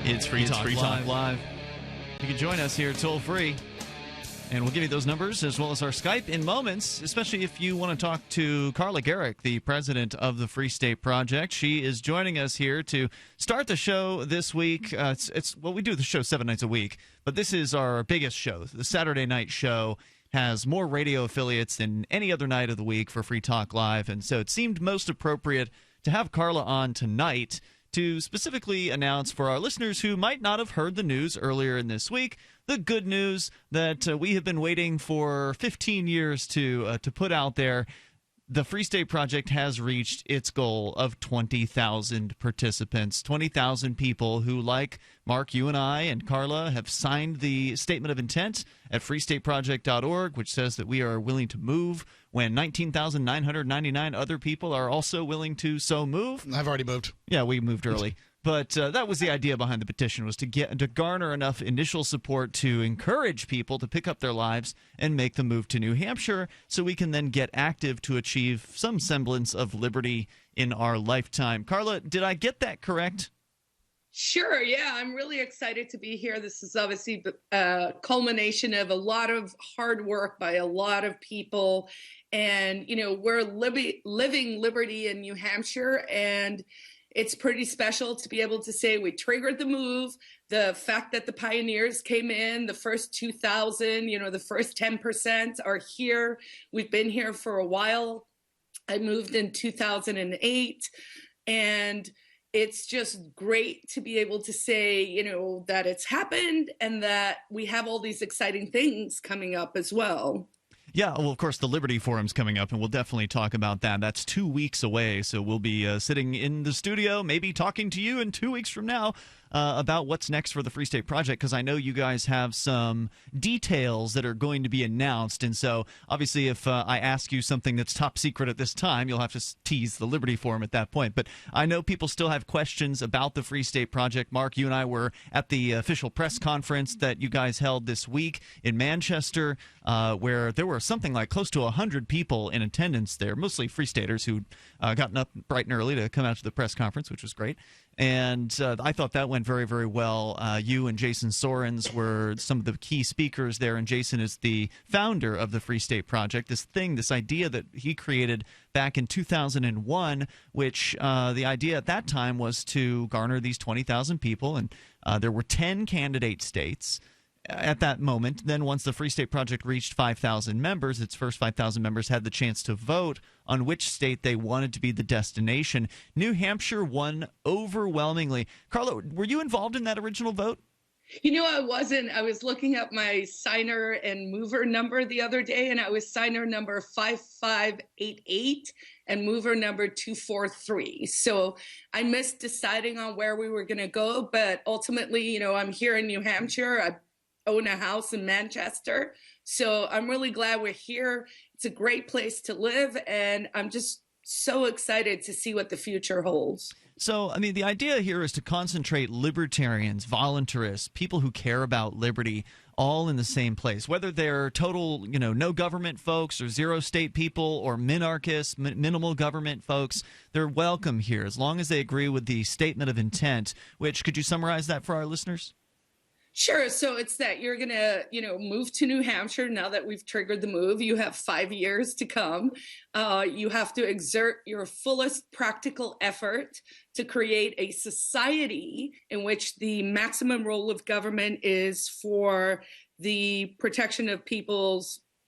It's Free Talk Live. You can join us here toll free, and we'll give you those numbers as well as our Skype in moments, especially if you want to talk to Carla, the president of the Free State Project. She is joining us here to start the show this week. Well, we do the show 7 nights a week, but this is our biggest show. The Saturday night show has more radio affiliates than any other night of the week for Free Talk Live, and so it seemed most appropriate to have Carla on tonight to specifically announce for our listeners who might not have heard the news earlier in this week, the good news that we have been waiting for 15 years to put out there. The Free State Project has reached its goal of 20,000 participants, 20,000 people who, like Mark, you and I, and Carla, have signed the statement of intent at freestateproject.org, which says that we are willing to move when 19,999 other people are also willing to so move. I've already moved. Yeah, we moved early. But that was the idea behind the petition, was to garner enough initial support to encourage people to pick up their lives and make the move to New Hampshire so we can then get active to achieve some semblance of liberty in our lifetime. Carla, did I get that correct? Sure, yeah. I'm really excited to be here. This is obviously a culmination of a lot of hard work by a lot of people. And, we're living liberty in New Hampshire, and it's pretty special to be able to say we triggered the move. The fact that the pioneers came in, the first 2,000, the first 10% are here. We've been here for a while. I moved in 2008, and it's just great to be able to say, that it's happened and that we have all these exciting things coming up as well. Yeah, well, of course, the Liberty Forum's coming up, and we'll definitely talk about that. That's 2 weeks away, so we'll be sitting in the studio, maybe talking to you in 2 weeks from now about what's next for the Free State Project, because I know you guys have some details that are going to be announced. And so, obviously, if I ask you something that's top secret at this time, you'll have to tease the Liberty Forum at that point. But I know people still have questions about the Free State Project. Mark, you and I were at the official press conference that you guys held this week in Manchester, where there were something like close to 100 people in attendance there, mostly Free Staters who'd gotten up bright and early to come out to the press conference, which was great. And I thought that went very, very well. You and Jason Sorens were some of the key speakers there, and Jason is the founder of the Free State Project, this idea that he created back in 2001, which the idea at that time was to garner these 20,000 people, and there were 10 candidate states at that moment. Then once the Free State Project reached 5,000 members, its first 5,000 members had the chance to vote on which state they wanted to be the destination. New Hampshire won overwhelmingly. Carla, were you involved in that original vote? I wasn't. I was looking up my signer and mover number the other day, and I was signer number 5588 and mover number 243. So I missed deciding on where we were going to go, but ultimately, I'm here in New Hampshire. I own a house in Manchester. So I'm really glad we're here. It's a great place to live, and I'm just so excited to see what the future holds. So, the idea here is to concentrate libertarians, voluntarists, people who care about liberty, all in the same place, whether they're total, no government folks or zero state people or minarchists, minimal government folks. They're welcome here as long as they agree with the statement of intent, which, could you summarize that for our listeners? Sure. So it's that you're going to, move to New Hampshire. Now that we've triggered the move, you have 5 years to come. You have to exert your fullest practical effort to create a society in which the maximum role of government is for the protection of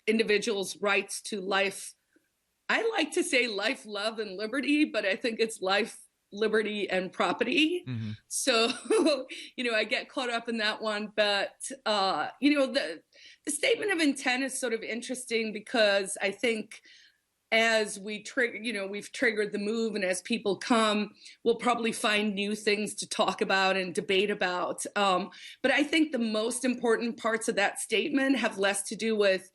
individuals' rights to life. I like to say life, love, and liberty, but I think it's life, liberty, and property. Mm-hmm. So, I get caught up in that one. But, the statement of intent is sort of interesting because I think as we've triggered the move, and as people come, we'll probably find new things to talk about and debate about. But I think the most important parts of that statement have less to do with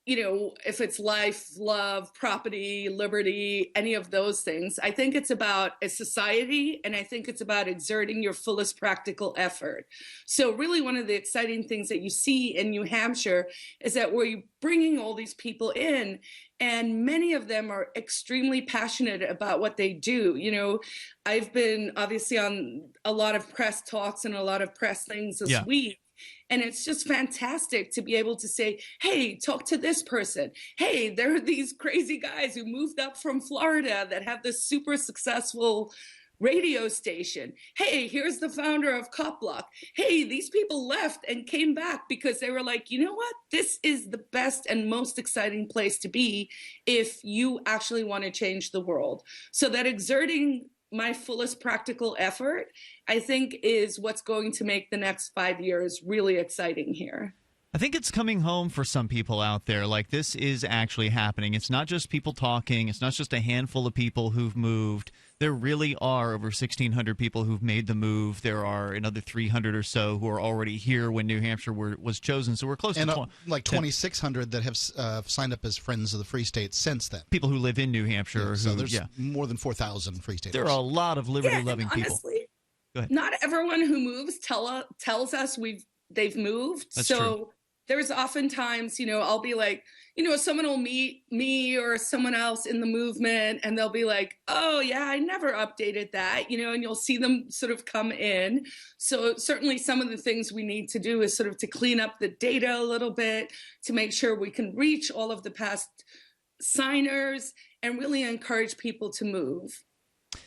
if it's life, love, property, liberty, any of those things. I think it's about a society, and I think it's about exerting your fullest practical effort. So really one of the exciting things that you see in New Hampshire is that we're bringing all these people in, and many of them are extremely passionate about what they do. I've been obviously on a lot of press talks and a lot of press things this week. And it's just fantastic to be able to say, hey, talk to this person. Hey, there are these crazy guys who moved up from Florida that have this super successful radio station. Hey, here's the founder of Cop Block. Hey, these people left and came back because they were like, you know what? This is the best and most exciting place to be if you actually want to change the world. So that exerting my fullest practical effort, I think, is what's going to make the next 5 years really exciting here. I think it's coming home for some people out there. Like, this is actually happening. It's not just people talking. It's not just a handful of people who've moved. There really are over 1,600 people who've made the move. There are another 300 or so who are already here when New Hampshire was chosen. So we're close to like 2,600 that have signed up as Friends of the Free State since then. People who live in New Hampshire. Yeah, so there's more than 4,000 Free Staters. There are a lot of liberty-loving people. Honestly, go ahead. Not everyone who moves tells us they've moved. That's so true. There's oftentimes, I'll be like, someone will meet me or someone else in the movement and they'll be like, oh yeah, I never updated that, and you'll see them sort of come in. So certainly some of the things we need to do is sort of to clean up the data a little bit, to make sure we can reach all of the past signers and really encourage people to move.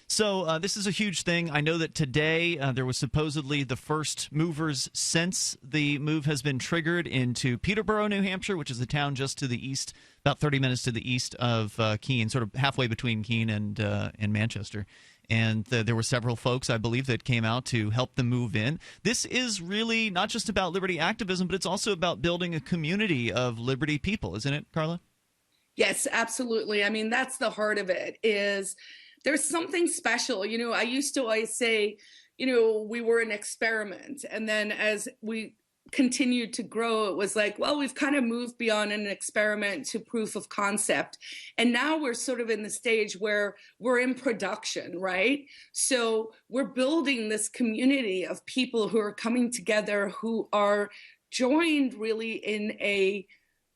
So this is a huge thing. I know that today there was supposedly the first movers since the move has been triggered into Peterborough, New Hampshire, which is a town just to the east, about 30 minutes to the east of Keene, sort of halfway between Keene and Manchester. And there were several folks, I believe, that came out to help them move in. This is really not just about liberty activism, but it's also about building a community of liberty people, isn't it, Carla? Yes, absolutely. I mean, that's the heart of it, is there's something special. I used to always say, we were an experiment. And then as we continued to grow, it was like, well, we've kind of moved beyond an experiment to proof of concept. And now we're sort of in the stage where we're in production, right? So we're building this community of people who are coming together, who are joined really in a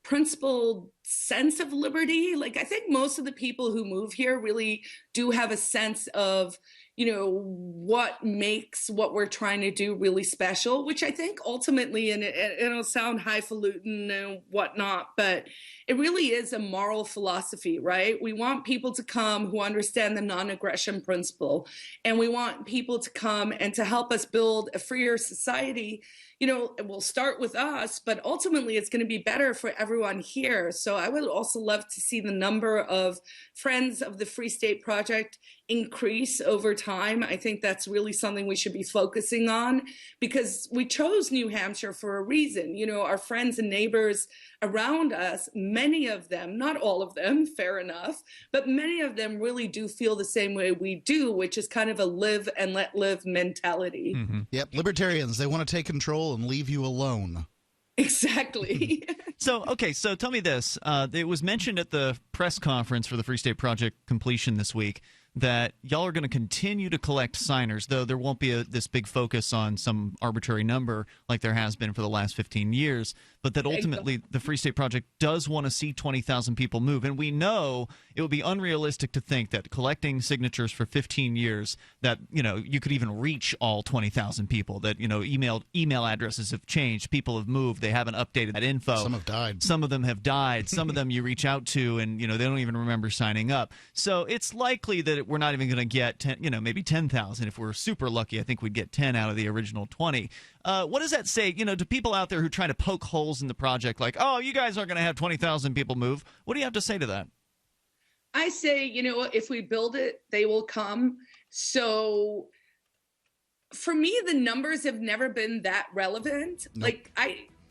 principled sense of liberty. Like, I think most of the people who move here really do have a sense of, what makes what we're trying to do really special, which I think ultimately, and it'll sound highfalutin and whatnot, but it really is a moral philosophy, right? We want people to come who understand the non-aggression principle, and we want people to come and to help us build a freer society. It will start with us, but ultimately it's going to be better for everyone here. So I would also love to see the number of Friends of the Free State Project increase over time. I think that's really something we should be focusing on, because we chose New Hampshire for a reason. Our friends and neighbors around us, many of them, not all of them, fair enough, but many of them really do feel the same way we do, which is kind of a live and let live mentality. Mm-hmm. Yep, libertarians, they want to take control and leave you alone. Exactly. So tell me this. It was mentioned at the press conference for the Free State Project completion this week that y'all are going to continue to collect signers, though there won't be this big focus on some arbitrary number like there has been for the last 15 years, but that ultimately the Free State Project does want to see 20,000 people move. And we know it would be unrealistic to think that collecting signatures for 15 years that, you could even reach all 20,000 people, that, email addresses have changed, people have moved, they haven't updated that info. Some have died. Some of them have died. Some of them you reach out to and, they don't even remember signing up. So it's likely that we're not even going to get 10, maybe 10,000. If we're super lucky, I think we'd get 10 out of the original 20. What does that say, to people out there who try to poke holes in the project, like, oh, you guys aren't going to have 20,000 people move? What do you have to say to that? I say, if we build it, they will come. So for me, the numbers have never been that relevant. Nope.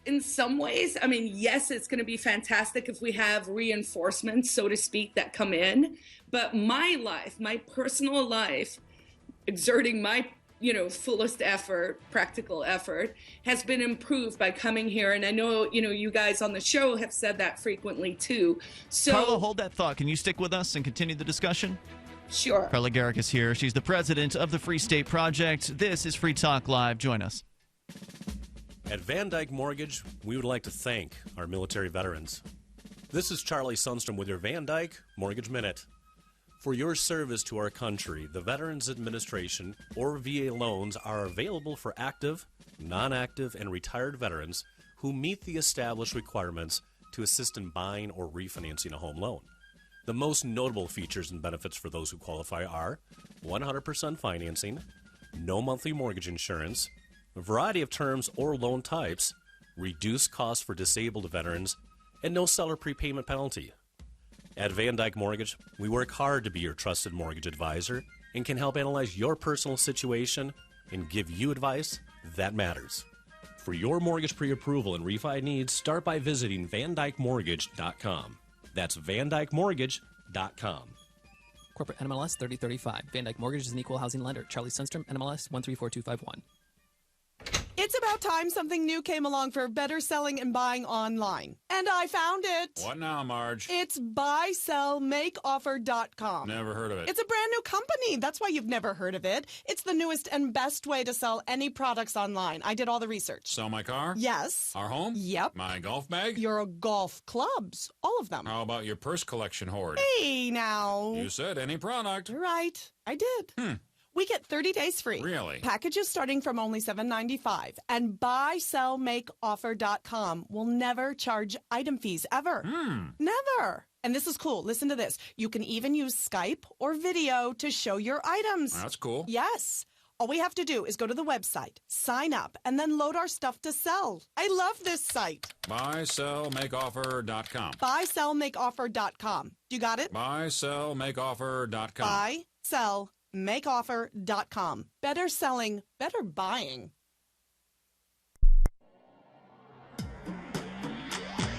In some ways, I mean, yes, it's going to be fantastic if we have reinforcements, so to speak, that come in. But my life, my personal life, exerting my fullest effort, practical effort, has been improved by coming here. And I know, you guys on the show have said that frequently too. So, Carla, hold that thought. Can you stick with us and continue the discussion? Sure. Carla Gericke is here. She's the president of the Free State Project. This is Free Talk Live. Join us. At Van Dyke Mortgage, we would like to thank our military veterans. This is Charlie Sundstrom with your Van Dyke Mortgage Minute. For your service to our country, the Veterans Administration or VA loans are available for active, non-active, and retired veterans who meet the established requirements to assist in buying or refinancing a home loan. The most notable features and benefits for those who qualify are 100% financing, no monthly mortgage insurance, a variety of terms or loan types, reduced costs for disabled veterans, and no seller prepayment penalty. At Van Dyke Mortgage, we work hard to be your trusted mortgage advisor and can help analyze your personal situation and give you advice that matters. For your mortgage pre-approval and refi needs, start by visiting VanDykeMortgage.com. That's VanDykeMortgage.com. Corporate NMLS 3035. Van Dyke Mortgage is an equal housing lender. Charlie Sundstrom, NMLS 134251. It's about time something new came along for better selling and buying online. And I found it. What now, Marge? It's buysellmakeoffer.com. Never heard of it. It's a brand new company. That's why you've never heard of it. It's the newest and best way to sell any products online. I did all the research. Sell my car? Yes. Our home? Yep. My golf bag? Your golf clubs. All of them. How about your purse collection hoard? Hey, now. You said any product. Right. I did. We get 30 days free. Really? Packages starting from only $7.95. And buysellmakeoffer.com will never charge item fees, ever. Never. And this is cool. Listen to this. You can even use Skype or video to show your items. That's cool. Yes. All we have to do is go to the website, sign up, and then load our stuff to sell. I love this site. Buysellmakeoffer.com. Buysellmakeoffer.com. You got it? Buysellmakeoffer.com. Buysellmakeoffer.com. Better selling, better buying.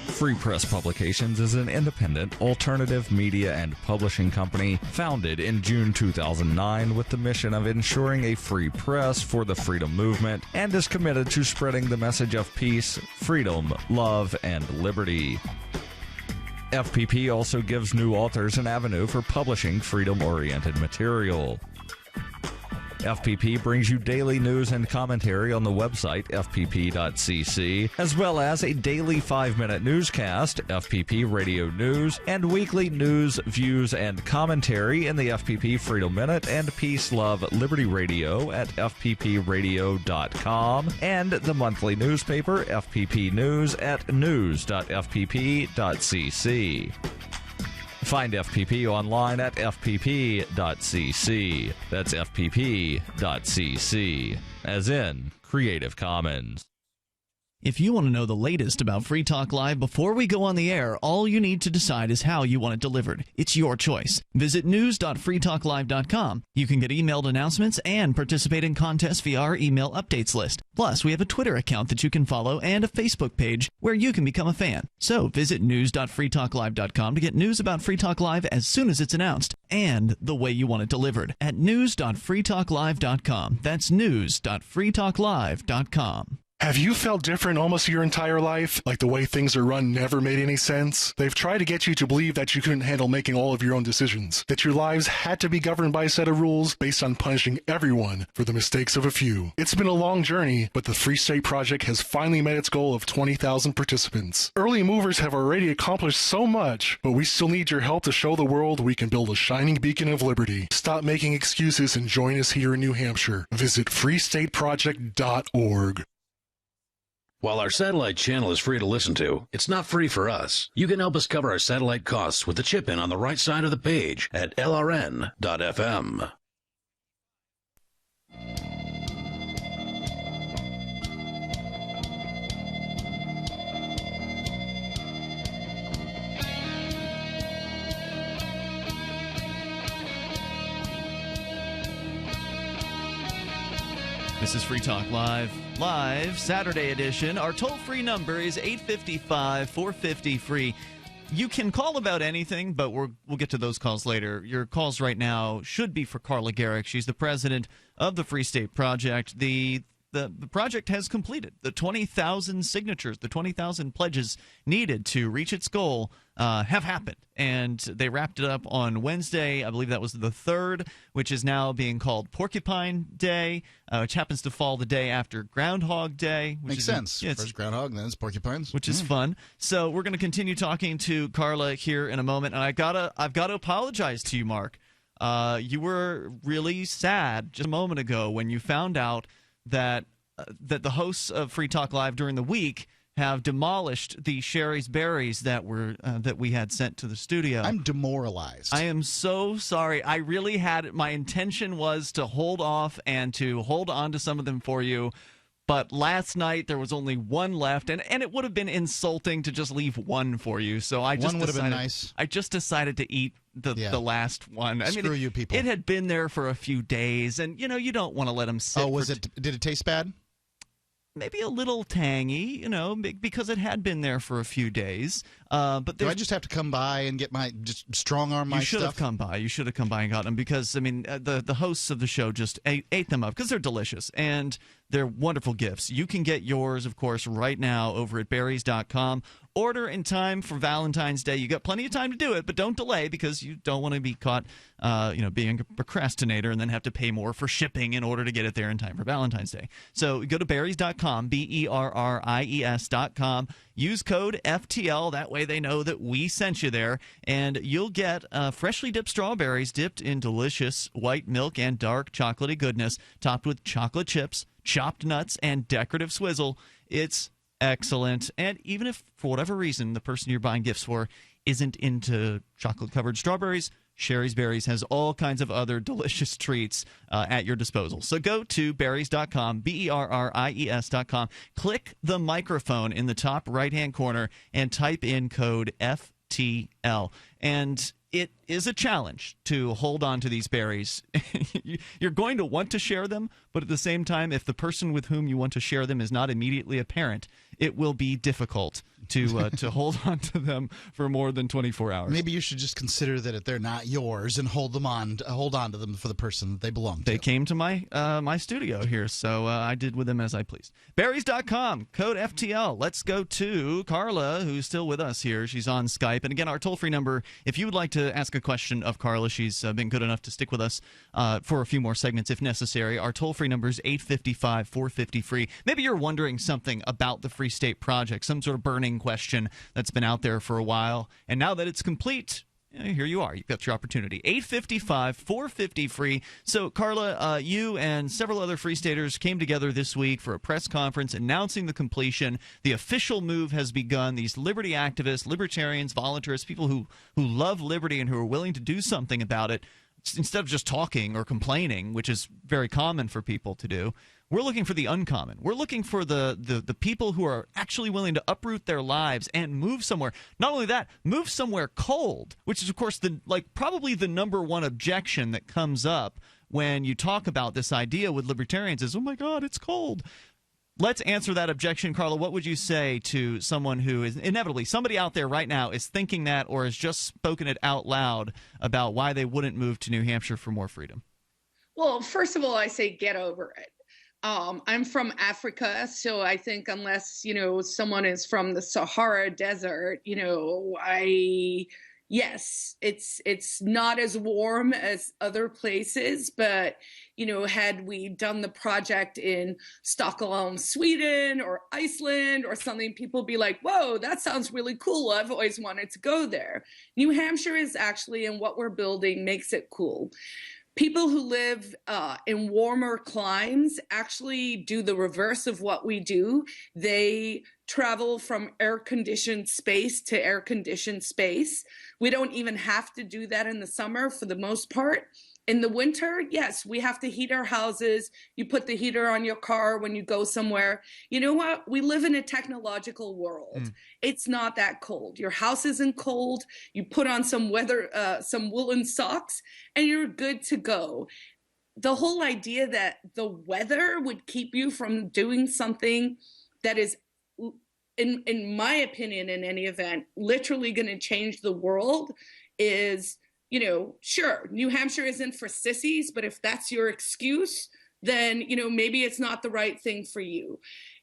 Free Press Publications is an independent, alternative media and publishing company founded in June 2009 with the mission of ensuring a free press for the freedom movement and is committed to spreading the message of peace, freedom, love, and liberty. FPP also gives new authors an avenue for publishing freedom-oriented material. FPP brings you daily news and commentary on the website, fpp.cc, as well as a daily 5-minute newscast, FPP Radio News, and weekly news, views, and commentary in the FPP Freedom Minute and Peace, Love, Liberty Radio at fppradio.com, and the monthly newspaper, FPP News, at news.fpp.cc. Find FPP online at fpp.cc. That's fpp.cc, as in Creative Commons. If you want to know the latest about Free Talk Live before we go on the air, all you need to decide is how you want it delivered. It's your choice. Visit news.freetalklive.com. You can get emailed announcements and participate in contests via our email updates list. Plus, we have a Twitter account that you can follow and a Facebook page where you can become a fan. So visit news.freetalklive.com to get news about Free Talk Live as soon as it's announced and the way you want it delivered at news.freetalklive.com. That's news.freetalklive.com. Have you felt different almost your entire life? Like the way things are run never made any sense? They've tried to get you to believe that you couldn't handle making all of your own decisions, that your lives had to be governed by a set of rules based on punishing everyone for the mistakes of a few. It's been a long journey, but the Free State Project has finally met its goal of 20,000 participants. Early movers have already accomplished so much, but we still need your help to show the world we can build a shining beacon of liberty. Stop making excuses and join us here in New Hampshire. Visit freestateproject.org. While our satellite channel is free to listen to, it's not free for us. You can help us cover our satellite costs with the chip-in on the right side of the page at lrn.fm. This is Free Talk Live. Live, Saturday edition. Our toll-free number is 855-450-FREE. You can call about anything, but we'll get to those calls later. Your calls right now should be for Carla Gericke. She's the president of the Free State Project. The project has completed. The 20,000 signatures, the 20,000 pledges needed to reach its goal have happened. And they wrapped it up on Wednesday. I believe that was the 3rd, which is now being called Porcupine Day, which happens to fall the day after Groundhog Day. Which Makes sense. Yeah, first Groundhog, then it's Porcupines. Which is fun. So we're going to continue talking to Carla here in a moment. And I've got to apologize to you, Mark. You were really sad just a moment ago when you found out that the hosts of Free Talk Live during the week have demolished the Sherry's Berries that we had sent to the studio. I'm demoralized. I am so sorry. I really had my intention was to hold off and to hold on to some of them for you. But last night there was only one left, and it would have been insulting to just leave one for you. So I just one would have been nice. I just decided to eat the last one. Screw you people. It had been there for a few days, and you don't want to let them sit. Oh, did it taste bad? Maybe a little tangy, because it had been there for a few days. But do I just have to come by and get just strong arm my stuff? You should have come by. You should have come by and got them because, the hosts of the show just ate them up because they're delicious and they're wonderful gifts. You can get yours, of course, right now over at berries.com. Order in time for Valentine's Day. You got plenty of time to do it, but don't delay because you don't want to be caught, being a procrastinator and then have to pay more for shipping in order to get it there in time for Valentine's Day. So go to berries.com, berries.com. Use code FTL. That way they know that we sent you there, and you'll get freshly dipped strawberries dipped in delicious white milk and dark chocolatey goodness, topped with chocolate chips, chopped nuts, and decorative swizzle. It's excellent. And even if, for whatever reason, the person you're buying gifts for isn't into chocolate-covered strawberries, Sherry's Berries has all kinds of other delicious treats at your disposal. So go to berries.com, berries.com, click the microphone in the top right-hand corner, and type in code FTL. And it is a challenge to hold on to these berries. You're going to want to share them, but at the same time, if the person with whom you want to share them is not immediately apparent, it will be difficult to hold on to them for more than 24 hours. Maybe you should just consider that they're not yours and hold on to them for the person that they belong to. They came to my my studio here, so I did with them as I pleased. Berries.com, code FTL. Let's go to Carla, who's still with us here. She's on Skype. And again, our toll-free number, if you would like to ask a question of Carla, she's been good enough to stick with us for a few more segments if necessary. Our toll-free number is 855-450-FREE. Maybe you're wondering something about the Free State Project, some sort of burning question that's been out there for a while, and now that it's complete, here you are. You've got your opportunity. 855-450-FREE. So, Carla, you and several other Free Staters came together this week for a press conference announcing the completion. The official move has begun. These liberty activists, libertarians, voluntarists, people who love liberty and who are willing to do something about it, instead of just talking or complaining, which is very common for people to do, we're looking for the uncommon. We're looking for the people who are actually willing to uproot their lives and move somewhere. Not only that, move somewhere cold, which is, of course, probably the number one objection that comes up when you talk about this idea with libertarians is, oh, my God, it's cold. Let's answer that objection, Carla. What would you say to someone who is inevitably, somebody out there right now is thinking that or has just spoken it out loud about why they wouldn't move to New Hampshire for more freedom? Well, first of all, I say get over it. I'm from Africa, so I think unless, someone is from the Sahara Desert, yes, it's not as warm as other places, but, had we done the project in Stockholm, Sweden, or Iceland or something, people be like, whoa, that sounds really cool. I've always wanted to go there. New Hampshire is actually, and what we're building makes it cool. People who live in warmer climes actually do the reverse of what we do. They travel from air-conditioned space to air-conditioned space. We don't even have to do that in the summer for the most part. In the winter, yes, we have to heat our houses. You put the heater on your car when you go somewhere. You know what? We live in a technological world. It's not that cold. Your house isn't cold. You put on some woolen socks, and you're good to go. The whole idea that the weather would keep you from doing something that is in my opinion, in any event, literally going to change the world is, sure, New Hampshire isn't for sissies, but if that's your excuse, then, maybe it's not the right thing for you.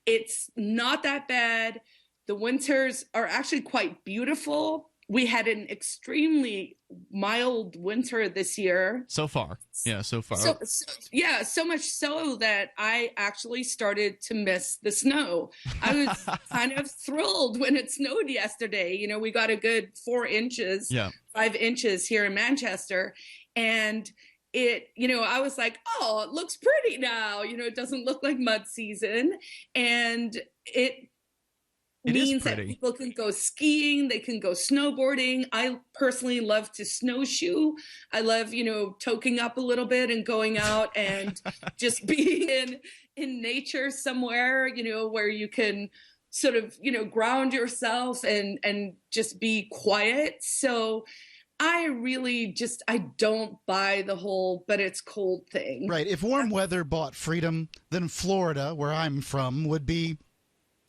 It's not that bad. The winters are actually quite beautiful. We had an extremely mild winter this year. So far. Yeah, so far. So much so that I actually started to miss the snow. I was kind of thrilled when it snowed yesterday. We got a good 4 inches, 5 inches here in Manchester. And I was like, oh, it looks pretty now. It doesn't look like mud season. And it means that people can go skiing, they can go snowboarding. I personally love to snowshoe. I love, toking up a little bit and going out and just being in nature somewhere, where you can sort of, ground yourself and just be quiet. So I really I don't buy the whole, but it's cold thing. Right. If warm weather bought freedom, then Florida, where I'm from, would be,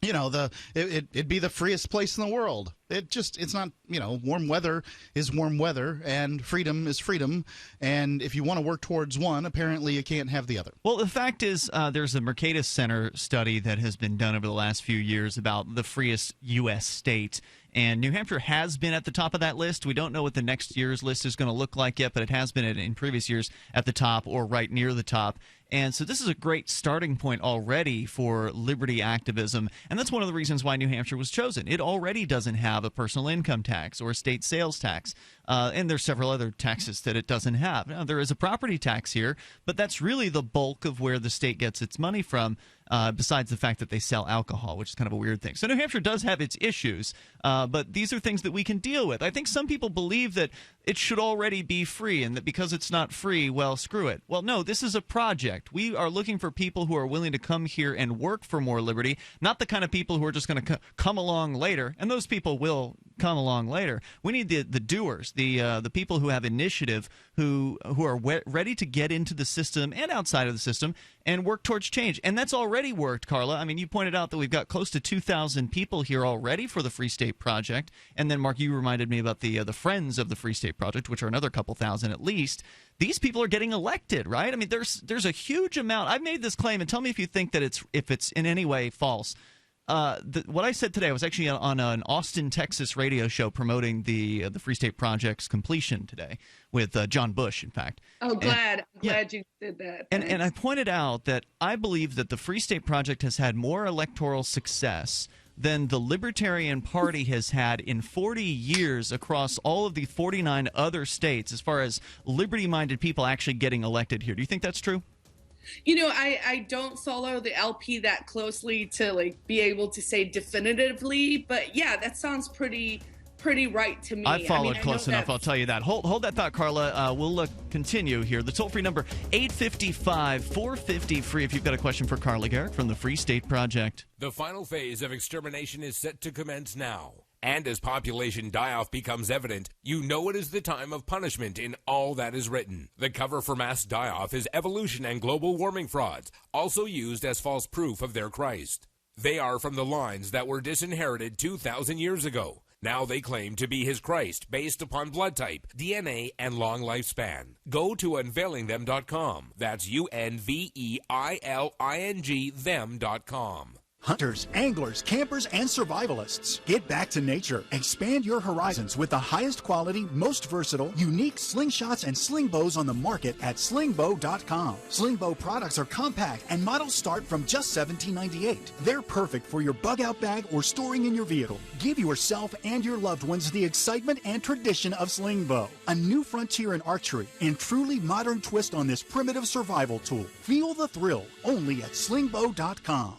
it'd be the freest place in the world. It's not, warm weather is warm weather and freedom is freedom. And if you want to work towards one, apparently you can't have the other. Well, the fact is there's a Mercatus Center study that has been done over the last few years about the freest U.S. state. And New Hampshire has been at the top of that list. We don't know what the next year's list is going to look like yet, but it has been in previous years at the top or right near the top. And so this is a great starting point already for liberty activism. And that's one of the reasons why New Hampshire was chosen. It already doesn't have a personal income tax or a state sales tax. And there's several other taxes that it doesn't have. Now, there is a property tax here, but that's really the bulk of where the state gets its money from, besides the fact that they sell alcohol, which is kind of a weird thing. So New Hampshire does have its issues, but these are things that we can deal with. I think some people believe that it should already be free and that because it's not free, well, screw it. Well, no, this is a project. We are looking for people who are willing to come here and work for more liberty, not the kind of people who are just going to come along later, and those people will come along later. We need the doers, the people who have initiative, who are ready to get into the system and outside of the system and work towards change. And that's already worked, Carla. I mean, you pointed out that we've got close to 2,000 people here already for the Free State Project. And then, Mark, you reminded me about the Friends of the Free State Project, which are another couple thousand at least. These people are getting elected, right? I mean, there's a huge amount. I've made this claim, and tell me if you think that it's in any way false. What I said today, I was actually on an Austin, Texas radio show promoting the Free State Project's completion today with John Bush, in fact. Oh, glad you did that. And I pointed out that I believe that the Free State Project has had more electoral success than the Libertarian Party has had in 40 years across all of the 49 other states as far as liberty-minded people actually getting elected here. Do you think that's true? I don't follow the LP that closely to be able to say definitively, but yeah, that sounds pretty right to me. I followed close enough, I'll tell you that. Hold that thought, Carla. We'll continue here. The toll-free number, 855-450-FREE, if you've got a question for Carla Gericke from the Free State Project. The final phase of extermination is set to commence now. And as population die-off becomes evident, you know it is the time of punishment in all that is written. The cover for mass die-off is evolution and global warming frauds, also used as false proof of their Christ. They are from the lines that were disinherited 2,000 years ago. Now they claim to be his Christ based upon blood type, DNA, and long lifespan. Go to unveilingthem.com. That's UNVEILING them.com. Hunters, anglers, campers, and survivalists. Get back to nature. Expand your horizons with the highest quality, most versatile, unique slingshots and sling bows on the market at slingbow.com. Slingbow products are compact and models start from just $17.98. They're perfect for your bug out bag or storing in your vehicle. Give yourself and your loved ones the excitement and tradition of slingbow. A new frontier in archery and truly modern twist on this primitive survival tool. Feel the thrill only at slingbow.com.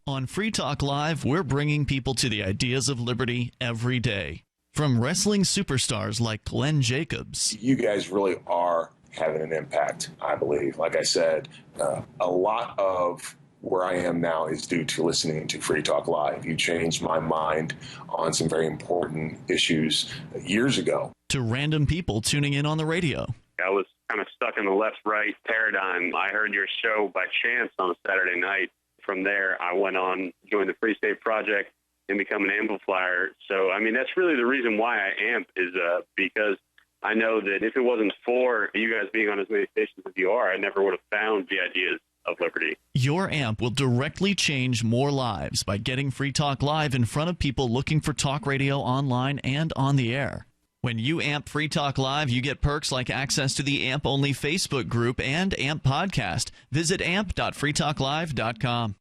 On Free Talk Live, we're bringing people to the ideas of liberty every day. From wrestling superstars like Glenn Jacobs. You guys really are having an impact, I believe. Like I said, a lot of where I am now is due to listening to Free Talk Live. You changed my mind on some very important issues years ago. To random people tuning in on the radio. I was kind of stuck in the left-right paradigm. I heard your show by chance on a Saturday night. from there, I went on, joined the Free State Project, and become an amplifier. So, I mean, that's really the reason why I amp is because I know that if it wasn't for you guys being on as many stations as you are, I never would have found the ideas of liberty. Your amp will directly change more lives by getting Free Talk Live in front of people looking for talk radio online and on the air. When you amp Free Talk Live, you get perks like access to the AMP-only Facebook group and AMP podcast. Visit amp.freetalklive.com.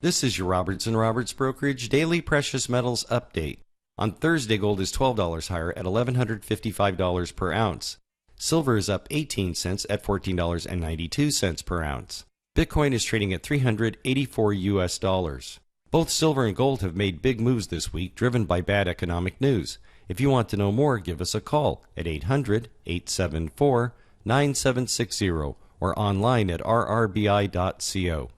This is your Robertson Roberts Brokerage Daily Precious Metals Update. On Thursday, gold is $12 higher at $1,155 per ounce. Silver is up 18 cents at $14.92 per ounce. Bitcoin is trading at $384 US. Both silver and gold have made big moves this week, driven by bad economic news. If you want to know more, give us a call at 800-874-9760 or online at rrbi.co.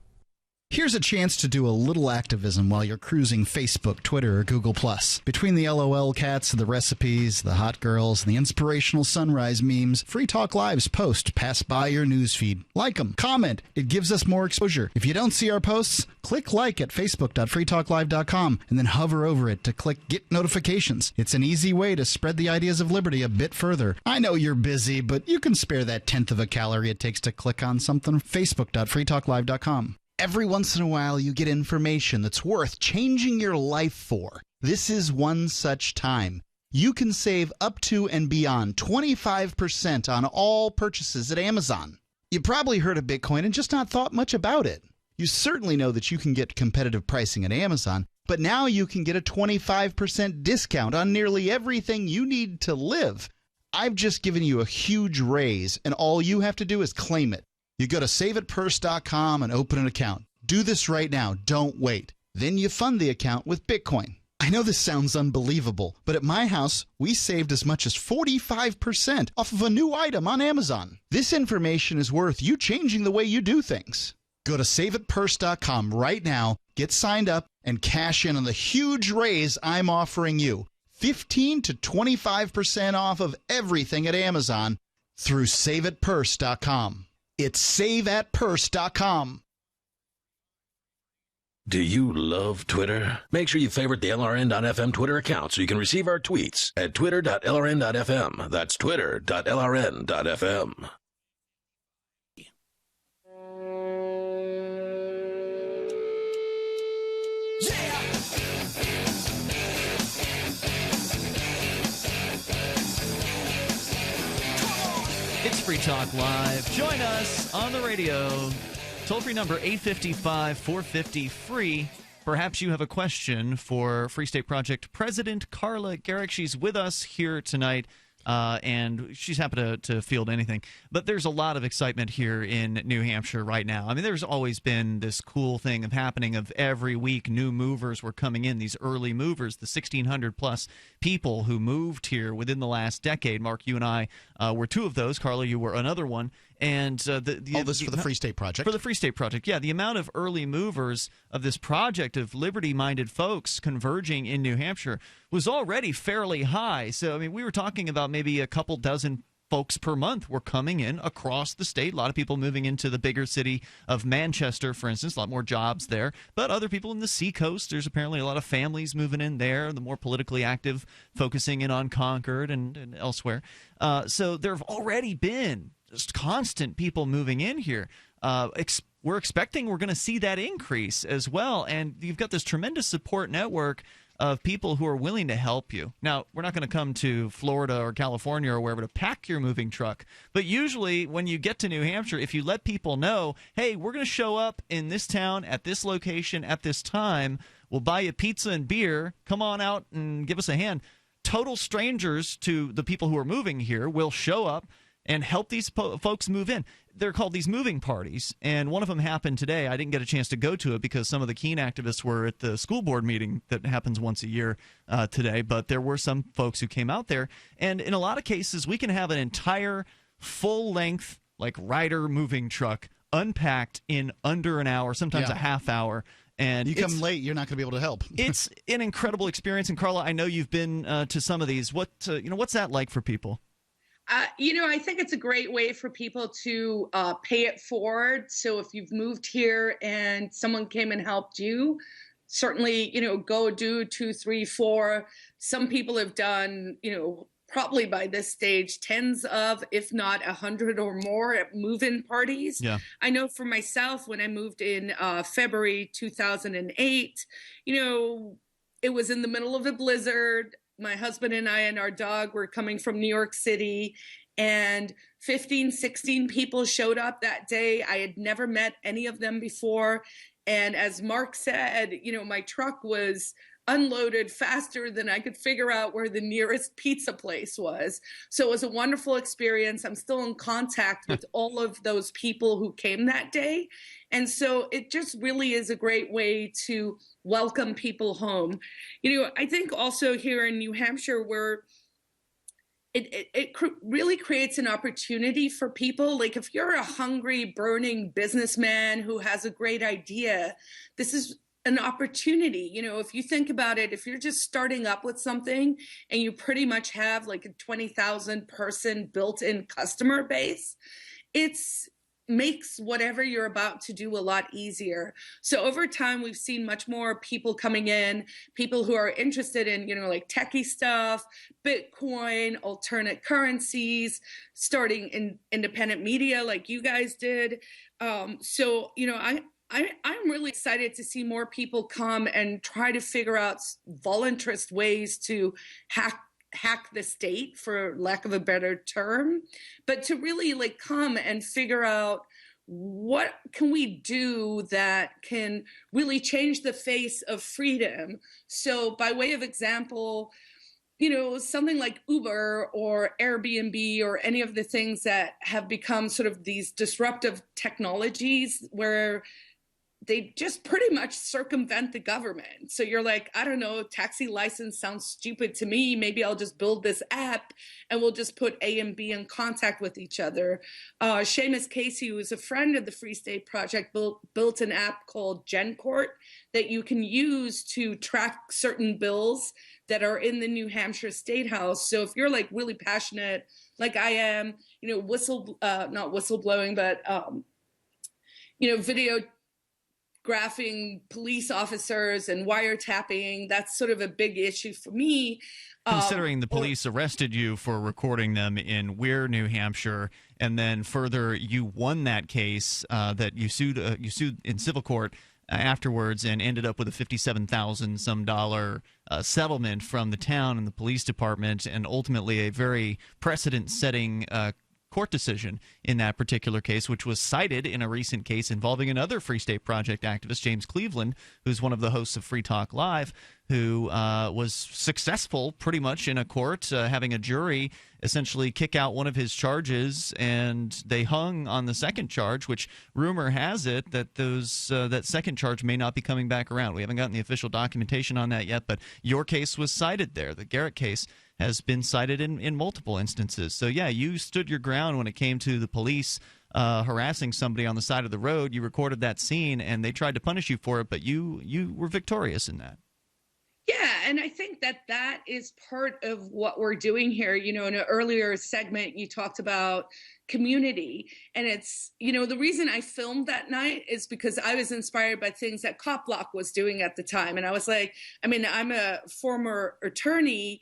Here's a chance to do a little activism while you're cruising Facebook, Twitter, or Google+. Between the LOL cats, the recipes, the hot girls, and the inspirational sunrise memes, Free Talk Live's posts pass by your newsfeed. Like them, comment. It gives us more exposure. If you don't see our posts, click like at facebook.freetalklive.com and then hover over it to click Get Notifications. It's an easy way to spread the ideas of liberty a bit further. I know you're busy, but you can spare that tenth of a calorie it takes to click on something. facebook.freetalklive.com. Every once in a while, you get information that's worth changing your life for. This is one such time. You can save up to and beyond 25% on all purchases at Amazon. You probably heard of Bitcoin and just not thought much about it. You certainly know that you can get competitive pricing at Amazon, but now you can get a 25% discount on nearly everything you need to live. I've just given you a huge raise, and all you have to do is claim it. You go to saveitpurse.com and open an account. Do this right now. Don't wait. Then you fund the account with Bitcoin. I know this sounds unbelievable, but at my house, we saved as much as 45% off of a new item on Amazon. This information is worth you changing the way you do things. Go to saveitpurse.com right now, get signed up, and cash in on the huge raise I'm offering you. 15 to 25% off of everything at Amazon through saveitpurse.com. It's saveatpurse.com. Do you love Twitter? Make sure you favorite the LRN.FM Twitter account so you can receive our tweets at twitter.lrn.fm. That's twitter.lrn.fm. It's Free Talk Live. Join us on the radio. Toll-free number 855-450-FREE. Perhaps you have a question for Free State Project President Carla Gericke. She's with us here tonight, and she's happy to field anything. But there's a lot of excitement here in New Hampshire right now. I mean, there's always been this cool thing of happening of every week new movers were coming in, these early movers, the 1,600-plus people who moved here within the last decade. Mark, you and I were two of those. Carla, you were another one. And all this for the Free State Project? For the Free State Project, yeah. The amount of early movers of this project of liberty-minded folks converging in New Hampshire was already fairly high. So, I mean, we were talking about maybe a couple dozen folks per month were coming in across the state. A lot of people moving into the bigger city of Manchester, for instance, a lot more jobs there. But other people in the Seacoast, there's apparently a lot of families moving in there, the more politically active focusing in on Concord and elsewhere. So there have already been just constant people moving in here. We're expecting we're going to see that increase as well. And you've got this tremendous support network of people who are willing to help you. Now, we're not going to come to Florida or California or wherever to pack your moving truck. But usually when you get to New Hampshire, if you let people know, hey, we're going to show up in this town at this location at this time, we'll buy you pizza and beer, come on out and give us a hand. Total strangers to the people who are moving here will show up and help these folks move in. They're called these moving parties, and one of them happened today. I didn't get a chance to go to it because some of the Keene activists were at the school board meeting that happens once a year today, but there were some folks who came out there, and in a lot of cases, we can have an entire full-length, like, rider moving truck unpacked in under an hour, sometimes a half hour. And you come late, you're not going to be able to help. It's an incredible experience, and Carla, I know you've been to some of these. What's that like for people? I think it's a great way for people to pay it forward. So if you've moved here and someone came and helped you, certainly, go do 2, 3, 4. Some people have done, probably by this stage, tens of, if not 100 or more move-in parties. Yeah. I know for myself, when I moved in February 2008, it was in the middle of a blizzard. My husband and I and our dog were coming from New York City, and 15, 16 people showed up that day. I had never met any of them before. And as Mark said, my truck was unloaded faster than I could figure out where the nearest pizza place was. So it was a wonderful experience. I'm still in contact with all of those people who came that day. And so it just really is a great way to welcome people home. I think also here in New Hampshire, where it really creates an opportunity for people. Like if you're a hungry, burning businessman who has a great idea, this is an opportunity. If you think about it, if you're just starting up with something and you pretty much have like a 20,000 person built-in customer base, it's makes whatever you're about to do a lot easier. So over time, we've seen much more people coming in, people who are interested in, like techie stuff, Bitcoin, alternate currencies, starting in independent media like you guys did. I'm really excited to see more people come and try to figure out voluntarist ways to hack the state, for lack of a better term, but to really come and figure out what can we do that can really change the face of freedom. So by way of example, something like Uber or Airbnb or any of the things that have become sort of these disruptive technologies where they just pretty much circumvent the government. So you're like, I don't know, taxi license sounds stupid to me. Maybe I'll just build this app and we'll just put A and B in contact with each other. Seamus Casey, who is a friend of the Free State Project, built an app called GenCourt that you can use to track certain bills that are in the New Hampshire State House. So if you're really passionate, like I am, not whistleblowing, but, video graphing police officers and wiretapping, that's sort of a big issue for me. Considering the police arrested you for recording them in Weir, New Hampshire, and then further, you won that case that you sued in civil court afterwards and ended up with a $57,000 some settlement from the town and the police department, and ultimately a very precedent-setting court decision in that particular case, which was cited in a recent case involving another Free State Project activist, James Cleveland, who's one of the hosts of Free Talk Live, who was successful pretty much in a court, having a jury essentially kick out one of his charges, and they hung on the second charge, which rumor has it that that second charge may not be coming back around. We haven't gotten the official documentation on that yet, but your case was cited there. The Gericke case has been cited in multiple instances. So, yeah, you stood your ground when it came to the police harassing somebody on the side of the road. You recorded that scene, and they tried to punish you for it, but you were victorious in that. Yeah, and I think that is part of what we're doing here. In an earlier segment, you talked about community, and it's, the reason I filmed that night is because I was inspired by things that Cop Block was doing at the time. And I was like, I'm a former attorney,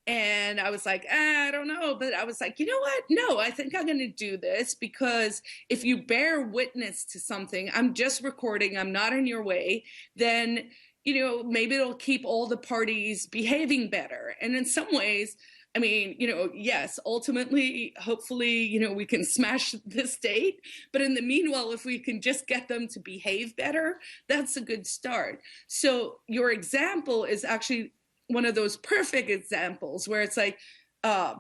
and I was like, I don't know. But I was like, you know what? No, I think I'm going to do this, because if you bear witness to something, I'm just recording, I'm not in your way, then, maybe it'll keep all the parties behaving better. And in some ways, yes, ultimately, hopefully, we can smash the state. But in the meanwhile, if we can just get them to behave better, that's a good start. So your example is actually one of those perfect examples where it's like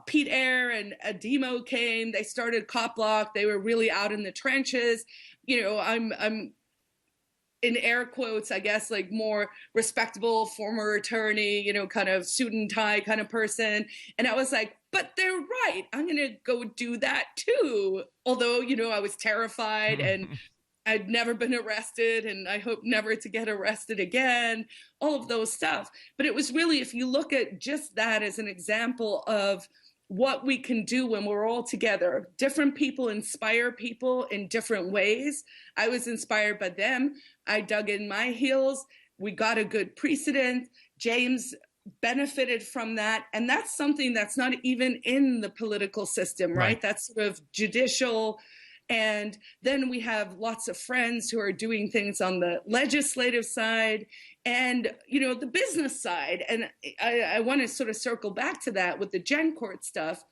Pete Eyre and Ademo came, they started Cop Block, they were really out in the trenches. I'm in air quotes, I guess, like more respectable former attorney, kind of suit and tie kind of person. And I was like, but they're right. I'm going to go do that too. Although, I was terrified and I'd never been arrested, and I hope never to get arrested again, all of those stuff. But it was really, if you look at just that as an example of what we can do when we're all together. Different people inspire people in different ways. I was inspired by them. I dug in my heels. We got a good precedent. James benefited from that. And that's something that's not even in the political system, right? That's sort of judicial. And then we have lots of friends who are doing things on the legislative side and, the business side. And I want to sort of circle back to that with the Gen Court stuff.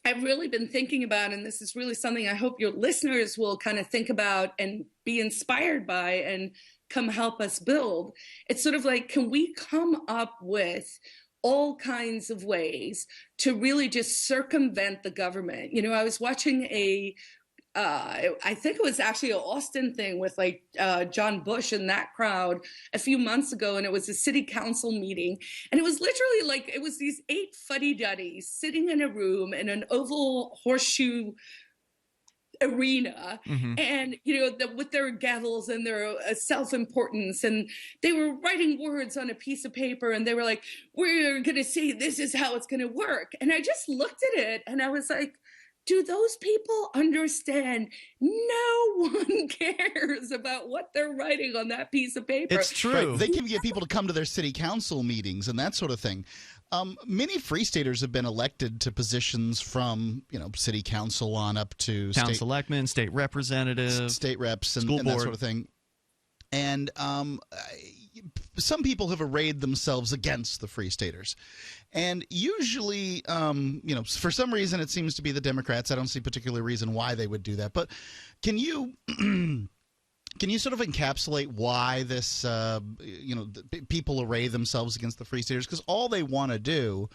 I've really been thinking about, and this is really something I hope your listeners will kind of think about and be inspired by and come help us build. It's sort of like, can we come up with all kinds of ways to really just circumvent the government? I was watching I think it was actually an Austin thing with John Bush and that crowd a few months ago. And it was a city council meeting. And it was literally it was these 8 fuddy-duddies sitting in a room in an oval horseshoe arena, and with their gavels and their self-importance, and they were writing words on a piece of paper, and they were like, we're gonna see, this is how it's gonna work. And I just looked at it and I was like, do those people understand? No one cares about what they're writing on that piece of paper. It's true. Right. They can get people to come to their city council meetings and that sort of thing. Many Free Staters have been elected to positions from, city council on up to town selectmen, state representatives, state reps, and that sort of thing. And some people have arrayed themselves against the Free Staters. And usually, for some reason, it seems to be the Democrats. I don't see a particular reason why they would do that. But can you sort of encapsulate why this, people array themselves against the Free Staters? Because all they want to do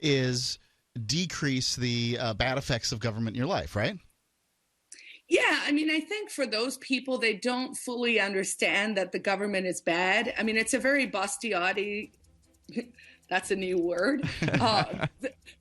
is decrease the bad effects of government in your life, right? Yeah, I think for those people, they don't fully understand that the government is bad. It's a very Bastiat-y, that's a new word.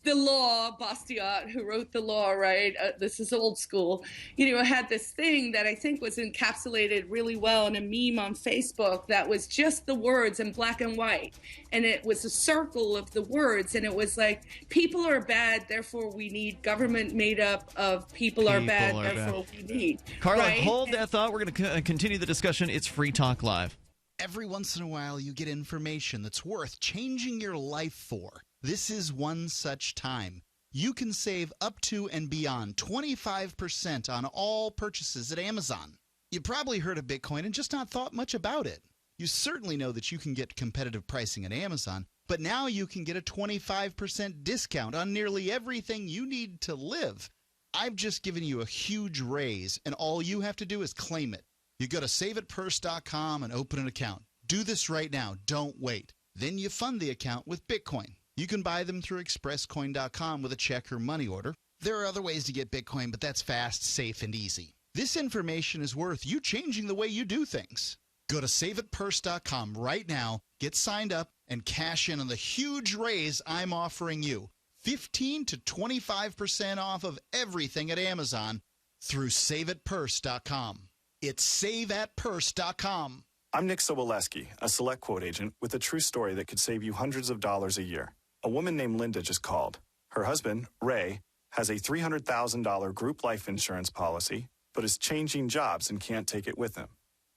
The law, Bastiat, who wrote the law, right? This is old school. Had this thing that I think was encapsulated really well in a meme on Facebook that was just the words in black and white. And it was a circle of the words. And it was like, people are bad, therefore we need government made up of people are bad, therefore we need. Carla, right? hold that thought. We're going to continue the discussion. It's Free Talk Live. Every once in a while, you get information that's worth changing your life for. This is one such time. You can save up to and beyond 25% on all purchases at Amazon. You probably heard of Bitcoin and just not thought much about it. You certainly know that you can get competitive pricing at Amazon, but now you can get a 25% discount on nearly everything you need to live. I've just given you a huge raise, and all you have to do is claim it. You go to saveitpurse.com and open an account. Do this right now. Don't wait. Then you fund the account with Bitcoin. You can buy them through expresscoin.com with a check or money order. There are other ways to get Bitcoin, but that's fast, safe, and easy. This information is worth you changing the way you do things. Go to saveitpurse.com right now, get signed up, and cash in on the huge raise I'm offering you. 15 to 25% off of everything at Amazon through saveitpurse.com. It's saveatpurse.com. I'm Nick Soboleski, a Select Quote agent with a true story that could save you hundreds of dollars a year. A woman named Linda just called. Her husband, Ray, has a $300,000 group life insurance policy, but is changing jobs and can't take it with him.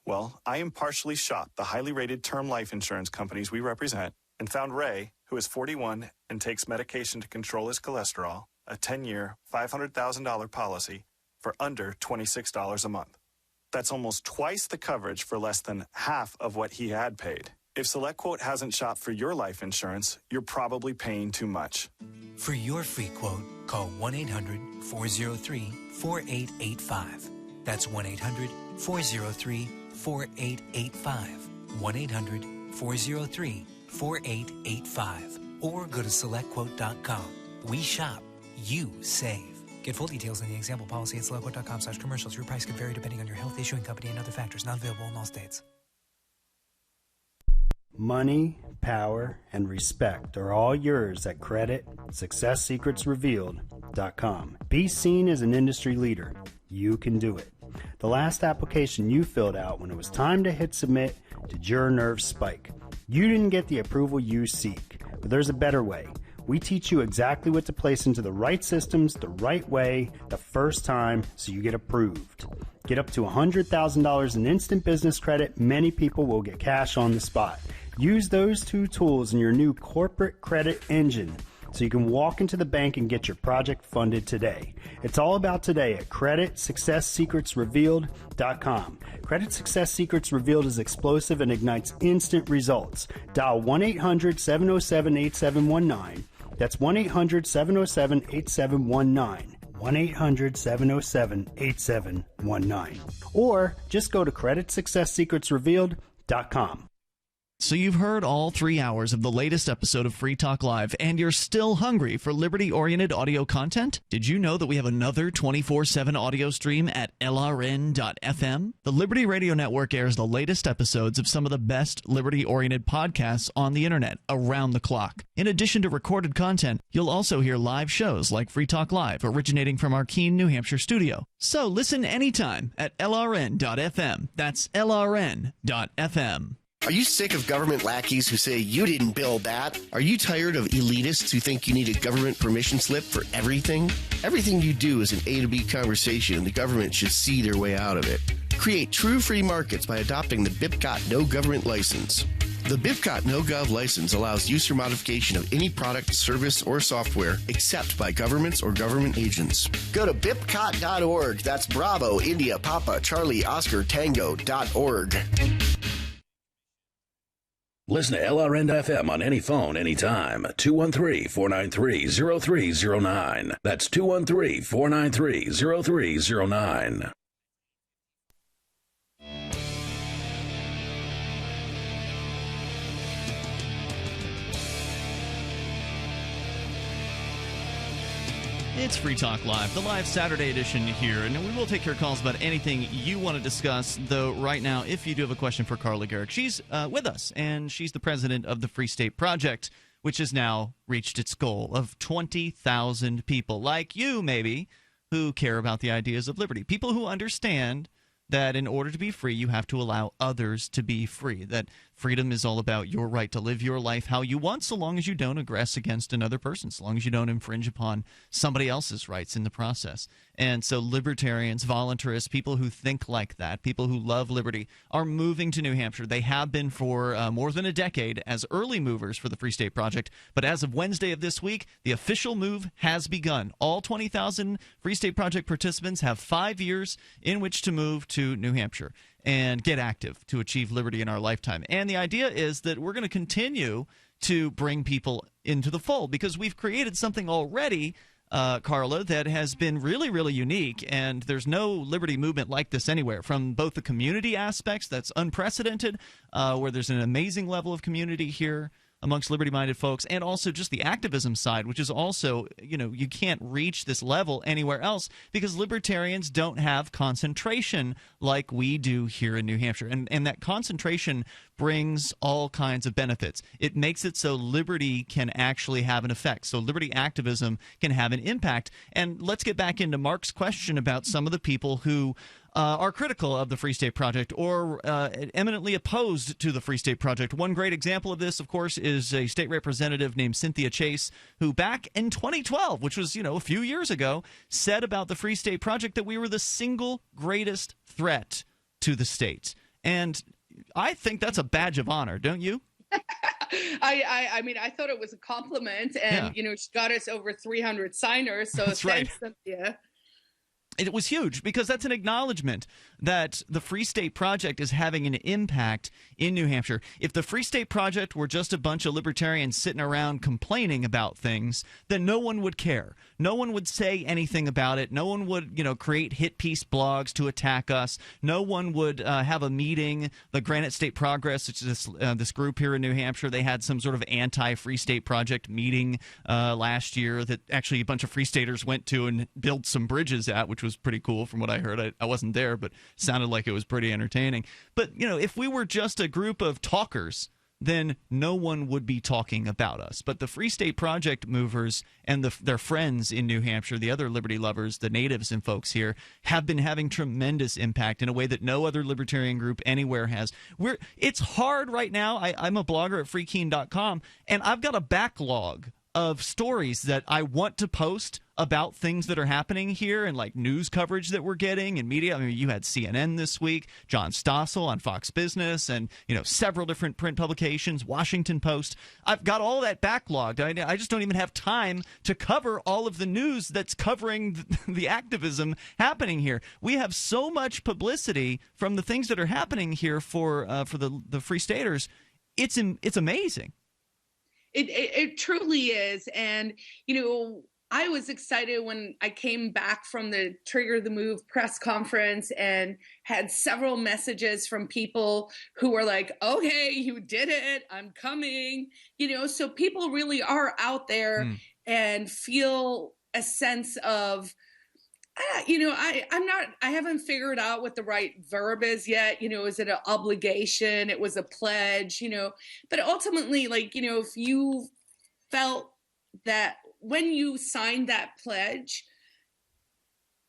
Well, I impartially shopped the highly rated term life insurance companies we represent and found Ray, who is 41 and takes medication to control his cholesterol, a 10-year, $500,000 policy for under $26 a month. That's almost twice the coverage for less than half of what he had paid. If SelectQuote hasn't shopped for your life insurance, you're probably paying too much. For your free quote, call 1-800-403-4885. That's 1-800-403-4885. 1-800-403-4885. Or go to SelectQuote.com. We shop, you save. Get full details in the example policy at SelectQuote.com/commercials. Your price could vary depending on your health, issuing company, and other factors. Not available in all states. Money, power, and respect are all yours at CreditSuccessSecretsRevealed.com. Be seen as an industry leader. You can do it. The last application you filled out when it was time to hit submit did your nerves spike. You didn't get the approval you seek, but there's a better way. We teach you exactly what to place into the right systems the right way the first time so you get approved. Get up to $100,000 in instant business credit. Many people will get cash on the spot. Use those two tools in your new corporate credit engine so you can walk into the bank and get your project funded today. It's all about today at CreditSuccessSecretsRevealed.com. Credit Success Secrets Revealed is explosive and ignites instant results. Dial 1-800-707-8719. That's 1-800-707-8719. 1-800-707-8719. Or just go to CreditSuccessSecretsRevealed.com. So you've heard all 3 hours of the latest episode of Free Talk Live, and you're still hungry for liberty-oriented audio content? Did you know that we have another 24/7 audio stream at LRN.FM? The Liberty Radio Network airs the latest episodes of some of the best liberty-oriented podcasts on the internet around the clock. In addition to recorded content, you'll also hear live shows like Free Talk Live, originating from our Keene, New Hampshire studio. So listen anytime at LRN.FM. That's LRN.FM. Are you sick of government lackeys who say you didn't build that? Are you tired of elitists who think you need a government permission slip for everything? Everything you do is an A to B conversation, and the government should see their way out of it. Create true free markets by adopting the BIPCOT No Government License. The BIPCOT No Gov license allows use or modification of any product, service, or software except by governments or government agents. Go to BIPCOT.org. That's Bravo, India, Papa, Charlie, Oscar, Tango.org. Listen to LRN.FM on any phone, anytime. 213-493-0309. That's 213-493-0309. It's Free Talk Live, the live Saturday edition here, and we will take your calls about anything you want to discuss, though right now, if you do have a question for Carla Gericke, she's with us, and she's the president of the Free State Project, which has now reached its goal of 20,000 people, like you, maybe, who care about the ideas of liberty. People who understand that in order to be free, you have to allow others to be free, that freedom is all about your right to live your life how you want, so long as you don't aggress against another person, so long as you don't infringe upon somebody else's rights in the process. And so libertarians, voluntarists, people who think like that, people who love liberty, are moving to New Hampshire. They have been for more than a decade as early movers for the Free State Project. But as of Wednesday of this week, the official move has begun. All 20,000 Free State Project participants have 5 years in which to move to New Hampshire and get active to achieve liberty in our lifetime. And the idea is that we're going to continue to bring people into the fold because we've created something already, Carla, that has been really, really unique, and there's no liberty movement like this anywhere, from both the community aspects, that's unprecedented, where there's an amazing level of community here amongst liberty-minded folks, and also just the activism side, which is also, you can't reach this level anywhere else because libertarians don't have concentration like we do here in New Hampshire. And that concentration brings all kinds of benefits. It makes it so liberty can actually have an effect, so liberty activism can have an impact. And let's get back into Mark's question about some of the people who are critical of the Free State Project or eminently opposed to the Free State Project. One great example of this, of course, is a state representative named Cynthia Chase, who back in 2012, which was, a few years ago, said about the Free State Project that we were the single greatest threat to the state. And I think that's a badge of honor, don't you? I mean, I thought it was a compliment, and, she got us over 300 signers, so that's thanks, right. Cynthia. It was huge because that's an acknowledgement that the Free State Project is having an impact in New Hampshire. If the Free State Project were just a bunch of libertarians sitting around complaining about things, then no one would care. No one would say anything about it. No one would, create hit piece blogs to attack us. No one would have a meeting. The Granite State Progress, which is this group here in New Hampshire, they had some sort of anti-Free State Project meeting last year that actually a bunch of Free Staters went to and built some bridges at, which was pretty cool from what I heard. I wasn't there, but sounded like it was pretty entertaining. But, if we were just a group of talkers, then no one would be talking about us. But the Free State Project movers and their friends in New Hampshire, the other liberty lovers, the natives and folks here, have been having tremendous impact in a way that no other libertarian group anywhere has. It's hard right now. I'm a blogger at freekeen.com, and I've got a backlog of stories that I want to post about things that are happening here and like news coverage that we're getting and media. I mean, you had CNN this week, John Stossel on Fox Business, and several different print publications, Washington Post. I've got all that backlogged. I just don't even have time to cover all of the news that's covering the activism happening here. We have so much publicity from the things that are happening here for the Free Staters. It's amazing. It truly is. And, I was excited when I came back from the Trigger the Move press conference and had several messages from people who were like, okay, you did it. I'm coming. So people really are out there and feel a sense of, I haven't figured out what the right verb is yet. Is it an obligation? It was a pledge, but ultimately, if you felt that when you signed that pledge,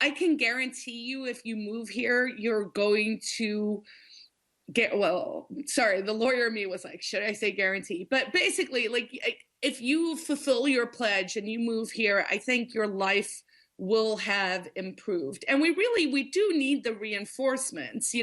I can guarantee you if you move here, you're going to the lawyer in me was like, should I say guarantee? But basically, if you fulfill your pledge and you move here, I think your life will have improved. And we do need the reinforcements.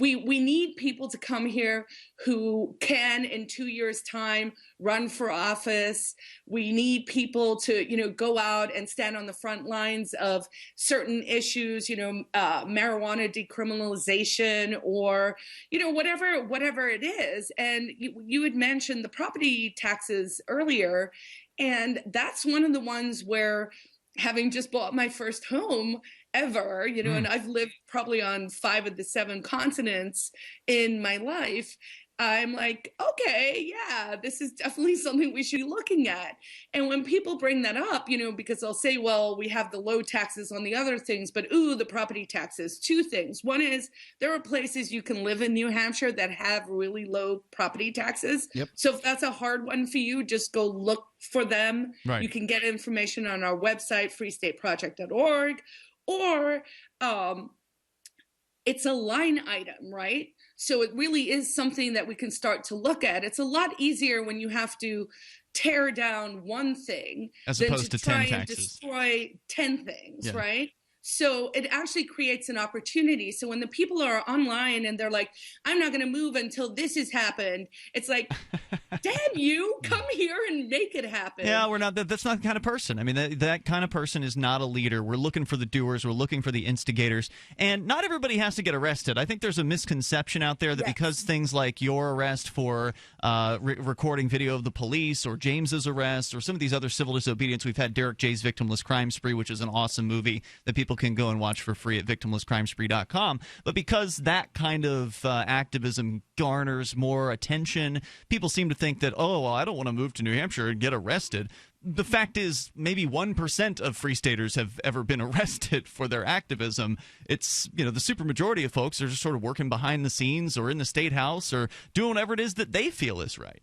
We need people to come here who can, in 2 years' time, run for office. We need people to, go out and stand on the front lines of certain issues, marijuana decriminalization or, whatever it is. And you had mentioned the property taxes earlier, and that's one of the ones where, having just bought my first home ever, and I've lived probably on 5 of the 7 continents in my life, I'm like, okay, yeah, this is definitely something we should be looking at. And when people bring that up, because they'll say, well, we have the low taxes on the other things, but the property taxes, 2 things. One is there are places you can live in New Hampshire that have really low property taxes. Yep. So if that's a hard one for you, just go look for them. Right. You can get information on our website, freestateproject.org, or it's a line item, right? So it really is something that we can start to look at. It's a lot easier when you have to tear down one thing as than opposed to try 10 and taxes. Destroy 10 things, right? So it actually creates an opportunity. So when the people are online and they're like, I'm not going to move until this has happened, it's like, damn you, come here and make it happen. Yeah, we're not. That's not the kind of person. I mean, that kind of person is not a leader. We're looking for the doers. We're looking for the instigators. And not everybody has to get arrested. I think there's a misconception out there that because things like your arrest for recording video of the police, or James's arrest, or some of these other civil disobedience, we've had Derek J's Victimless Crime Spree, which is an awesome movie that people can go and watch for free at victimlesscrimespree.com. But because that kind of activism garners more attention, people seem to think that, oh, well, I don't want to move to New Hampshire and get arrested. The fact is, maybe 1% of Free Staters have ever been arrested for their activism. It's, the supermajority of folks are just sort of working behind the scenes or in the State House or doing whatever it is that they feel is right.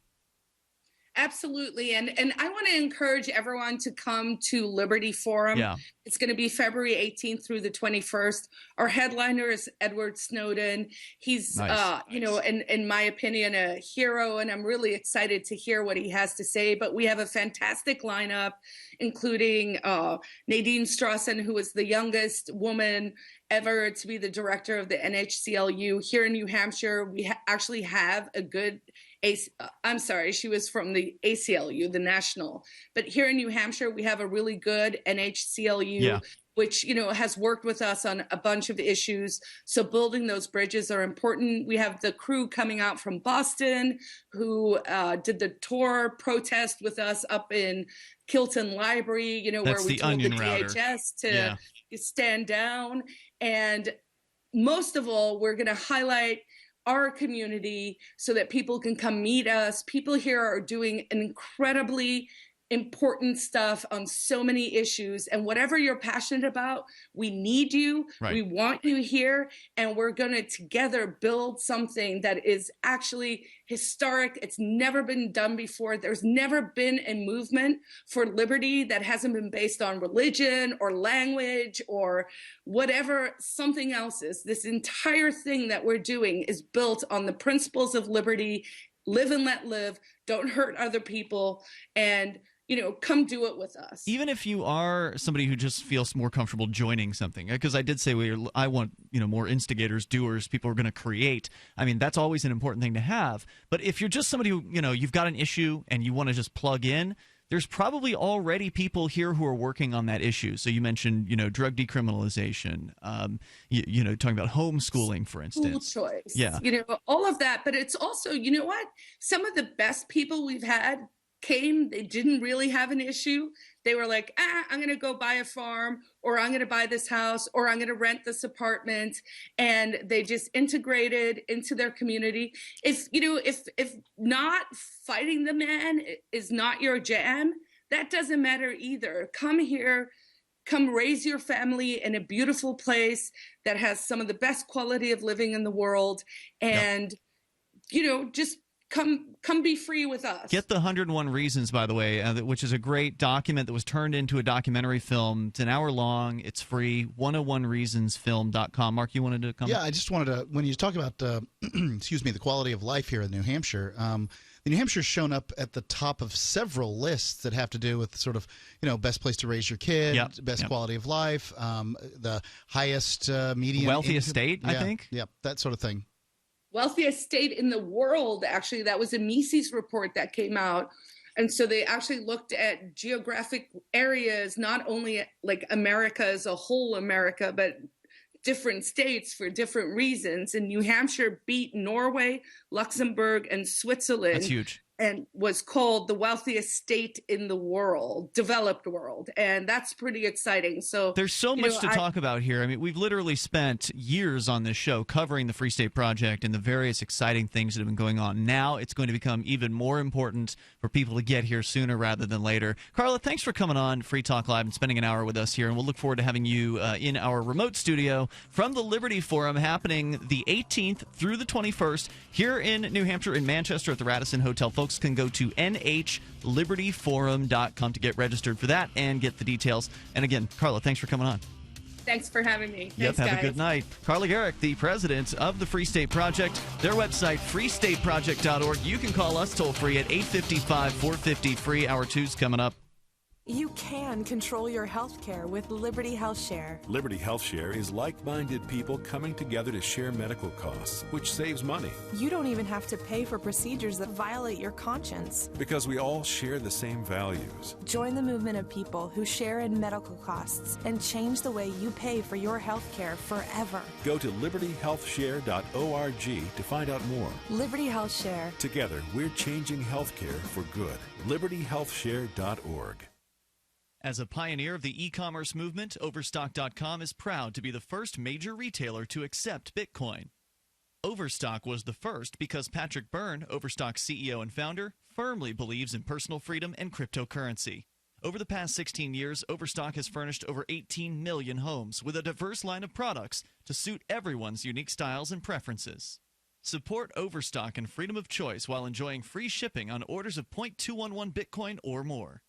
Absolutely. And I want to encourage everyone to come to Liberty Forum. Yeah. It's going to be February 18th through the 21st. Our headliner is Edward Snowden. He's, in my opinion, a hero, and I'm really excited to hear what he has to say. But we have a fantastic lineup, including Nadine Strawson, who is the youngest woman ever to be the director of the NHCLU. Here in New Hampshire, we actually have a good she was from the ACLU, the national. But here in New Hampshire, we have a really good NHCLU, which, has worked with us on a bunch of issues. So building those bridges are important. We have the crew coming out from Boston who did the tour protest with us up in Kilton Library, where we told the DHS to stand down. And most of all, we're going to highlight our community so that people can come meet us. People here are doing incredibly important stuff on so many issues, and whatever you're passionate about, we need you. Right. We want you here, and we're going to together build something that is actually historic. It's never been done before. There's never been a movement for liberty that hasn't been based on religion or language or whatever something else is. This entire thing that we're doing is built on the principles of liberty. Live and let live. Don't hurt other people. And come do it with us. Even if you are somebody who just feels more comfortable joining something, because I did say I want more instigators, doers, people who are going to create. I mean, that's always an important thing to have. But if you're just somebody who you've got an issue and you want to just plug in, there's probably already people here who are working on that issue. So you mentioned drug decriminalization, talking about homeschooling, for instance. School choice, yeah, all of that. But it's also, what? Some of the best people we've had came, they didn't really have an issue. They were like, I'm going to go buy a farm, or I'm going to buy this house, or I'm going to rent this apartment. And they just integrated into their community. If not fighting the man is not your jam, that doesn't matter either. Come here, come raise your family in a beautiful place that has some of the best quality of living in the world. And, just come be free with us. Get the 101 Reasons, by the way, which is a great document that was turned into a documentary film. It's an hour long. It's free. 101reasonsfilm.com. Mark, you wanted to come? Yeah, I just wanted to, when you talk about, the quality of life here in New Hampshire, New Hampshire's shown up at the top of several lists that have to do with sort of, best place to raise your kid, best quality of life, the highest median wealthiest income. state, I think. Yeah, that sort of thing. Wealthiest state in the world, actually. That was a Mises report that came out. And so they actually looked at geographic areas, not only like America as a whole America, but different states for different reasons. And New Hampshire beat Norway, Luxembourg, and Switzerland. That's huge. And was called the wealthiest state in the world, developed world. And that's pretty exciting. So there's so much to talk about here. I mean, we've literally spent years on this show covering the Free State Project and the various exciting things that have been going on. Now it's going to become even more important for people to get here sooner rather than later. Carla, thanks for coming on Free Talk Live and spending an hour with us here. And we'll look forward to having you in our remote studio from the Liberty Forum happening the 18th through the 21st here in New Hampshire, in Manchester at the Radisson Hotel. Folks can go to nhlibertyforum.com to get registered for that and get the details. And again, Carla, thanks for coming on. Thanks for having me. Yep, have a good night. Carla Gericke, the president of the Free State Project. Their website, freestateproject.org. You can call us toll free at 855-450-FREE. Hour 2's coming up. You can control your health care with Liberty Health Share. Liberty Health Share is like-minded people coming together to share medical costs, which saves money. You don't even have to pay for procedures that violate your conscience. Because we all share the same values. Join the movement of people who share in medical costs and change the way you pay for your health care forever. Go to libertyhealthshare.org to find out more. Liberty Health Share. Together, we're changing healthcare for good. libertyhealthshare.org. As a pioneer of the e-commerce movement, Overstock.com is proud to be the first major retailer to accept Bitcoin. Overstock was the first because Patrick Byrne, Overstock's CEO and founder, firmly believes in personal freedom and cryptocurrency. Over the past 16 years, Overstock has furnished over 18 million homes with a diverse line of products to suit everyone's unique styles and preferences. Support Overstock and freedom of choice while enjoying free shipping on orders of 0.211 Bitcoin or more.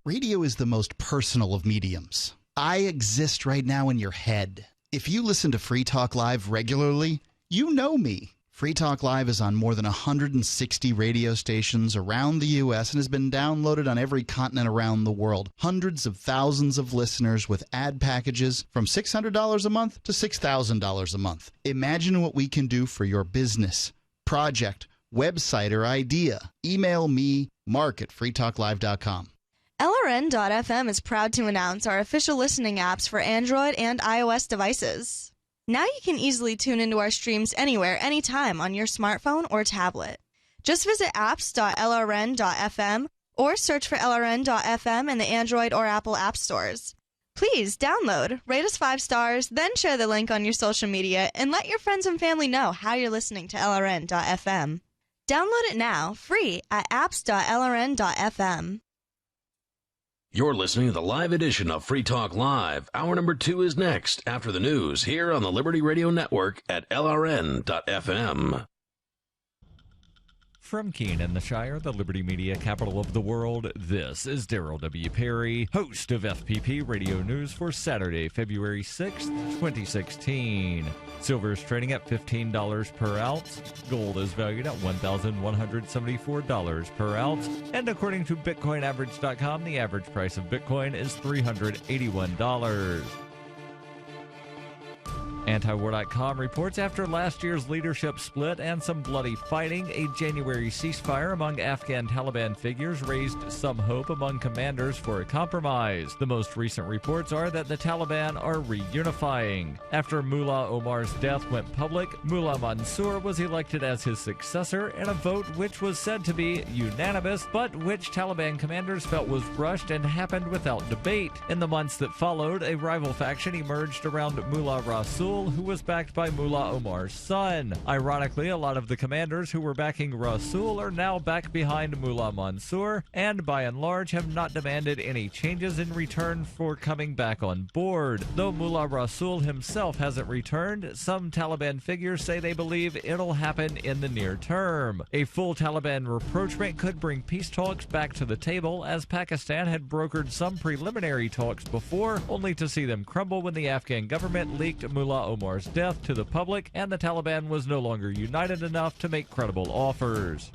Radio is the most personal of mediums. I exist right now in your head. If you listen to Free Talk Live regularly, you know me. Free Talk Live is on more than 160 radio stations around the U.S. and has been downloaded on every continent around the world. Hundreds of thousands of listeners with ad packages from $600 a month to $6,000 a month. Imagine what we can do for your business, project, website, or idea. Email me, mark@freetalklive.com. LRN.FM is proud to announce our official listening apps for Android and iOS devices. Now you can easily tune into our streams anywhere, anytime on your smartphone or tablet. Just visit apps.lrn.fm or search for LRN.FM in the Android or Apple app stores. Please download, rate us 5 stars, then share the link on your social media and let your friends and family know how you're listening to LRN.FM. Download it now, free at apps.lrn.fm. You're listening to the live edition of Free Talk Live. Hour number 2 is next after the news here on the Liberty Radio Network at LRN.FM. From Keene in the Shire, the Liberty Media capital of the world, this is Daryl W. Perry, host of FPP Radio News for Saturday, February 6th, 2016. Silver is trading at $15 per ounce. Gold is valued at $1,174 per ounce. And according to BitcoinAverage.com, the average price of Bitcoin is $381. Antiwar.com reports after last year's leadership split and some bloody fighting, a January ceasefire among Afghan Taliban figures raised some hope among commanders for a compromise. The most recent reports are that the Taliban are reunifying. After Mullah Omar's death went public, Mullah Mansour was elected as his successor in a vote which was said to be unanimous, but which Taliban commanders felt was rushed and happened without debate. In the months that followed, a rival faction emerged around Mullah Rasul, who was backed by Mullah Omar's son. Ironically, a lot of the commanders who were backing Rasul are now back behind Mullah Mansour, and by and large have not demanded any changes in return for coming back on board. Though Mullah Rasul himself hasn't returned, some Taliban figures say they believe it'll happen in the near term. A full Taliban rapprochement could bring peace talks back to the table, as Pakistan had brokered some preliminary talks before, only to see them crumble when the Afghan government leaked Mullah Omar's death to the public and the Taliban was no longer united enough to make credible offers.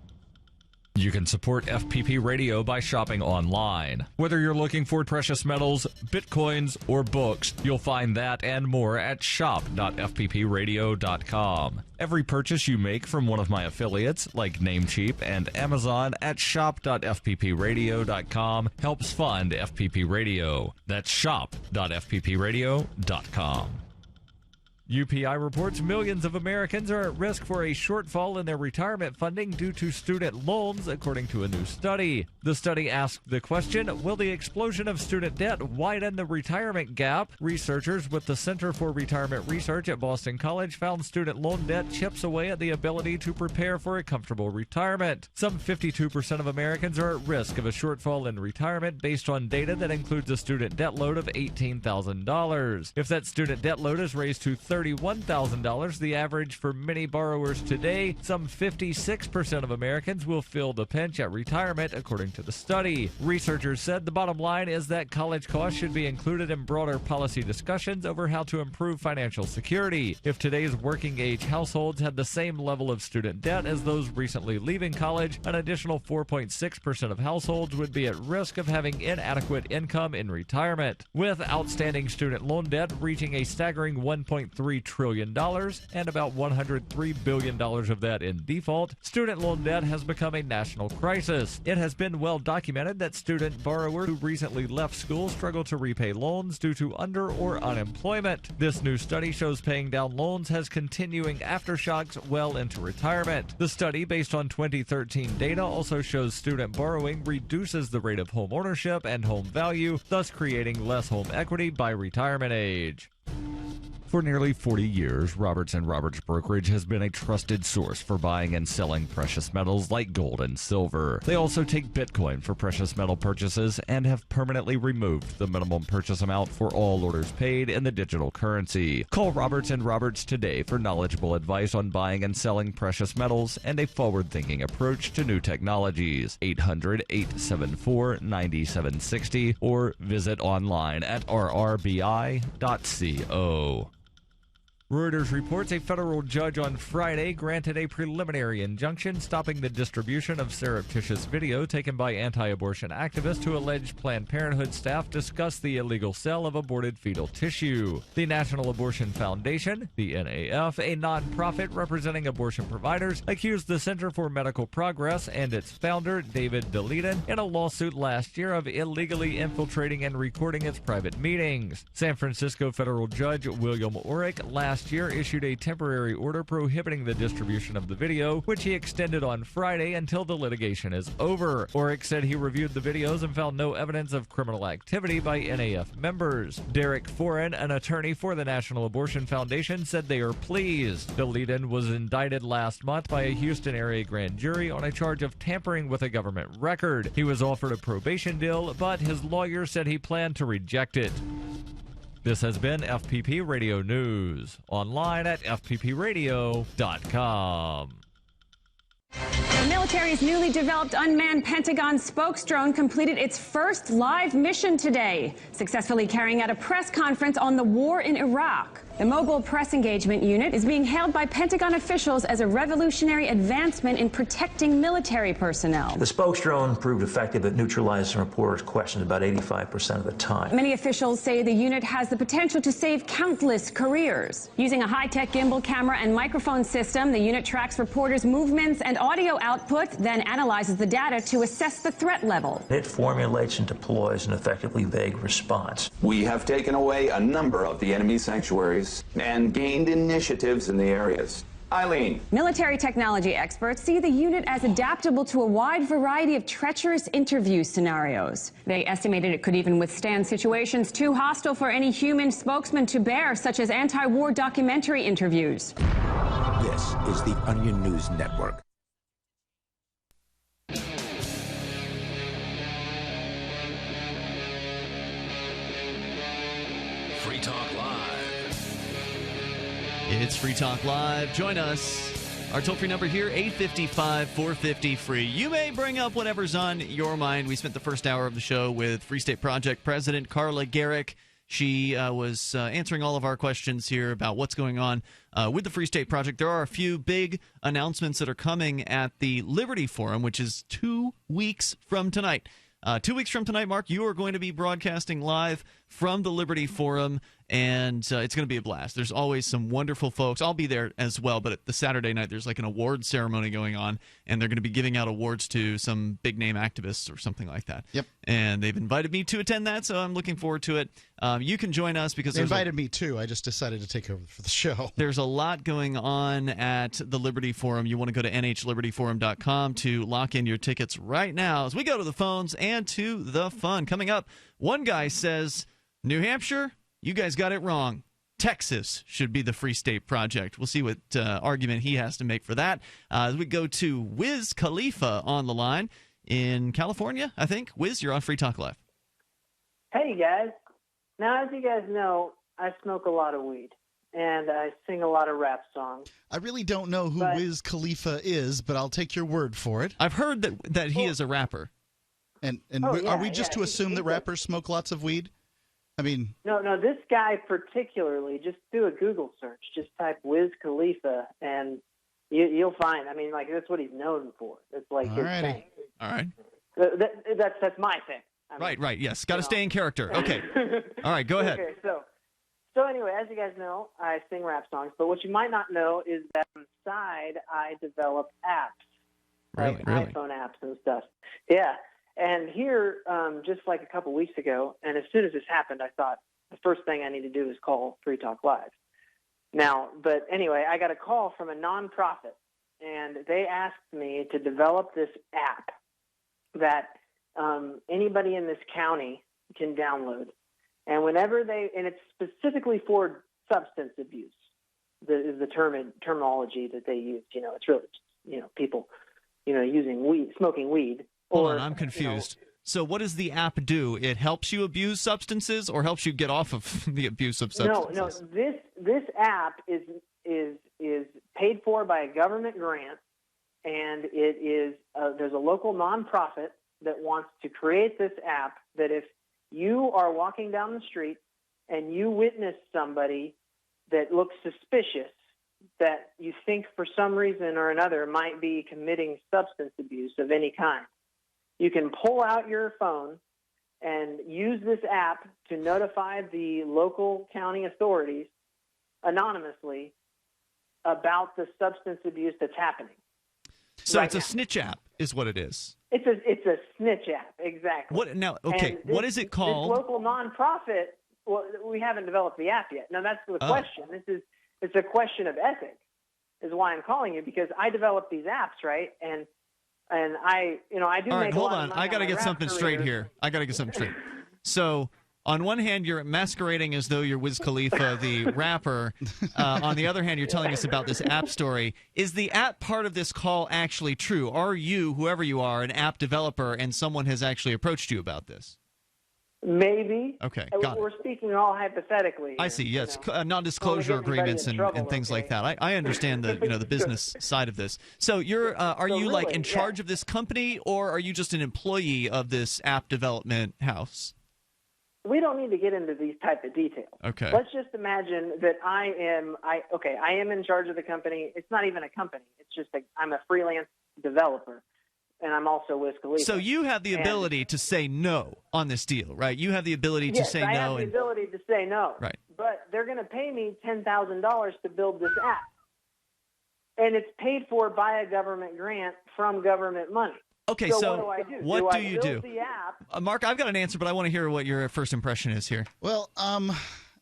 You can support FPP Radio by shopping online. Whether you're looking for precious metals, bitcoins, or books, you'll find that and more at shop.fppradio.com. Every purchase you make from one of my affiliates, like Namecheap and Amazon, at shop.fppradio.com helps fund FPP Radio. That's shop.fppradio.com. UPI reports millions of Americans are at risk for a shortfall in their retirement funding due to student loans, according to a new study. The study asked the question, will the explosion of student debt widen the retirement gap? Researchers with the Center for Retirement Research at Boston College found student loan debt chips away at the ability to prepare for a comfortable retirement. Some 52% of Americans are at risk of a shortfall in retirement based on data that includes a student debt load of $18,000. If that student debt load is raised to $31,000, the average for many borrowers today, some 56% of Americans will feel the pinch at retirement, according to the study. Researchers said the bottom line is that college costs should be included in broader policy discussions over how to improve financial security. If today's working-age households had the same level of student debt as those recently leaving college, an additional 4.6% of households would be at risk of having inadequate income in retirement. With outstanding student loan debt reaching a staggering $1.3 trillion and about $103 billion of that in default, student loan debt has become a national crisis. It has been well documented that student borrowers who recently left school struggle to repay loans due to under or unemployment. This new study shows paying down loans has continuing aftershocks well into retirement. The study, based on 2013 data, also shows student borrowing reduces the rate of home ownership and home value, thus creating less home equity by retirement age. For nearly 40 years, Roberts & Roberts Brokerage has been a trusted source for buying and selling precious metals like gold and silver. They also take Bitcoin for precious metal purchases and have permanently removed the minimum purchase amount for all orders paid in the digital currency. Call Roberts & Roberts today for knowledgeable advice on buying and selling precious metals and a forward-thinking approach to new technologies. 800-874-9760 or visit online at rrbi.co. Reuters reports a federal judge on Friday granted a preliminary injunction stopping the distribution of surreptitious video taken by anti-abortion activists who allege Planned Parenthood staff discussed the illegal sale of aborted fetal tissue. The National Abortion Foundation, the NAF, a nonprofit representing abortion providers, accused the Center for Medical Progress and its founder, David Daleiden, in a lawsuit last year of illegally infiltrating and recording its private meetings. San Francisco federal judge William Orrick last year issued a temporary order prohibiting the distribution of the video, which he extended on Friday until the litigation is over. Orrick said he reviewed the videos and found no evidence of criminal activity by NAF members. Derek Foran, an attorney for the National Abortion Foundation, said they are pleased. Daleiden was indicted last month by a Houston area grand jury on a charge of tampering with a government record. He was offered a probation deal, but his lawyer said he planned to reject it. This has been FPP Radio News, online at fppradio.com. The military's newly developed unmanned Pentagon spokes drone completed its first live mission today, successfully carrying out a press conference on the war in Iraq. The mobile press engagement unit is being hailed by Pentagon officials as a revolutionary advancement in protecting military personnel. The spokes drone proved effective at neutralizing reporters' questions about 85% of the time. Many officials say the unit has the potential to save countless careers. Using a high-tech gimbal camera and microphone system, the unit tracks reporters' movements and audio output, then analyzes the data to assess the threat level. It formulates and deploys an effectively vague response. We have taken away a number of the enemy sanctuaries and gained initiatives in the areas. Eileen. Military technology experts see the unit as adaptable to a wide variety of treacherous interview scenarios. They estimated it could even withstand situations too hostile for any human spokesman to bear, such as anti-war documentary interviews. This is the Onion News Network. Free Talk Live. It's Free Talk Live. Join us. Our toll-free number here, 855-450-FREE. You may bring up whatever's on your mind. We spent the first hour of the show with Free State Project President Carla Gericke. She was answering all of our questions here about what's going on with the Free State Project. There are a few big announcements that are coming at the Liberty Forum, which is 2 weeks from tonight. 2 weeks from tonight, Mark, you are going to be broadcasting live from the Liberty Forum, and it's going to be a blast. There's always some wonderful folks. I'll be there as well, but at the Saturday night, there's like an award ceremony going on, and they're going to be giving out awards to some big-name activists or something like that. Yep. And they've invited me to attend that, so I'm looking forward to it. You can join us because they invited me too. I just decided to take over for the show. There's a lot going on at the Liberty Forum. You want to go to nhlibertyforum.com to lock in your tickets right now as we go to the phones and to the fun. Coming up, one guy says, New Hampshire, you guys got it wrong. Texas should be the Free State Project. We'll see what argument he has to make for that. As we go to Wiz Khalifa on the line in California, I think. Wiz, you're on Free Talk Live. Hey, guys. Now, as you guys know, I smoke a lot of weed, and I sing a lot of rap songs. I really don't know who Wiz Khalifa is, but I'll take your word for it. I've heard that he is a rapper. And are we just to assume that rappers smoke lots of weed? I mean... No, this guy particularly, just do a Google search. Just type Wiz Khalifa, and you'll find, I mean, like, that's what he's known for. It's like his thing. All right. That's my thing. I mean, Right, yes. Got to stay in character. Okay. All right, go ahead. Okay, so anyway, as you guys know, I sing rap songs, but what you might not know is that on the side, I develop apps, like iPhone apps and stuff. Yeah, and here, just like a couple weeks ago, and as soon as this happened, I thought the first thing I need to do is call Free Talk Live. Now, but anyway, I got a call from a nonprofit, and they asked me to develop this app that anybody in this county can download. And whenever and it's specifically for substance abuse, the terminology that they use. You know, it's really, people, using weed, smoking weed. Hold on, I'm confused. So what does the app do? It helps you abuse substances or helps you get off of the abuse of substances? No. This app is paid for by a government grant, and it is there's a local nonprofit that wants to create this app that if you are walking down the street and you witness somebody that looks suspicious, that you think for some reason or another might be committing substance abuse of any kind, you can pull out your phone and use this app to notify the local county authorities anonymously about the substance abuse that's happening. So it's a Snitch app is what it is. It's a Snitch app, exactly. What now? Okay, what is it called? This local nonprofit. Well, we haven't developed the app yet. Now that's the question. It's a question of ethics, is why I'm calling you, because I developed these apps, right? And I do. All right, make hold on. I got to get something straight here. So, on one hand, you're masquerading as though you're Wiz Khalifa, the rapper. On the other hand, you're telling us about this app story. Is the app part of this call actually true? Are you, whoever you are, an app developer and someone has actually approached you about this? Maybe. Okay, And got it. we're speaking all hypothetically. I here, see. Yes, you know. non-disclosure Don't get anybody agreements in trouble, and things like okay? that. I understand the the business side of this. So you're are So you like really, in charge of this company, or are you just an employee of this app development house? We don't need to get into these type of details. Okay. Let's just imagine that I am in charge of the company. It's not even a company. It's just I'm a freelance developer, and I'm also Wiz Khalifa. So you have the ability to say no on this deal, right? You have the ability to Yes, say I no. have the ability to say no. Right. But they're going to pay me $10,000 to build this app, and it's paid for by a government grant from government money. Okay, so what do? What do I you build do? the app? Mark, I've got an answer, but I want to hear what your first impression is here. Well,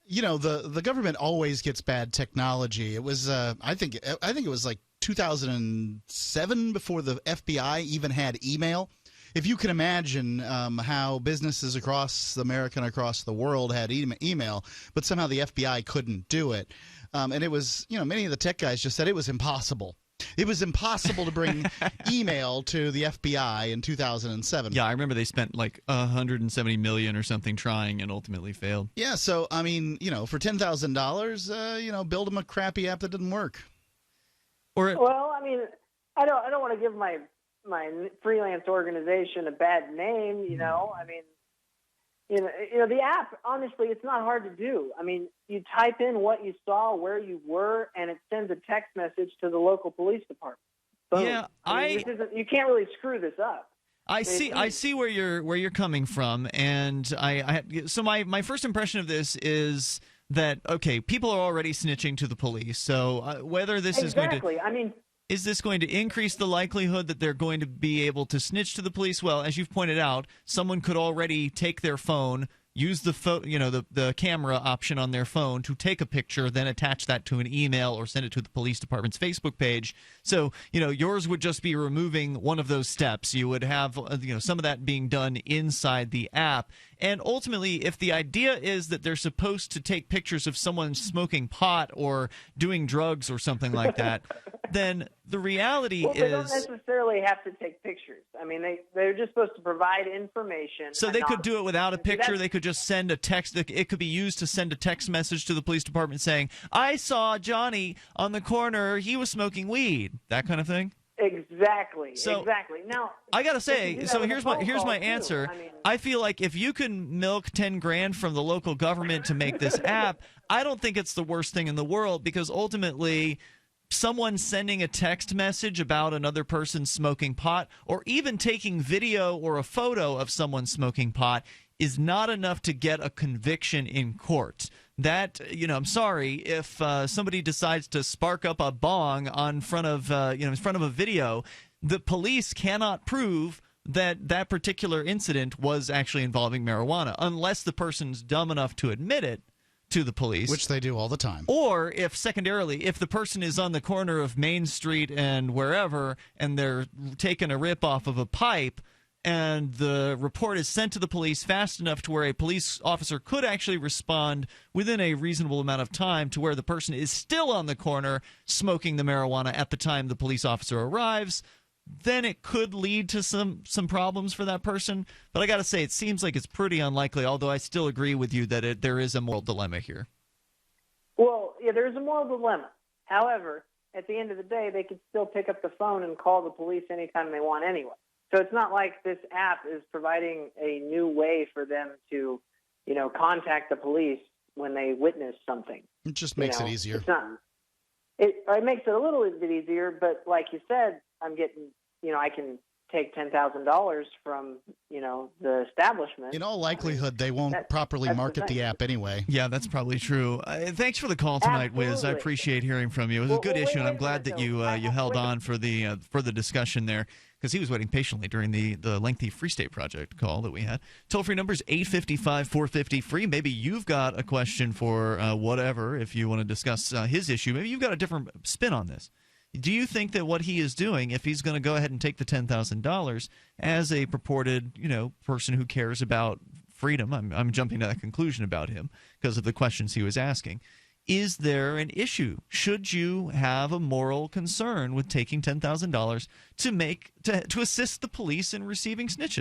you know, the government always gets bad technology. It was I think it was like 2007 before the FBI even had email. If you can imagine how businesses across America and across the world had email, but somehow the FBI couldn't do it. And it was, you know, many of the tech guys just said it was impossible. It was impossible to bring email to the FBI in 2007. Yeah, I remember they spent like $170 million or something trying and ultimately failed. Yeah, so I mean, you know, for $10,000, you know, build them a crappy app that didn't work. Well, I mean, I don't want to give my freelance organization a bad name. You know, I mean, you know, the app. Honestly, it's not hard to do. I mean, you type in what you saw, where you were, and it sends a text message to the local police department. Boom. Yeah, I mean, you can't really screw this up. I see where you're coming from, and so my first impression of this is that okay, people are already snitching to the police. So whether this is going to is this going to increase the likelihood that they're going to be able to snitch to the police? Well, as you've pointed out, someone could already take their phone, use the camera option on their phone to take a picture, then attach that to an email or send it to the police department's Facebook page. So, you know, yours would just be removing one of those steps. You would have, some of that being done inside the app. And ultimately, if the idea is that they're supposed to take pictures of someone smoking pot or doing drugs or something like that, then the reality they don't is... necessarily have to take pictures. I mean, they're just supposed to provide information. So they could do it without a picture. They could just send a text. It could be used to send a text message to the police department saying, I saw Johnny on the corner. He was smoking weed. That kind of thing. Exactly. So, exactly. Now, I got to say, so here's my answer. I mean, I feel like if you can milk 10 grand from the local government to make this app, I don't think it's the worst thing in the world, because ultimately someone sending a text message about another person smoking pot, or even taking video or a photo of someone smoking pot, is not enough to get a conviction in court. That, I'm sorry, if somebody decides to spark up a bong in front of a video, the police cannot prove that particular incident was actually involving marijuana, unless the person's dumb enough to admit it to the police, which they do all the time. Or if secondarily, if the person is on the corner of Main Street and wherever, and they're taking a rip off of a pipe, and the report is sent to the police fast enough to where a police officer could actually respond within a reasonable amount of time to where the person is still on the corner smoking the marijuana at the time the police officer arrives, then it could lead to some problems for that person. But I got to say, it seems like it's pretty unlikely, although I still agree with you that there is a moral dilemma here. Well, yeah, there's a moral dilemma. However, at the end of the day, they could still pick up the phone and call the police anytime they want anyway. So it's not like this app is providing a new way for them to, contact the police when they witness something. It just makes it easier. It's not. It makes it a little bit easier, but like you said, I'm getting, I can take $10,000 from, the establishment. In all likelihood, they won't properly market the app anyway. Yeah, that's probably true. Thanks for the call tonight, Wiz. I appreciate hearing from you. It was a good issue, and I'm glad that you held on for the discussion there, because he was waiting patiently during the lengthy Free State Project call that we had. Toll-free number is 855-450-FREE. Maybe you've got a question for whatever, if you want to discuss his issue. Maybe you've got a different spin on this. Do you think that what he is doing, if he's going to go ahead and take the $10,000 as a purported, person who cares about freedom, I'm jumping to that conclusion about him because of the questions he was asking, is there an issue? Should you have a moral concern with taking $10,000 to assist the police in receiving snitch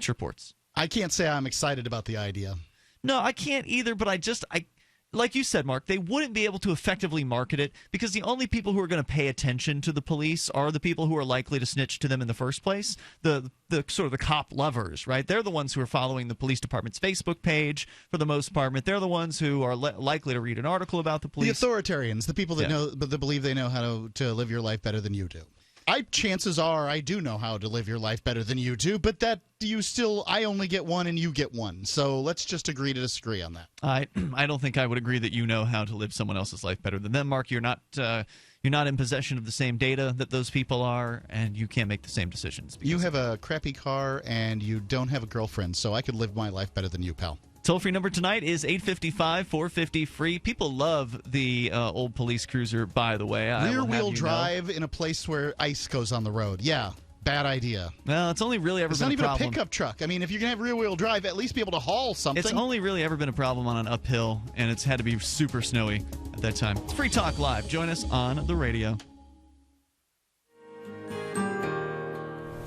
reports? I can't say I'm excited about the idea. No, I can't either, but I like you said, Mark, they wouldn't be able to effectively market it because the only people who are going to pay attention to the police are the people who are likely to snitch to them in the first place. The sort of the cop lovers, right? They're the ones who are following the police department's Facebook page for the most part. They're the ones who are likely to read an article about the police. The authoritarians, the people that that believe they know how to live your life better than you do. Chances are I do know how to live your life better than you do, but I only get one and you get one. So let's just agree to disagree on that. I don't think I would agree that you know how to live someone else's life better than them, Mark. You're not in possession of the same data that those people are, and you can't make the same decisions. You have a crappy car and you don't have a girlfriend, so I could live my life better than you, pal. Toll-free number tonight is 855-450-FREE. People love the old police cruiser, by the way. Rear-wheel drive in a place where ice goes on the road. Yeah, bad idea. Well, it's only really ever been a problem. It's not even a pickup truck. I mean, if you're going to have rear-wheel drive, at least be able to haul something. It's only really ever been a problem on an uphill, and it's had to be super snowy at that time. It's Free Talk Live. Join us on the radio.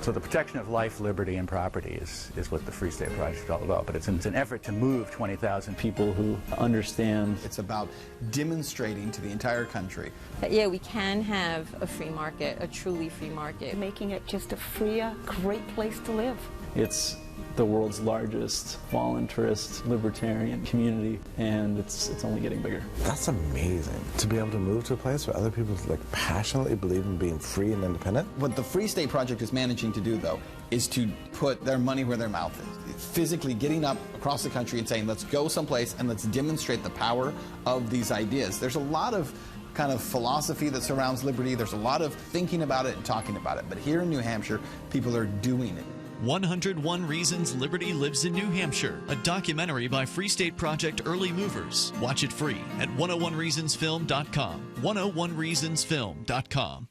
So the protection of life, liberty, and property is what the Free State Project is all about. But it's an effort to move 20,000 people who understand. It's about demonstrating to the entire country that, yeah, we can have a free market, a truly free market. Making it just a freer, great place to live. It's the world's largest voluntarist libertarian community, and it's only getting bigger. That's amazing, to be able to move to a place where other people passionately believe in being free and independent. What the Free State Project is managing to do, though, is to put their money where their mouth is. Physically getting up across the country and saying, let's go someplace and let's demonstrate the power of these ideas. There's a lot of kind of philosophy that surrounds liberty. There's a lot of thinking about it and talking about it. But here in New Hampshire, people are doing it. 101 Reasons Liberty Lives in New Hampshire, a documentary by Free State Project Early Movers. Watch it free at 101reasonsfilm.com. 101reasonsfilm.com.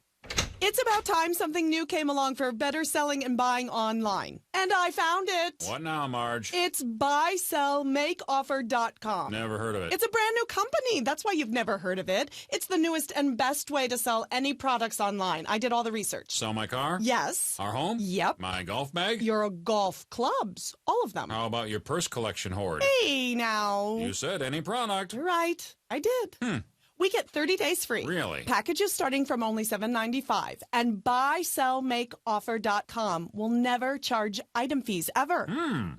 It's about time something new came along for better selling and buying online. And I found it. What now, Marge? It's buysellmakeoffer.com. Never heard of it. It's a brand new company. That's why you've never heard of it. It's the newest and best way to sell any products online. I did all the research. Sell my car? Yes. Our home? Yep. My golf bag? Your golf clubs. All of them. How about your purse collection hoard? Hey, now. You said any product. Right. I did. We get 30 days free. Really? Packages starting from only $7.95. And buysellmakeoffer.com will never charge item fees, ever.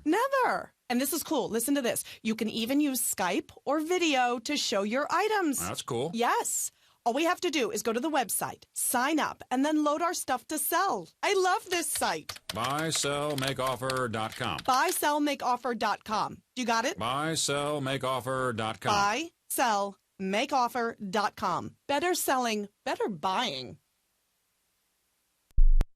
Never. And this is cool. Listen to this. You can even use Skype or video to show your items. That's cool. Yes. All we have to do is go to the website, sign up, and then load our stuff to sell. I love this site. Buysellmakeoffer.com. Buysellmakeoffer.com. You got it? Buysellmakeoffer.com. Buysellmakeoffer.com. Better selling, better buying.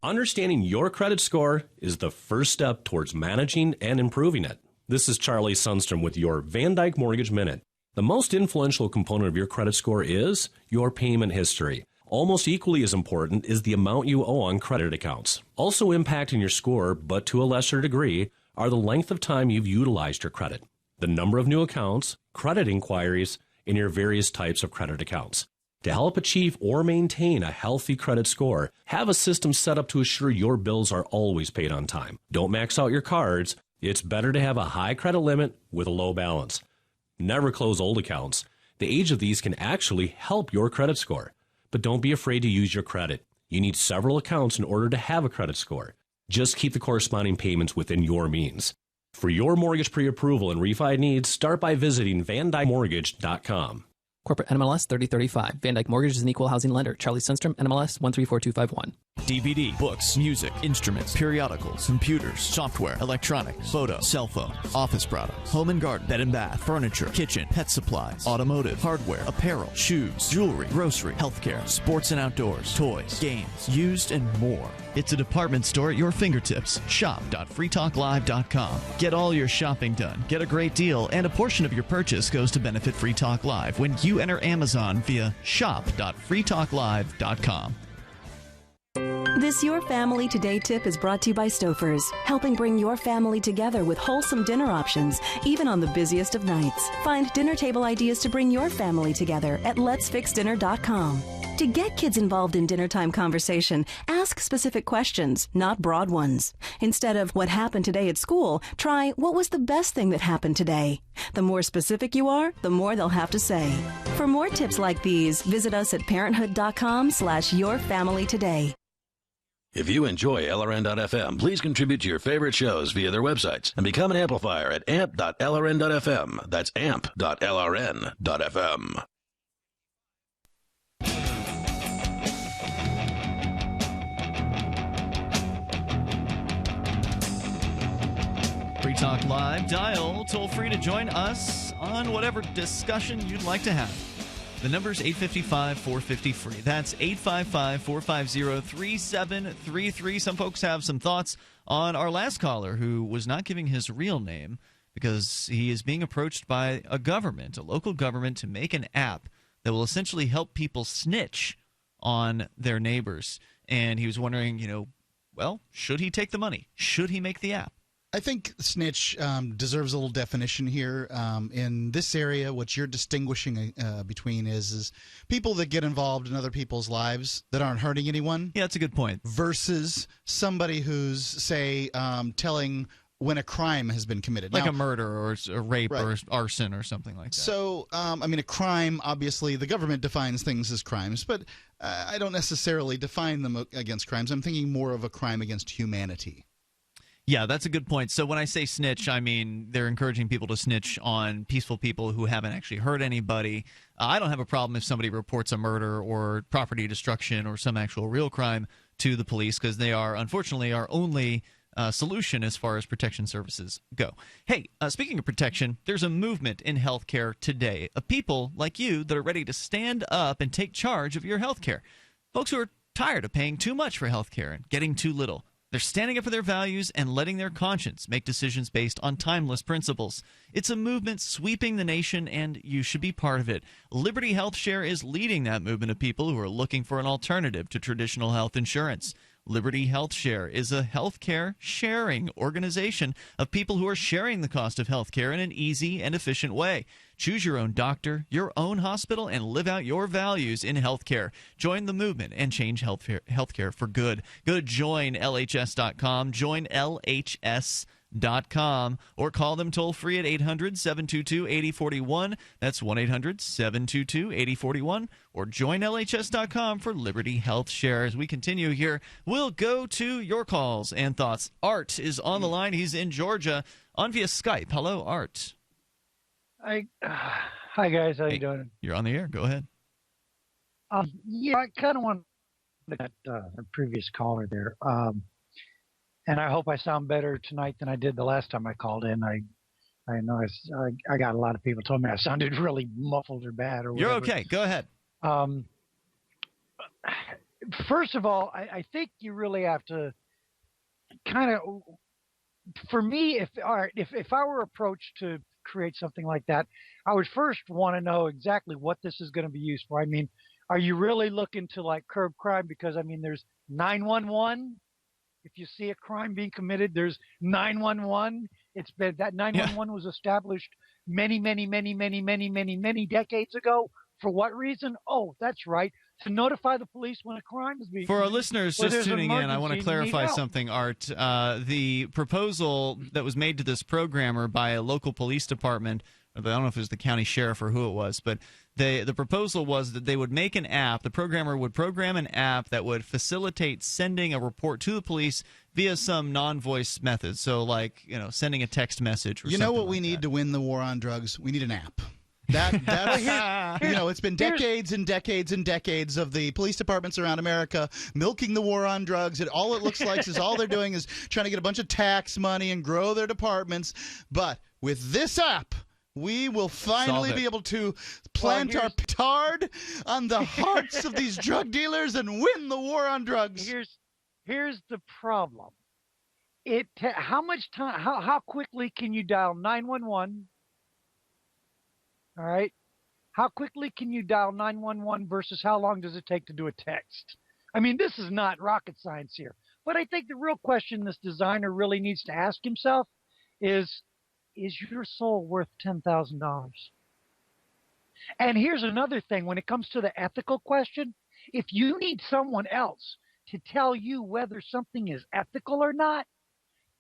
Understanding your credit score is the first step towards managing and improving it. This is Charlie Sundstrom with your Van Dyke Mortgage Minute. The most influential component of your credit score is your payment history. Almost equally as important is the amount you owe on credit accounts. Also impacting your score, but to a lesser degree, are the length of time you've utilized your credit, the number of new accounts, credit inquiries, and your various types of credit accounts. To help achieve or maintain a healthy credit score, have a system set up to assure your bills are always paid on time. Don't max out your cards. It's better to have a high credit limit with a low balance. Never close old accounts. The age of these can actually help your credit score. But don't be afraid to use your credit. You need several accounts in order to have a credit score. Just keep the corresponding payments within your means. For your mortgage pre-approval and refi needs, start by visiting VanDykeMortgage.com. Corporate NMLS 3035. Van Dyke Mortgage is an equal housing lender. Charlie Sundstrom, NMLS 134251. DVD, books, music, instruments, periodicals, computers, software, electronics, photo, cell phones, office products, home and garden, bed and bath, furniture, kitchen, pet supplies, automotive, hardware, apparel, shoes, jewelry, grocery, healthcare, sports and outdoors, toys, games, used, and more. It's a department store at your fingertips. Shop.freetalklive.com. Get all your shopping done, get a great deal, and a portion of your purchase goes to benefit Free Talk Live when you enter Amazon via shop.freetalklive.com. This Your Family Today tip is brought to you by Stouffer's, helping bring your family together with wholesome dinner options, even on the busiest of nights. Find dinner table ideas to bring your family together at letsfixdinner.com. To get kids involved in dinnertime conversation, ask specific questions, not broad ones. Instead of what happened today at school, try what was the best thing that happened today. The more specific you are, the more they'll have to say. For more tips like these, visit us at parenthood.com/yourfamilytoday. If you enjoy LRN.FM, please contribute to your favorite shows via their websites and become an amplifier at amp.lrn.fm. That's amp.lrn.fm. Free Talk Live. Dial toll free to join us on whatever discussion you'd like to have. The number's 855-450-FREE. That's 855-450-3733. Some folks have some thoughts on our last caller who was not giving his real name because he is being approached by a government, a local government, to make an app that will essentially help people snitch on their neighbors. And he was wondering, well, should he take the money? Should he make the app? I think snitch deserves a little definition here. In this area, what you're distinguishing between is people that get involved in other people's lives that aren't hurting anyone. Yeah, that's a good point. Versus somebody who's, say, telling when a crime has been committed. Like now, a murder or a rape right. or arson or something like that. So, a crime, obviously, the government defines things as crimes, but I don't necessarily define them against crimes. I'm thinking more of a crime against humanity. Yeah, that's a good point. So when I say snitch, I mean they're encouraging people to snitch on peaceful people who haven't actually hurt anybody. I don't have a problem if somebody reports a murder or property destruction or some actual real crime to the police because they are, unfortunately, our only solution as far as protection services go. Hey, speaking of protection, there's a movement in healthcare today of people like you that are ready to stand up and take charge of your healthcare. Folks who are tired of paying too much for healthcare and getting too little. They're standing up for their values and letting their conscience make decisions based on timeless principles. It's a movement sweeping the nation, and you should be part of it. Liberty Health Share is leading that movement of people who are looking for an alternative to traditional health insurance. Liberty Health Share is a healthcare sharing organization of people who are sharing the cost of healthcare in an easy and efficient way. Choose your own doctor, your own hospital, and live out your values in healthcare. Join the movement and change healthcare for good. Go to joinlhs.com, joinlhs.com, or call them toll free at 800-722-8041. That's 1-800-722-8041, or joinlhs.com for Liberty Health Share. As we continue here, we'll go to your calls and thoughts. Art is on the line. He's in Georgia on via Skype. Hello, Art. Hi guys, how you doing? You're on the air. Go ahead. Yeah, I kind of want to look at the previous caller there, and I hope I sound better tonight than I did the last time I called in. I know I got a lot of people told me I sounded really muffled or bad or whatever. You're okay. Go ahead. First of all, I think you really have to kind of, for me, if I were approached to create something like that, I would first want to know exactly what this is going to be used for. I mean, are you really looking to like curb crime? Because I mean, there's 911. If you see a crime being committed, there's 911. It's been that 911 was established many decades ago. For what reason? Oh, that's right. To notify the police when a crime is being committed. For our listeners just tuning in, I want to clarify something, Art. The proposal that was made to this programmer by a local police department, I don't know if it was the county sheriff or who it was, but the proposal was that they would make an app, the programmer would program an app that would facilitate sending a report to the police via some non-voice method. So like, sending a text message or something. You know what we need to win the war on drugs? We need an app. That's it's been decades and decades and decades of the police departments around America milking the war on drugs, and all it looks like is all they're doing is trying to get a bunch of tax money and grow their departments. But with this app, we will finally be able to plant our petard on the hearts of these drug dealers and win the war on drugs. Here's the problem. How much time? How quickly can you dial 911? All right. How quickly can you dial 911 versus how long does it take to do a text? I mean, this is not rocket science here. But I think the real question this designer really needs to ask himself is your soul worth $10,000? And here's another thing. When it comes to the ethical question, If you need someone else to tell you whether something is ethical or not,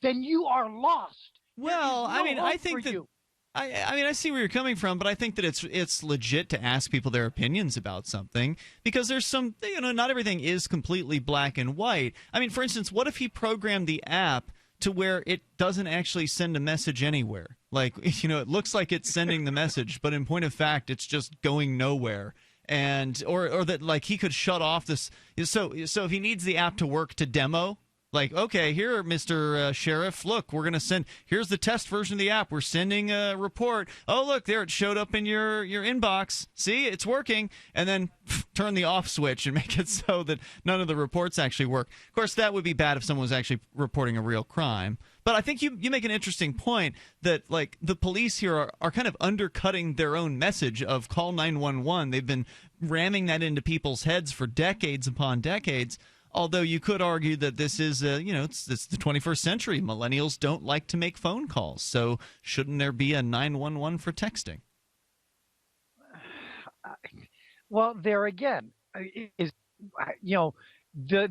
then you are lost. Well, I mean, I think that you. I mean, I see where you're coming from, but I think that it's legit to ask people their opinions about something, because there's some, not everything is completely black and white. I mean, for instance, what if he programmed the app to where it doesn't actually send a message anywhere? Like, it looks like it's sending the message, but in point of fact, it's just going nowhere. And or that, like, he could shut off this. So if he needs the app to work to demo, like, okay, here, Mr. Sheriff, look, we're going to send, here's the test version of the app. We're sending a report. Oh, look, there, it showed up in your inbox. See, it's working. And then turn the off switch and make it so that none of the reports actually work. Of course, that would be bad if someone was actually reporting a real crime. But I think you make an interesting point that, like, the police here are kind of undercutting their own message of call 911. They've been ramming that into people's heads for decades upon decades. Although you could argue that this is, it's the 21st century. Millennials don't like to make phone calls. So shouldn't there be a 911 for texting? Well, there again, is the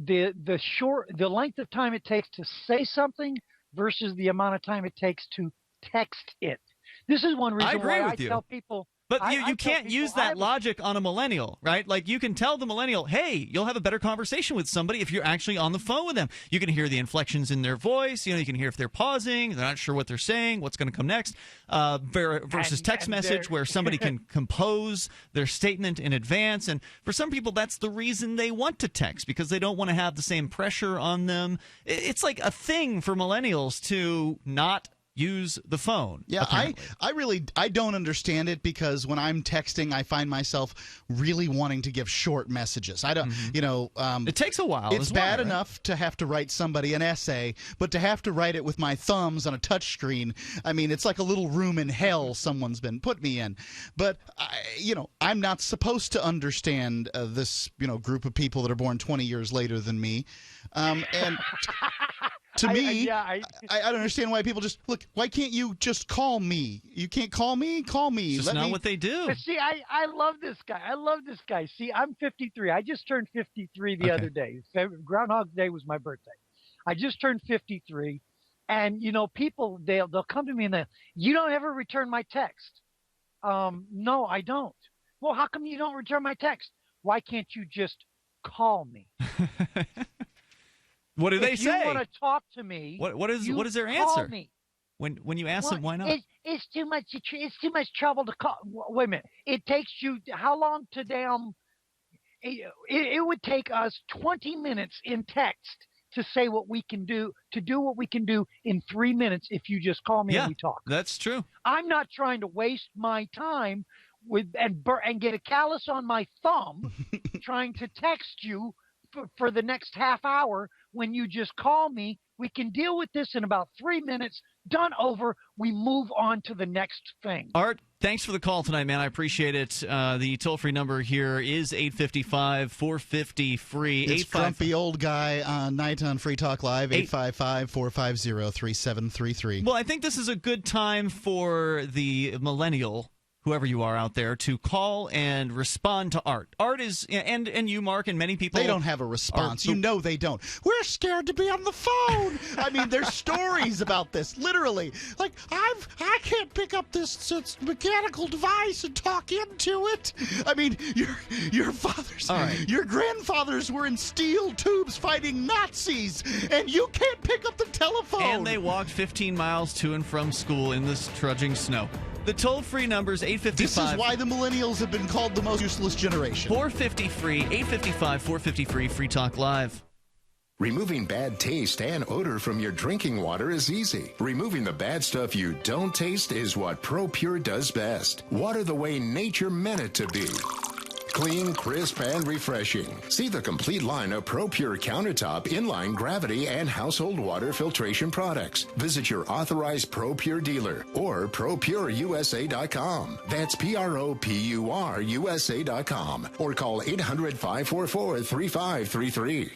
length of time it takes to say something versus the amount of time it takes to text it. This is one reason why I tell people. But you can't use that logic on a millennial, right? Like, you can tell the millennial, hey, you'll have a better conversation with somebody if you're actually on the phone with them. You can hear the inflections in their voice. You can hear if they're pausing, they're not sure what they're saying, what's going to come next, versus text message where somebody can compose their statement in advance. And for some people, that's the reason they want to text, because they don't want to have the same pressure on them. It's like a thing for millennials to not use the phone. Yeah, I don't understand it, because when I'm texting, I find myself really wanting to give short messages. I don't, it takes a while. It's bad enough to have to write somebody an essay, but to have to write it with my thumbs on a touch screen, I mean, it's like a little room in hell someone's been put me in. But I'm not supposed to understand this, group of people that are born 20 years later than me, and. To me, I don't understand why people just look. Why can't you just call me? You can't call me. Call me. It's just not what they do. But see, I love this guy. See, I'm 53. I just turned 53 the other day. Groundhog Day was my birthday. I just turned 53, and people they'll come to me and you don't ever return my text. No, I don't. Well, how come you don't return my text? Why can't you just call me? What do they say? If you want to talk to me, what is their answer? Me. When you ask them, why not? It's too much. It's too much trouble to call. Wait a minute. It takes you how long to damn? It would take us 20 minutes in text to say what we can do, to do what we can do in 3 minutes if you just call me and we talk. That's true. I'm not trying to waste my time and get a callus on my thumb trying to text you for the next half hour. When you just call me, we can deal with this in about 3 minutes. Done, over. We move on to the next thing. Art, thanks for the call tonight, man. I appreciate it. The toll-free number here is 855-450-FREE. It's grumpy old guy night on Free Talk Live, 855-450-3733. Well, I think this is a good time for the millennial, whoever you are out there, to call and respond to Art. Art is, and you, Mark, and many people. They don't have a response. They don't. We're scared to be on the phone. I mean, there's stories about this, literally. Like, I can't pick up this mechanical device and talk into it. I mean, your fathers, your grandfathers were in steel tubes fighting Nazis, and you can't pick up the telephone. And they walked 15 miles to and from school in this trudging snow. The toll-free number is 855. This is why the millennials have been called the most useless generation. 450-FREE, 855-450-FREE, Free Talk Live. Removing bad taste and odor from your drinking water is easy. Removing the bad stuff you don't taste is what ProPure does best. Water the way nature meant it to be. Clean, crisp, and refreshing. See the complete line of ProPure countertop, inline, gravity, and household water filtration products. Visit your authorized ProPure dealer or ProPureUSA.com. That's ProPureUSA.com or call 800-544-3533.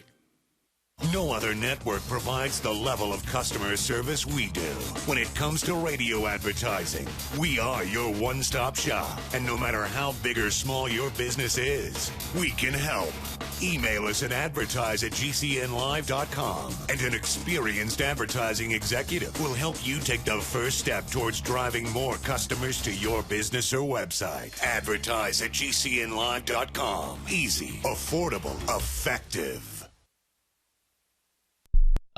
No other network provides the level of customer service we do. When it comes to radio advertising, we are your one-stop shop. And no matter how big or small your business is, we can help. Email us at advertise@gcnlive.com, and an experienced advertising executive will help you take the first step towards driving more customers to your business or website. Advertise@gcnlive.com. Easy, affordable, effective.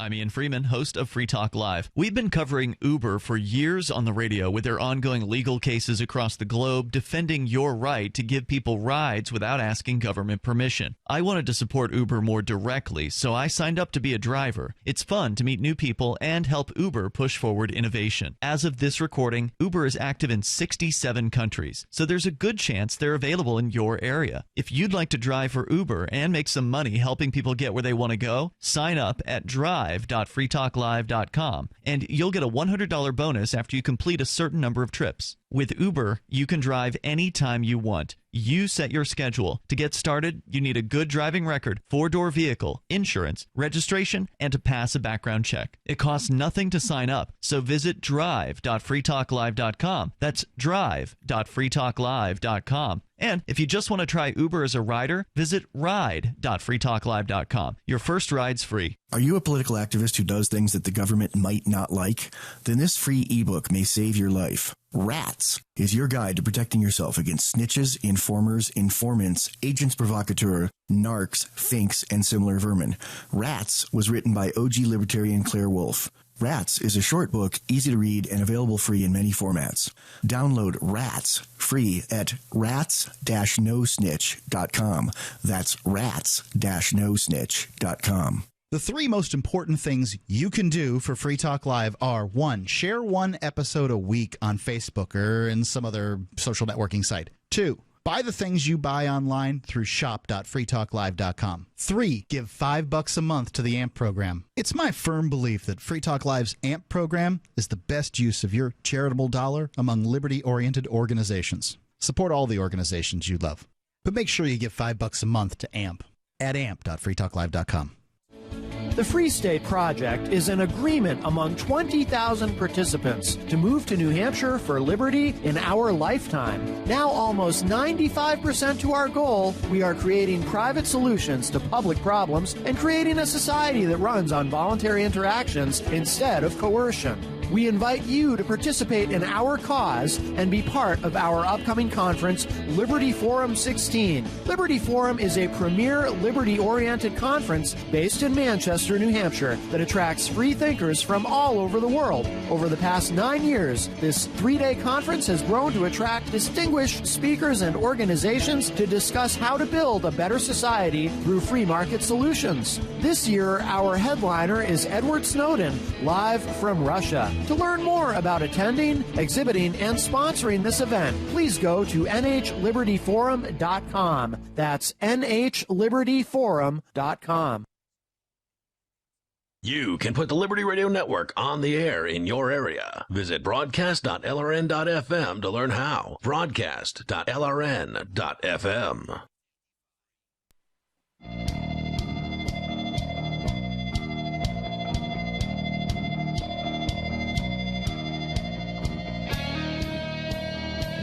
I'm Ian Freeman, host of Free Talk Live. We've been covering Uber for years on the radio with their ongoing legal cases across the globe defending your right to give people rides without asking government permission. I wanted to support Uber more directly, so I signed up to be a driver. It's fun to meet new people and help Uber push forward innovation. As of this recording, Uber is active in 67 countries, so there's a good chance they're available in your area. If you'd like to drive for Uber and make some money helping people get where they want to go, sign up at drive.freetalklive.com, and you'll get a $100 bonus after you complete a certain number of trips. With Uber, you can drive anytime you want. You set your schedule. To get started, you need a good driving record, 4-door vehicle, insurance, registration, and to pass a background check. It costs nothing to sign up, so visit drive.freetalklive.com. That's drive.freetalklive.com. And if you just want to try Uber as a rider, visit ride.freetalklive.com. Your first ride's free. Are you a political activist who does things that the government might not like? Then this free ebook may save your life. Rats is your guide to protecting yourself against snitches, informers, informants, agents provocateur, narcs, finks, and similar vermin. Rats was written by OG libertarian Claire Wolfe. Rats is a short book, easy to read, and available free in many formats. Download Rats free at rats-nosnitch.com. That's rats-nosnitch.com. The 3 most important things you can do for Free Talk Live are: 1, share 1 episode a week on Facebook or in some other social networking site. 2, buy the things you buy online through shop.freetalklive.com. 3, give $5 a month to the AMP program. It's my firm belief that Free Talk Live's AMP program is the best use of your charitable dollar among liberty-oriented organizations. Support all the organizations you love, but make sure you give $5 a month to AMP at amp.freetalklive.com. The Free State Project is an agreement among 20,000 participants to move to New Hampshire for liberty in our lifetime. Now almost 95% to our goal, we are creating private solutions to public problems and creating a society that runs on voluntary interactions instead of coercion. We invite you to participate in our cause and be part of our upcoming conference, Liberty Forum 16. Liberty Forum is a premier liberty-oriented conference based in Manchester, New Hampshire, that attracts free thinkers from all over the world. Over the past 9 years, this 3-day conference has grown to attract distinguished speakers and organizations to discuss how to build a better society through free market solutions. This year, our headliner is Edward Snowden, live from Russia. To learn more about attending, exhibiting, and sponsoring this event, please go to nhlibertyforum.com. That's nhlibertyforum.com. You can put the Liberty Radio Network on the air in your area. Visit broadcast.lrn.fm to learn how. Broadcast.lrn.fm.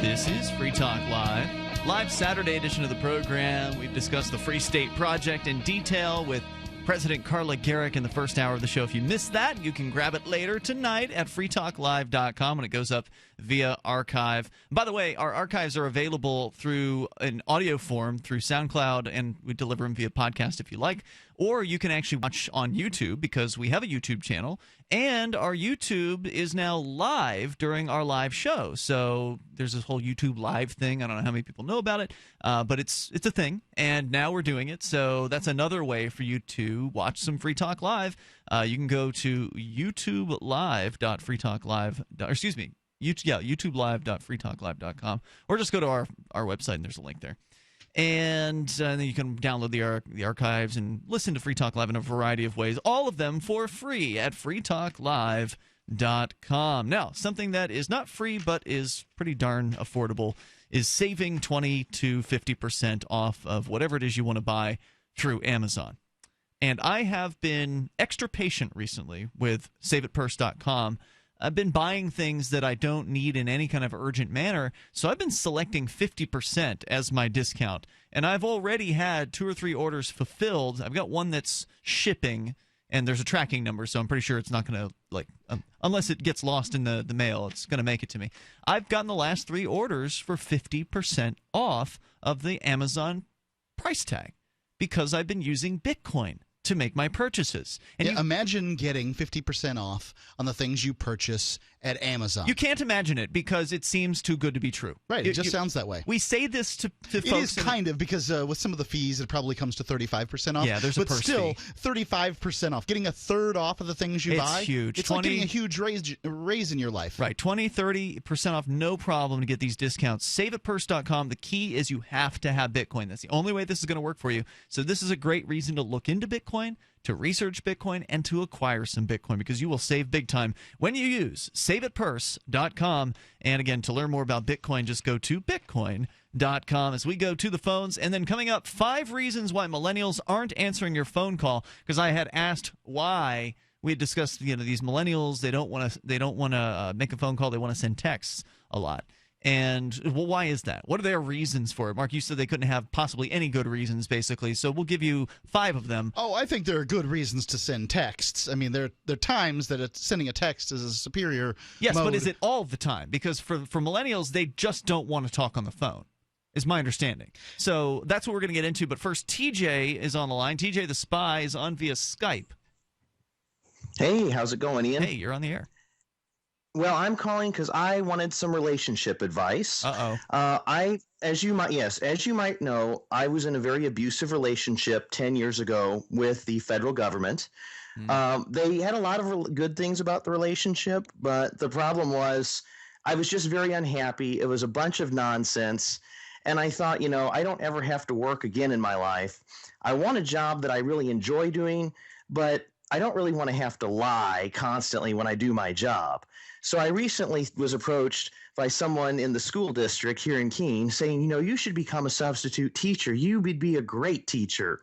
This is Free Talk Live. Live Saturday edition of the program. We've discussed the Free State Project in detail with President Carla Gericke in the first hour of the show. If you missed that, you can grab it later tonight at freetalklive.com when it goes up via archive. By the way, our archives are available through an audio form through SoundCloud, and we deliver them via podcast if you like. Or you can actually watch on YouTube because we have a YouTube channel, and our YouTube is now live during our live show. So there's this whole YouTube live thing. I don't know how many people know about it, but it's a thing, and now we're doing it. So that's another way for you to watch some Free Talk Live. You can go to YouTubelive.freetalklive.com, or just go to our website, and there's a link there. And then you can download the archives and listen to Free Talk Live in a variety of ways, all of them for free at freetalklive.com. Now, something that is not free but is pretty darn affordable is saving 20 to 50% off of whatever it is you want to buy through Amazon. And I have been extra patient recently with SaveItPurse.com. I've been buying things that I don't need in any kind of urgent manner, so I've been selecting 50% as my discount. And I've already had 2 or 3 orders fulfilled. I've got one that's shipping, and there's a tracking number, so I'm pretty sure it's not going to, unless it gets lost in the mail, it's going to make it to me. I've gotten the last 3 orders for 50% off of the Amazon price tag because I've been using Bitcoin to make my purchases. And imagine getting 50% off on the things you purchase at Amazon. You can't imagine it because it seems too good to be true. Right, it just sounds that way. We say this to folks. It is kind of, because with some of the fees, it probably comes to 35% off. Yeah, there's a purse still, fee. 35% off. Getting a third off of the things you buy. It's huge. It's like getting a huge raise in your life. Right, 20, 30% off, no problem to get these discounts. SaveItPurse.com. The key is you have to have Bitcoin. That's the only way this is going to work for you. So this is a great reason to look into Bitcoin, to research Bitcoin, and to acquire some Bitcoin, because you will save big time when you use SaveItPurse.com. And again, to learn more about Bitcoin, just go to Bitcoin.com. As we go to the phones, and then coming up, 5 reasons why millennials aren't answering your phone call, because I had asked why. We had discussed, these millennials, they don't want to make a phone call, they want to send texts a lot. And, well, why is that? What are their reasons for it? Mark, you said they couldn't have possibly any good reasons, basically, so we'll give you 5 of them. Oh, I think there are good reasons to send texts. I mean, there are times that sending a text is a superior Yes, mode. but is it all the time? Because for millennials, they just don't want to talk on the phone, is my understanding. So that's what we're going to get into. But first, TJ is on the line. TJ the Spy is on via Skype. Hey, how's it going, Ian? Hey, you're on the air. Well, I'm calling because I wanted some relationship advice. As you might know, I was in a very abusive relationship 10 years ago with the federal government. They had a lot of good things about the relationship, but the problem was I was just very unhappy. It was a bunch of nonsense. And I thought, I don't ever have to work again in my life. I want a job that I really enjoy doing, but I don't really want to have to lie constantly when I do my job. So I recently was approached by someone in the school district here in Keene saying, you should become a substitute teacher. You would be a great teacher.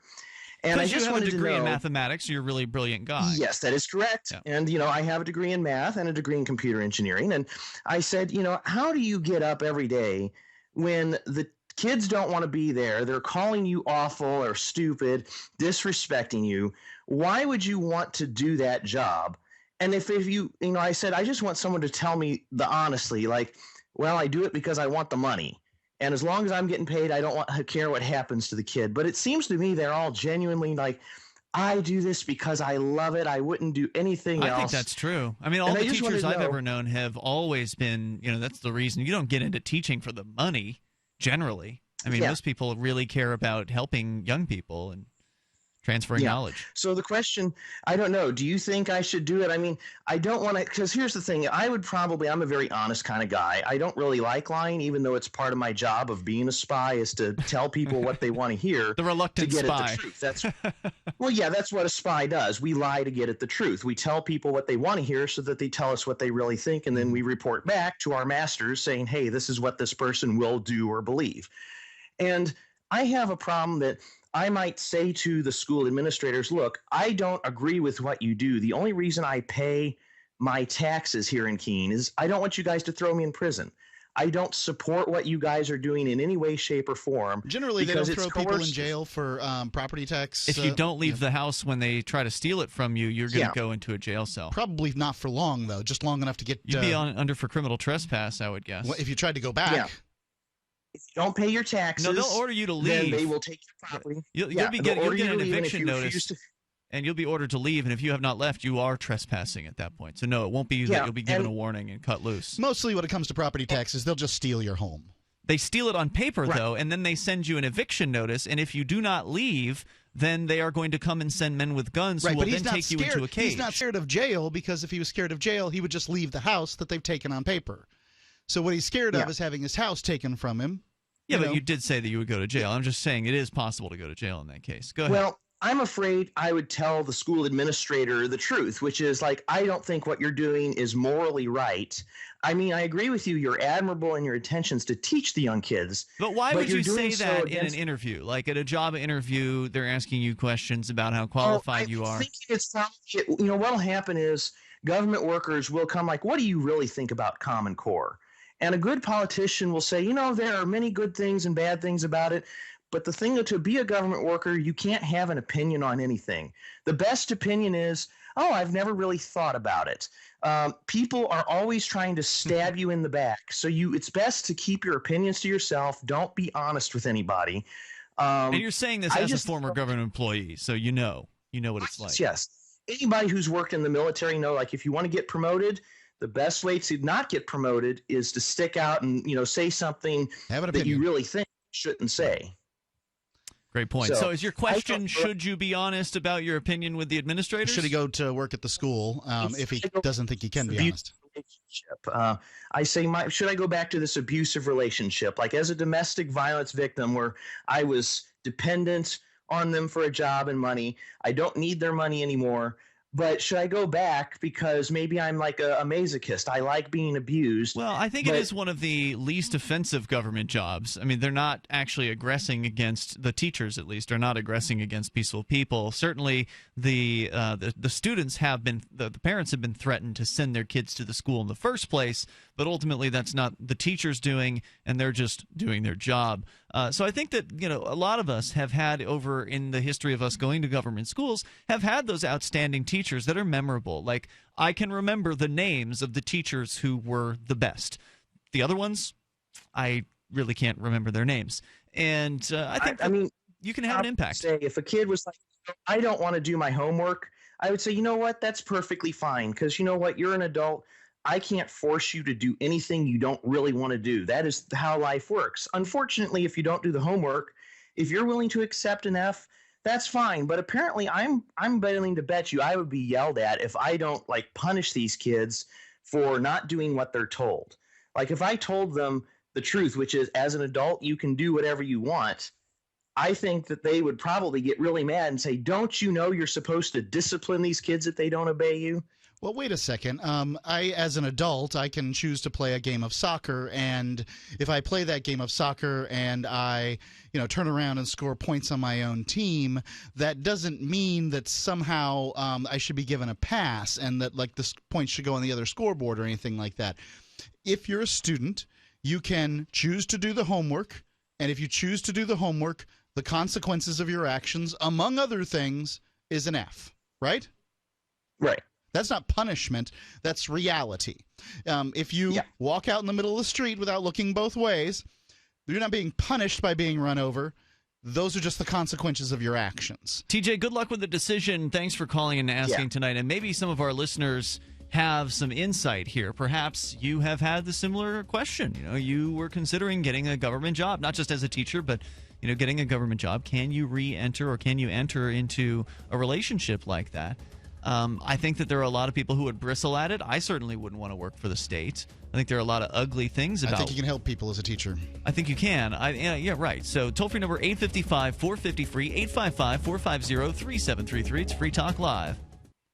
And I just wanted to know. You have a degree in mathematics. You're a really brilliant guy. Yes, that is correct. Yeah. And, I have a degree in math and a degree in computer engineering. And I said, how do you get up every day when the kids don't want to be there? They're calling you awful or stupid, disrespecting you. Why would you want to do that job? And if you, I said, I just want someone to tell me honestly, I do it because I want the money. And as long as I'm getting paid, I don't want to care what happens to the kid. But it seems to me they're all genuinely I do this because I love it. I wouldn't do anything else. I think that's true. I mean, all the teachers I've ever known have always been, that's the reason. You don't get into teaching for the money, generally. I mean, most people really care about helping young people and transferring knowledge. So the question, I don't know, do you think I should do it? I mean, I don't want to, because here's the thing, I'm a very honest kind of guy. I don't really like lying, even though it's part of my job of being a spy is to tell people what they want to hear. The reluctant to get spy. At the truth. That's what a spy does. We lie to get at the truth. We tell people what they want to hear so that they tell us what they really think, and then we report back to our masters saying, hey, this is what this person will do or believe. And I have a problem that I might say to the school administrators, look, I don't agree with what you do. The only reason I pay my taxes here in Keene is I don't want you guys to throw me in prison. I don't support what you guys are doing in any way, shape, or form. Generally, they don't throw people in jail for property tax. If you don't leave the house when they try to steal it from you, you're going to go into a jail cell. Probably not for long, though. Just long enough to get... You'd be under for criminal trespass, I would guess. Well, if you tried to go back... Yeah. If you don't pay your taxes, no, they'll order you to leave. Then they will take your property. You'll get an eviction notice, and you'll be ordered to leave. And if you have not left, you are trespassing at that point. So no, it won't be that you'll be given a warning and cut loose. Mostly, when it comes to property taxes, they'll just steal your home. They steal it on paper, though, and then they send you an eviction notice. And if you do not leave, then they are going to come and send men with guns who will then take you into a cage. He's not scared of jail, because if he was scared of jail, he would just leave the house that they've taken on paper. So what he's scared of is having his house taken from him. Yeah, but you did say that you would go to jail. I'm just saying it is possible to go to jail in that case. Go ahead. Well, I'm afraid I would tell the school administrator the truth, which is like, I don't think what you're doing is morally right. I mean, I agree with you. You're admirable in your intentions to teach the young kids. But why would you say so that in an interview? Like at a job interview, they're asking you questions about how qualified you are. I think it's probably, what'll happen is government workers will come like, what do you really think about Common Core? And a good politician will say, there are many good things and bad things about it. But the thing to be a government worker, you can't have an opinion on anything. The best opinion is, I've never really thought about it. People are always trying to stab you in the back. So it's best to keep your opinions to yourself. Don't be honest with anybody. And you're saying this as a former government employee, so you know what it's like. Yes. Anybody who's worked in the military know, like, if you want to get promoted, the best way to not get promoted is to stick out and, say something that you really think you shouldn't say. Great point. So is your question, should you be honest about your opinion with the administrators? Should he go to work at the school if he doesn't think he can be honest? I say, should I go back to this abusive relationship? Like as a domestic violence victim where I was dependent on them for a job and money. I don't need their money anymore. But should I go back because maybe I'm like a masochist? I like being abused. Well, I think it is one of the least offensive government jobs. I mean, they're not actually aggressing against the teachers, at least, are not aggressing against peaceful people. Certainly, the students have been, the parents have been threatened to send their kids to the school in the first place. But ultimately, that's not the teachers doing, and they're just doing their job. So I think that a lot of us have had over in the history of us going to government schools have had those outstanding teachers that are memorable. Like I can remember the names of the teachers who were the best. The other ones, I really can't remember their names. And I think you can have an impact. Say if a kid was like, I don't want to do my homework, I would say, you know what, that's perfectly fine because you know what, you're an adult. I can't force you to do anything you don't really want to do. That is how life works. Unfortunately, if you don't do the homework, if you're willing to accept an F, that's fine. But apparently I'm willing to bet you I would be yelled at if I don't punish these kids for not doing what they're told. Like if I told them the truth, which is as an adult, you can do whatever you want. I think that they would probably get really mad and say, don't you know you're supposed to discipline these kids if they don't obey you? Well, wait a second. As an adult, I can choose to play a game of soccer, and if I play that game of soccer and I, turn around and score points on my own team, that doesn't mean that somehow I should be given a pass and that the points should go on the other scoreboard or anything like that. If you're a student, you can choose to do the homework, and if you choose to do the homework, the consequences of your actions, among other things, is an F, right? Right. That's not punishment. That's reality. If you walk out in the middle of the street without looking both ways, you're not being punished by being run over. Those are just the consequences of your actions. TJ, good luck with the decision. Thanks for calling and asking tonight. And maybe some of our listeners have some insight here. Perhaps you have had the similar question. You were considering getting a government job, not just as a teacher, but getting a government job. Can you re-enter or can you enter into a relationship like that? I think that there are a lot of people who would bristle at it. I certainly wouldn't want to work for the state. I think there are a lot of ugly things about it. I think you can help people as a teacher. I think you can. Yeah, right. So toll-free number 855-450-FREE, 855-450-3733. It's Free Talk Live.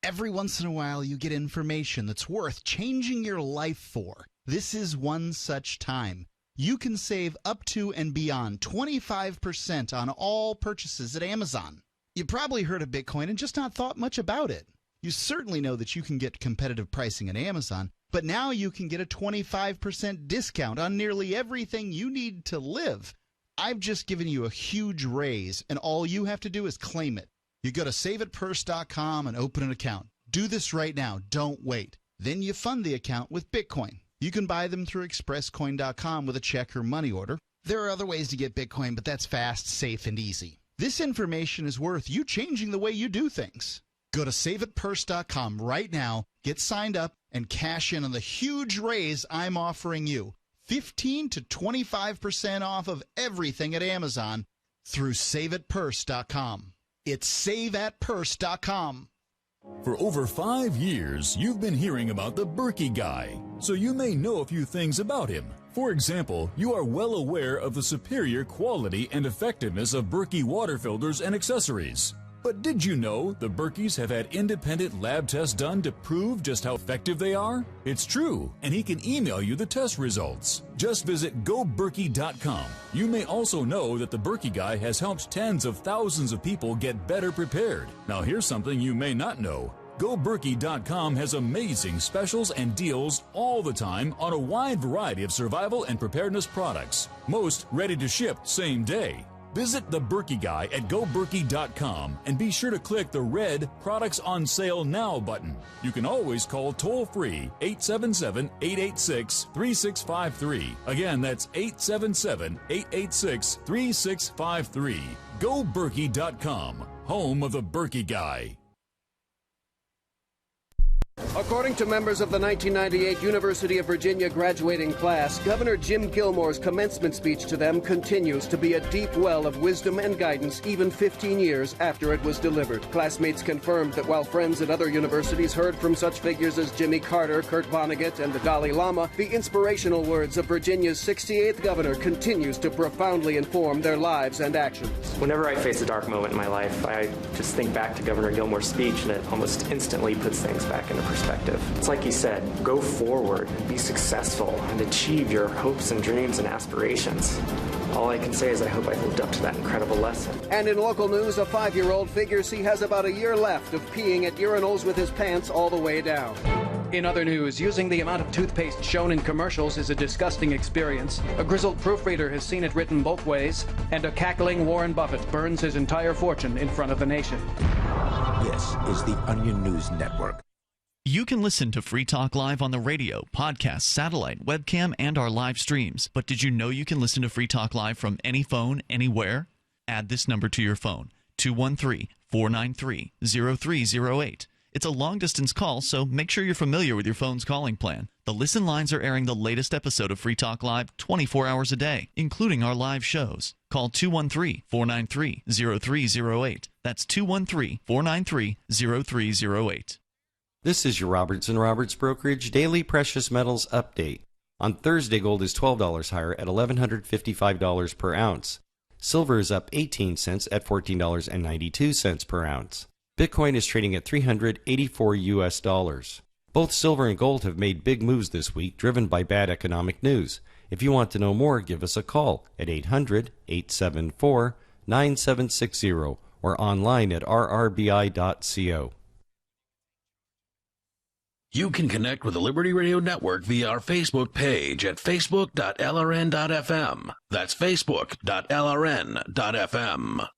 Every once in a while, you get information that's worth changing your life for. This is one such time. You can save up to and beyond 25% on all purchases at Amazon. You probably heard of Bitcoin and just not thought much about it. You certainly know that you can get competitive pricing at Amazon, but now you can get a 25% discount on nearly everything you need to live. I've just given you a huge raise, and all you have to do is claim it. You go to saveitpurse.com and open an account. Do this right now. Don't wait. Then you fund the account with Bitcoin. You can buy them through expresscoin.com with a check or money order. There are other ways to get Bitcoin, but that's fast, safe, and easy. This information is worth you changing the way you do things. Go to saveitpurse.com right now, get signed up, and cash in on the huge raise I'm offering you. 15 to 25% off of everything at Amazon through saveitpurse.com. It's saveatpurse.com. For over 5 years, you've been hearing about the Berkey guy, so you may know a few things about him. For example, you are well aware of the superior quality and effectiveness of Berkey water filters and accessories. But did you know the Berkeys have had independent lab tests done to prove just how effective they are? It's true, and he can email you the test results. Just visit goberkey.com. You may also know that the Berkey Guy has helped tens of thousands of people get better prepared. Now here's something you may not know. GoBerkey.com has amazing specials and deals all the time on a wide variety of survival and preparedness products. Most ready to ship same day. Visit the Berkey Guy at GoBerkey.com and be sure to click the red Products on Sale Now button. You can always call toll-free 877-886-3653. Again, that's 877-886-3653. GoBerkey.com, home of the Berkey Guy. According to members of the 1998 University of Virginia graduating class, Governor Jim Gilmore's commencement speech to them continues to be a deep well of wisdom and guidance even 15 years after it was delivered. Classmates confirmed that while friends at other universities heard from such figures as Jimmy Carter, Kurt Vonnegut, and the Dalai Lama, the inspirational words of Virginia's 68th governor continues to profoundly inform their lives and actions. Whenever I face a dark moment in my life, I just think back to Governor Gilmore's speech, and it almost instantly puts things back into perspective. It's like he said, go forward and be successful and achieve your hopes and dreams and aspirations. All I can say is I hope I've lived up to that incredible lesson. And in local news, a 5-year-old figures he has about a year left of peeing at urinals with his pants all the way down. In other news, using the amount of toothpaste shown in commercials is a disgusting experience. A grizzled proofreader has seen it written both ways, and a cackling Warren Buffett burns his entire fortune in front of the nation. This is the Onion News Network. You can listen to Free Talk Live on the radio, podcast, satellite, webcam, and our live streams. But did you know you can listen to Free Talk Live from any phone, anywhere? Add this number to your phone, 213-493-0308. It's a long-distance call, so make sure you're familiar with your phone's calling plan. The Listen lines are airing the latest episode of Free Talk Live 24 hours a day, including our live shows. Call 213-493-0308. That's 213-493-0308. This is your Robertson Roberts Brokerage Daily Precious Metals Update. On Thursday, gold is $12 higher at $1,155 per ounce. Silver is up 18 cents at $14.92 per ounce. Bitcoin is trading at $384 US. Both silver and gold have made big moves this week, driven by bad economic news. If you want to know more, give us a call at 800-874-9760 or online at rrbi.co. You can connect with the Liberty Radio Network via our Facebook page at facebook.lrn.fm. That's facebook.lrn.fm.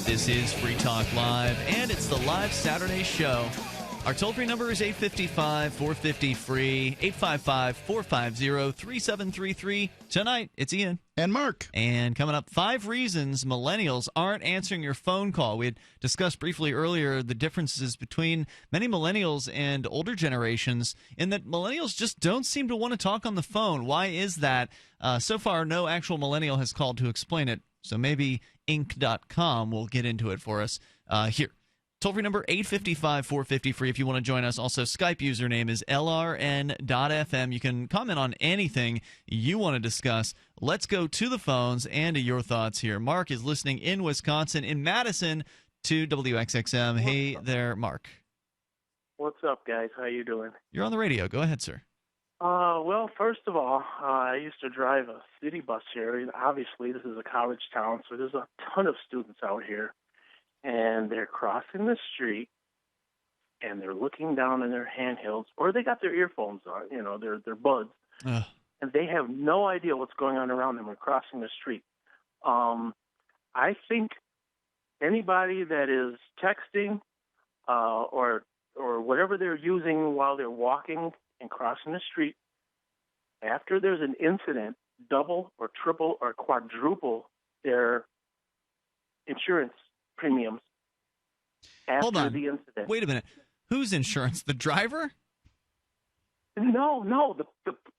This is Free Talk Live, and it's the live Saturday show. Our toll-free number is 855-450-FREE, 855-450-3733. Tonight, it's Ian. And Mark. And coming up, 5 reasons millennials aren't answering your phone call. We had discussed briefly earlier the differences between many millennials and older generations in that millennials just don't seem to want to talk on the phone. Why is that? So far, no actual millennial has called to explain it. So maybe Inc.com will get into it for us here. Toll-free number 855-450-FREE if you want to join us. Also, Skype username is lrn.fm. You can comment on anything you want to discuss. Let's go to the phones and to your thoughts here. Mark is listening in Wisconsin, in Madison, to WXXM. Hey there, Mark. What's up, guys? How you doing? You're on the radio. Go ahead, sir. Well, first of all, I used to drive a city bus here. And obviously, this is a college town, so there's a ton of students out here. And they're crossing the street, and they're looking down in their handhelds, or they got their earphones on, their buds, and they have no idea what's going on around them when crossing the street. I think anybody that is texting or whatever they're using while they're walking and crossing the street, after there's an incident, double or triple or quadruple their insurance premiums after the incident. Wait a minute. Whose insurance? The driver? No,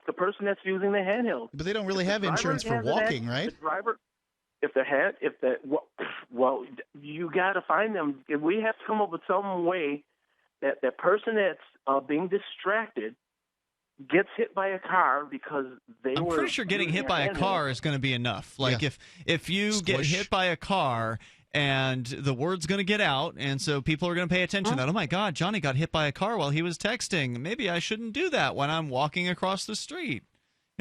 the person that's using the handheld. But they don't really have insurance for walking, right? The driver, well, you got to find them. We have to come up with some way that person that's being distracted gets hit by a car because I'm pretty sure getting hit by a car is going to be enough. Like if you get hit by a car and the word's going to get out, and so people are going to pay attention that, oh my God, Johnny got hit by a car while he was texting. Maybe I shouldn't do that when I'm walking across the street.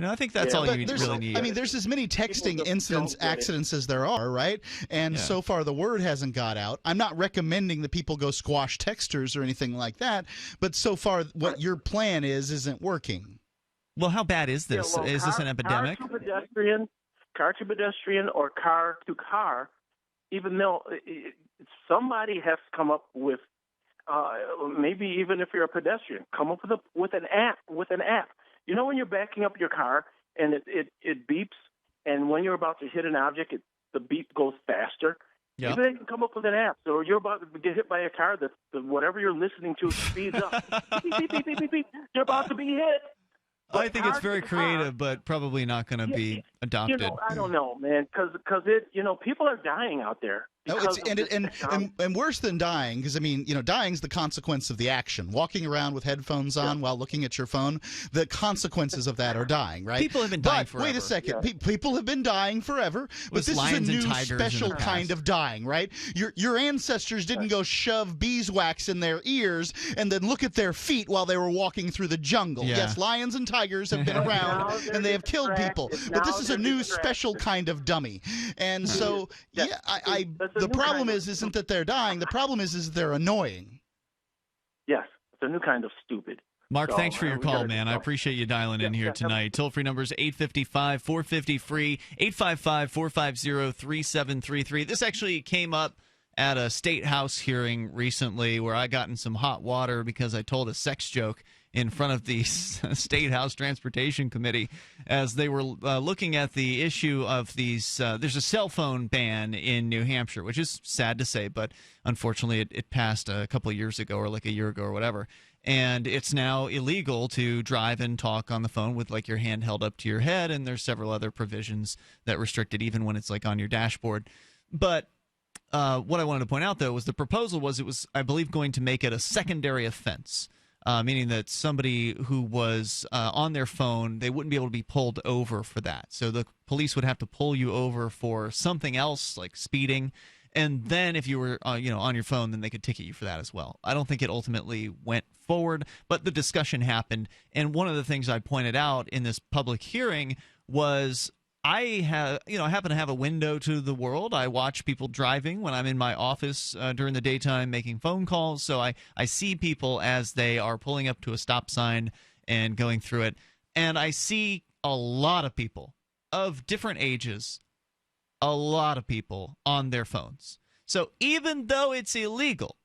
I think that's all you really need. I mean, there's as many texting accidents as there are, right? And so far the word hasn't got out. I'm not recommending that people go squash texters or anything like that, but so far what your plan isn't working. Well, how bad is this? Is this an epidemic? Car to pedestrian or car to car, even though somebody has to come up with, maybe even if you're a pedestrian, come up with an app. You know when you're backing up your car and it beeps, and when you're about to hit an object, the beep goes faster? Yep. Maybe they can come up with an app. So you're about to get hit by a car, that whatever you're listening to speeds up. Beep, beep, beep, beep, beep, beep. You're about to be hit. I think it's very creative, but probably not going to be adopted. I don't know, man, because people are dying out there. And worse than dying, because dying's the consequence of the action. Walking around with headphones on while looking at your phone, the consequences of that are dying, right? People have been dying forever. Wait a second, people have been dying forever, but this is a new special kind of dying, right? Your ancestors didn't go shove beeswax in their ears and then look at their feet while they were walking through the jungle. Yeah. Yes, lions and tigers have been around and they have killed people, but this is a new special kind of dummy. And so, the problem isn't that they're dying. The problem is they're annoying. Yes, it's a new kind of stupid. Mark, thanks for your call, man. I appreciate you dialing in here tonight. Toll-free number is 855-450-FREE, 855-450-3733. This actually came up at a state house hearing recently where I got in some hot water because I told a sex joke in front of the State House Transportation Committee as they were looking at the issue of these. There's a cell phone ban in New Hampshire, which is sad to say, but unfortunately it passed a couple of years ago or like a year ago or whatever. And it's now illegal to drive and talk on the phone with like your hand held up to your head, and there's several other provisions that restrict it even when it's like on your dashboard. But what I wanted to point out, though, was the proposal was I believe, going to make it a secondary offense. Meaning that somebody who was on their phone, they wouldn't be able to be pulled over for that. So the police would have to pull you over for something else, like speeding. And then if you were on your phone, then they could ticket you for that as well. I don't think it ultimately went forward, but the discussion happened. And one of the things I pointed out in this public hearing was I happen to have a window to the world. I watch people driving when I'm in my office during the daytime making phone calls. So I see people as they are pulling up to a stop sign and going through it. And I see a lot of people of different ages, a lot of people on their phones. So even though it's illegal,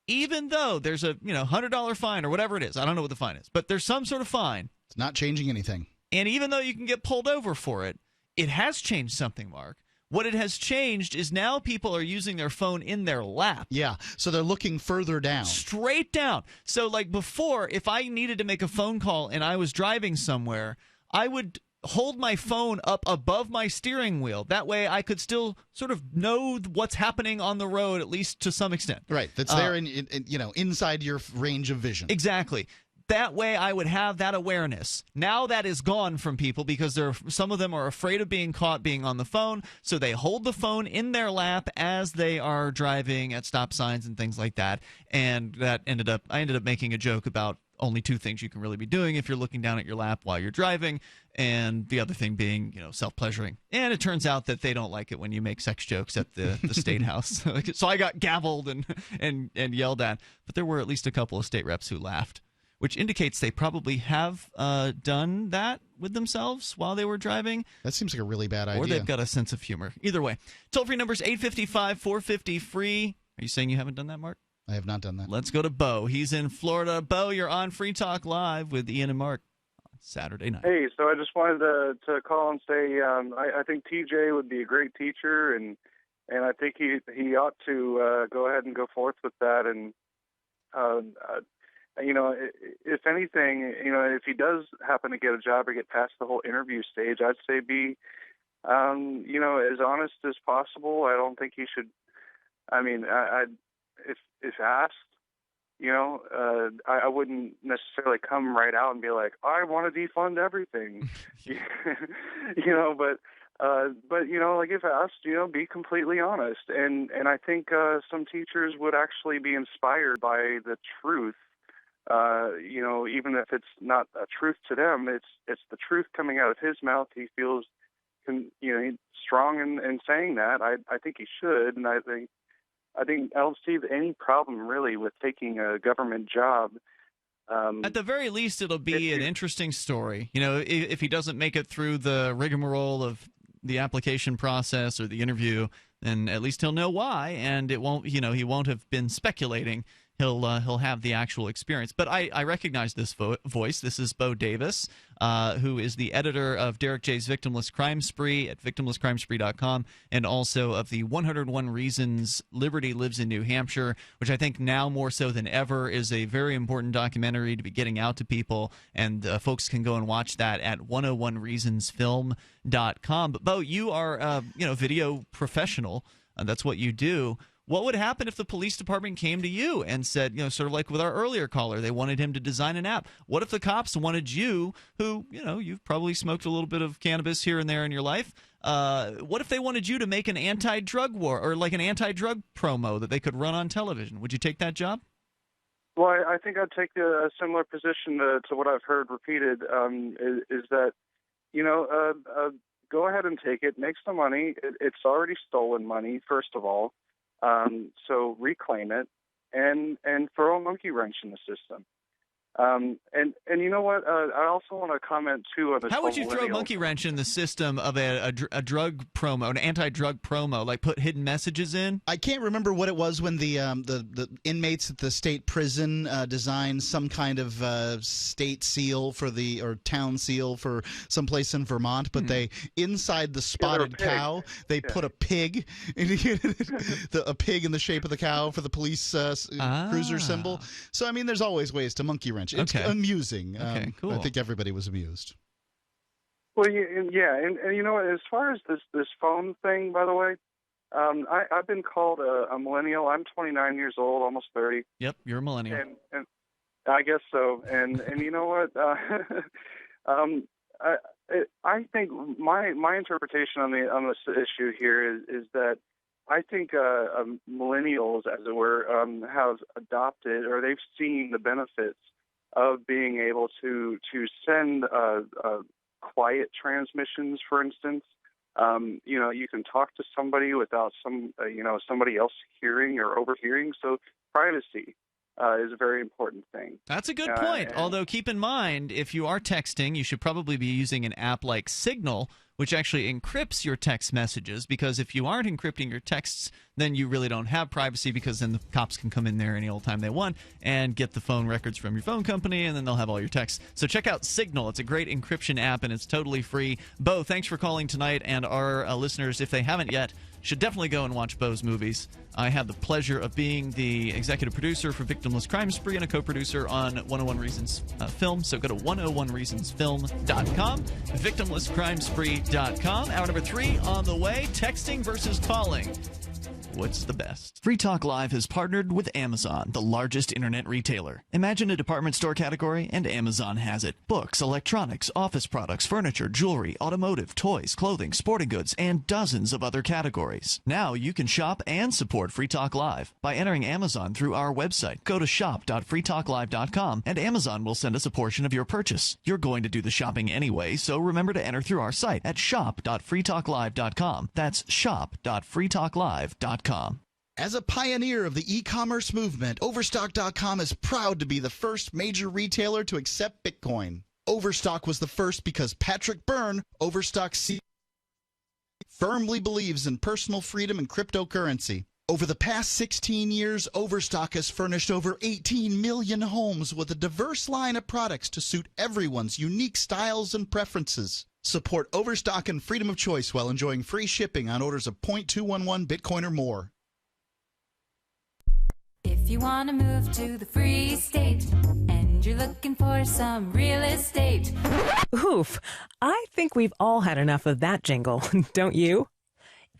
even though there's a $100 fine or whatever it is, I don't know what the fine is, but there's some sort of fine. It's not changing anything. And even though you can get pulled over for it, it has changed something, Mark. What it has changed is now people are using their phone in their lap. Yeah, so they're looking further down. Straight down. So like before, if I needed to make a phone call and I was driving somewhere, I would hold my phone up above my steering wheel. That way I could still sort of know what's happening on the road, at least to some extent. Right, that's there inside your range of vision. Exactly. That way I would have that awareness. Now that is gone from people because some of them are afraid of being caught being on the phone, so they hold the phone in their lap as they are driving at stop signs and things like that. And I ended up making a joke about only two things you can really be doing if you're looking down at your lap while you're driving, and the other thing being, self-pleasuring. And it turns out that they don't like it when you make sex jokes at the state house. So I got gavelled and yelled at, but there were at least a couple of state reps who laughed, which indicates they probably have done that with themselves while they were driving. That seems like a really bad idea. Or they've got a sense of humor. Either way. Toll-free number is 855-450-FREE. Are you saying you haven't done that, Mark? I have not done that. Let's go to Bo. He's in Florida. Bo, you're on Free Talk Live with Ian and Mark on Saturday night. Hey, so I just wanted to call and say I think TJ would be a great teacher, and I think he ought to go ahead and go forth with that. And if anything, if he does happen to get a job or get past the whole interview stage, I'd say be, as honest as possible. I don't think he should. I mean, if asked, I wouldn't necessarily come right out and be like, I want to defund everything, but if asked, be completely honest. And I think some teachers would actually be inspired by the truth. Even if it's not a truth to them, it's the truth coming out of his mouth. He feels, he's strong in saying that. I think he should, and I don't see any problem really with taking a government job. At the very least, it'll be an interesting story. If he doesn't make it through the rigmarole of the application process or the interview, then at least he'll know why, and it won't. He won't have been speculating. He'll have the actual experience. But I recognize this voice. This is Bo Davis, who is the editor of Derek J's Victimless Crime Spree at victimlesscrimespree.com, and also of the 101 Reasons Liberty Lives in New Hampshire, which I think now more so than ever is a very important documentary to be getting out to people, and folks can go and watch that at 101reasonsfilm.com. But Bo, you are a video professional. That's what you do. What would happen if the police department came to you and said, sort of like with our earlier caller, they wanted him to design an app? What if the cops wanted you, who, you've probably smoked a little bit of cannabis here and there in your life, what if they wanted you to make an anti-drug war or like an anti-drug promo that they could run on television? Would you take that job? Well, I think I'd take a similar position to what I've heard repeated, is that, go ahead and take it, make some money. It's already stolen money, first of all. So reclaim it and throw a monkey wrench in the system. And you know what? I also want to comment too on this. How would you throw a monkey wrench in the system of a drug promo, an anti-drug promo, like put hidden messages in? I can't remember what it was when the inmates at the state prison designed some kind of state seal or town seal for some place in Vermont, but they inside the spotted cow they put a pig, a pig in the shape of the cow for the police cruiser symbol. So I mean, there's always ways to monkey wrench. It's amusing. Okay, cool. I think everybody was amused. Well, yeah, and you know what? As far as this phone thing, by the way, I've been called a millennial. I'm 29 years old, almost 30. Yep, you're a millennial. And I guess so. And you know what? I think my interpretation on this issue here is that I think millennials, as it were, have adopted, or they've seen the benefits of being able to send quiet transmissions, for instance. You can talk to somebody without somebody else hearing or overhearing. So privacy is a very important thing. That's a good point. Although keep in mind, if you are texting, you should probably be using an app like Signal, which actually encrypts your text messages, because if you aren't encrypting your texts, then you really don't have privacy, because then the cops can come in there any old time they want and get the phone records from your phone company, and then they'll have all your texts. So check out Signal. It's a great encryption app, and it's totally free. Bo, thanks for calling tonight, and our listeners, if they haven't yet, should definitely go and watch Bo's movies. I had the pleasure of being the executive producer for Victimless Crime Spree and a co-producer on 101 Reasons Film. So go to 101reasonsfilm.com, victimlesscrimespree.com. Hour number 3 on the way. Texting versus calling. What's the best? Free Talk Live has partnered with Amazon, the largest internet retailer. Imagine a department store category, and Amazon has it. Books, electronics, office products, furniture, jewelry, automotive, toys, clothing, sporting goods, and dozens of other categories. Now you can shop and support Free Talk Live by entering Amazon through our website. Go to shop.freetalklive.com, and Amazon will send us a portion of your purchase. You're going to do the shopping anyway, so remember to enter through our site at shop.freetalklive.com. That's shop.freetalklive.com. As a pioneer of the e-commerce movement, Overstock.com is proud to be the first major retailer to accept Bitcoin. Overstock was the first because Patrick Byrne, Overstock CEO, firmly believes in personal freedom and cryptocurrency. Over the past 16 years, Overstock has furnished over 18 million homes with a diverse line of products to suit everyone's unique styles and preferences. Support Overstock and freedom of choice while enjoying free shipping on orders of 0.211 Bitcoin or more. If you want to move to the Free State and you're looking for some real estate. Oof, I think we've all had enough of that jingle, don't you?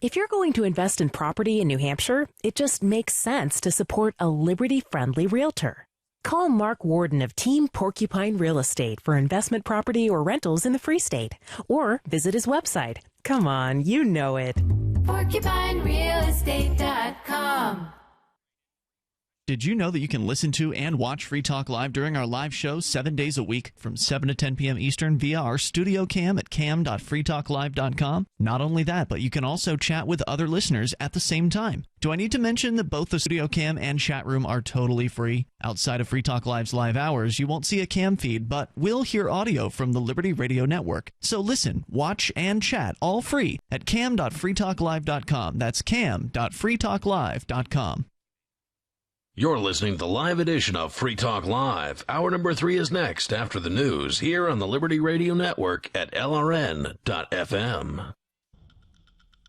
If you're going to invest in property in New Hampshire, it just makes sense to support a Liberty-friendly realtor. Call Mark Warden of Team Porcupine Real Estate for investment property or rentals in the Free State. Or visit his website. Come on, you know it. PorcupineRealEstate.com. Did you know that you can listen to and watch Free Talk Live during our live shows 7 days a week from 7 to 10 p.m. Eastern via our studio cam at cam.freetalklive.com? Not only that, but you can also chat with other listeners at the same time. Do I need to mention that both the studio cam and chat room are totally free? Outside of Free Talk Live's live hours, you won't see a cam feed, but will hear audio from the Liberty Radio Network. So listen, watch, and chat all free at cam.freetalklive.com. That's cam.freetalklive.com. You're listening to the live edition of Free Talk Live. Hour number 3 is next after the news here on the Liberty Radio Network at LRN.FM.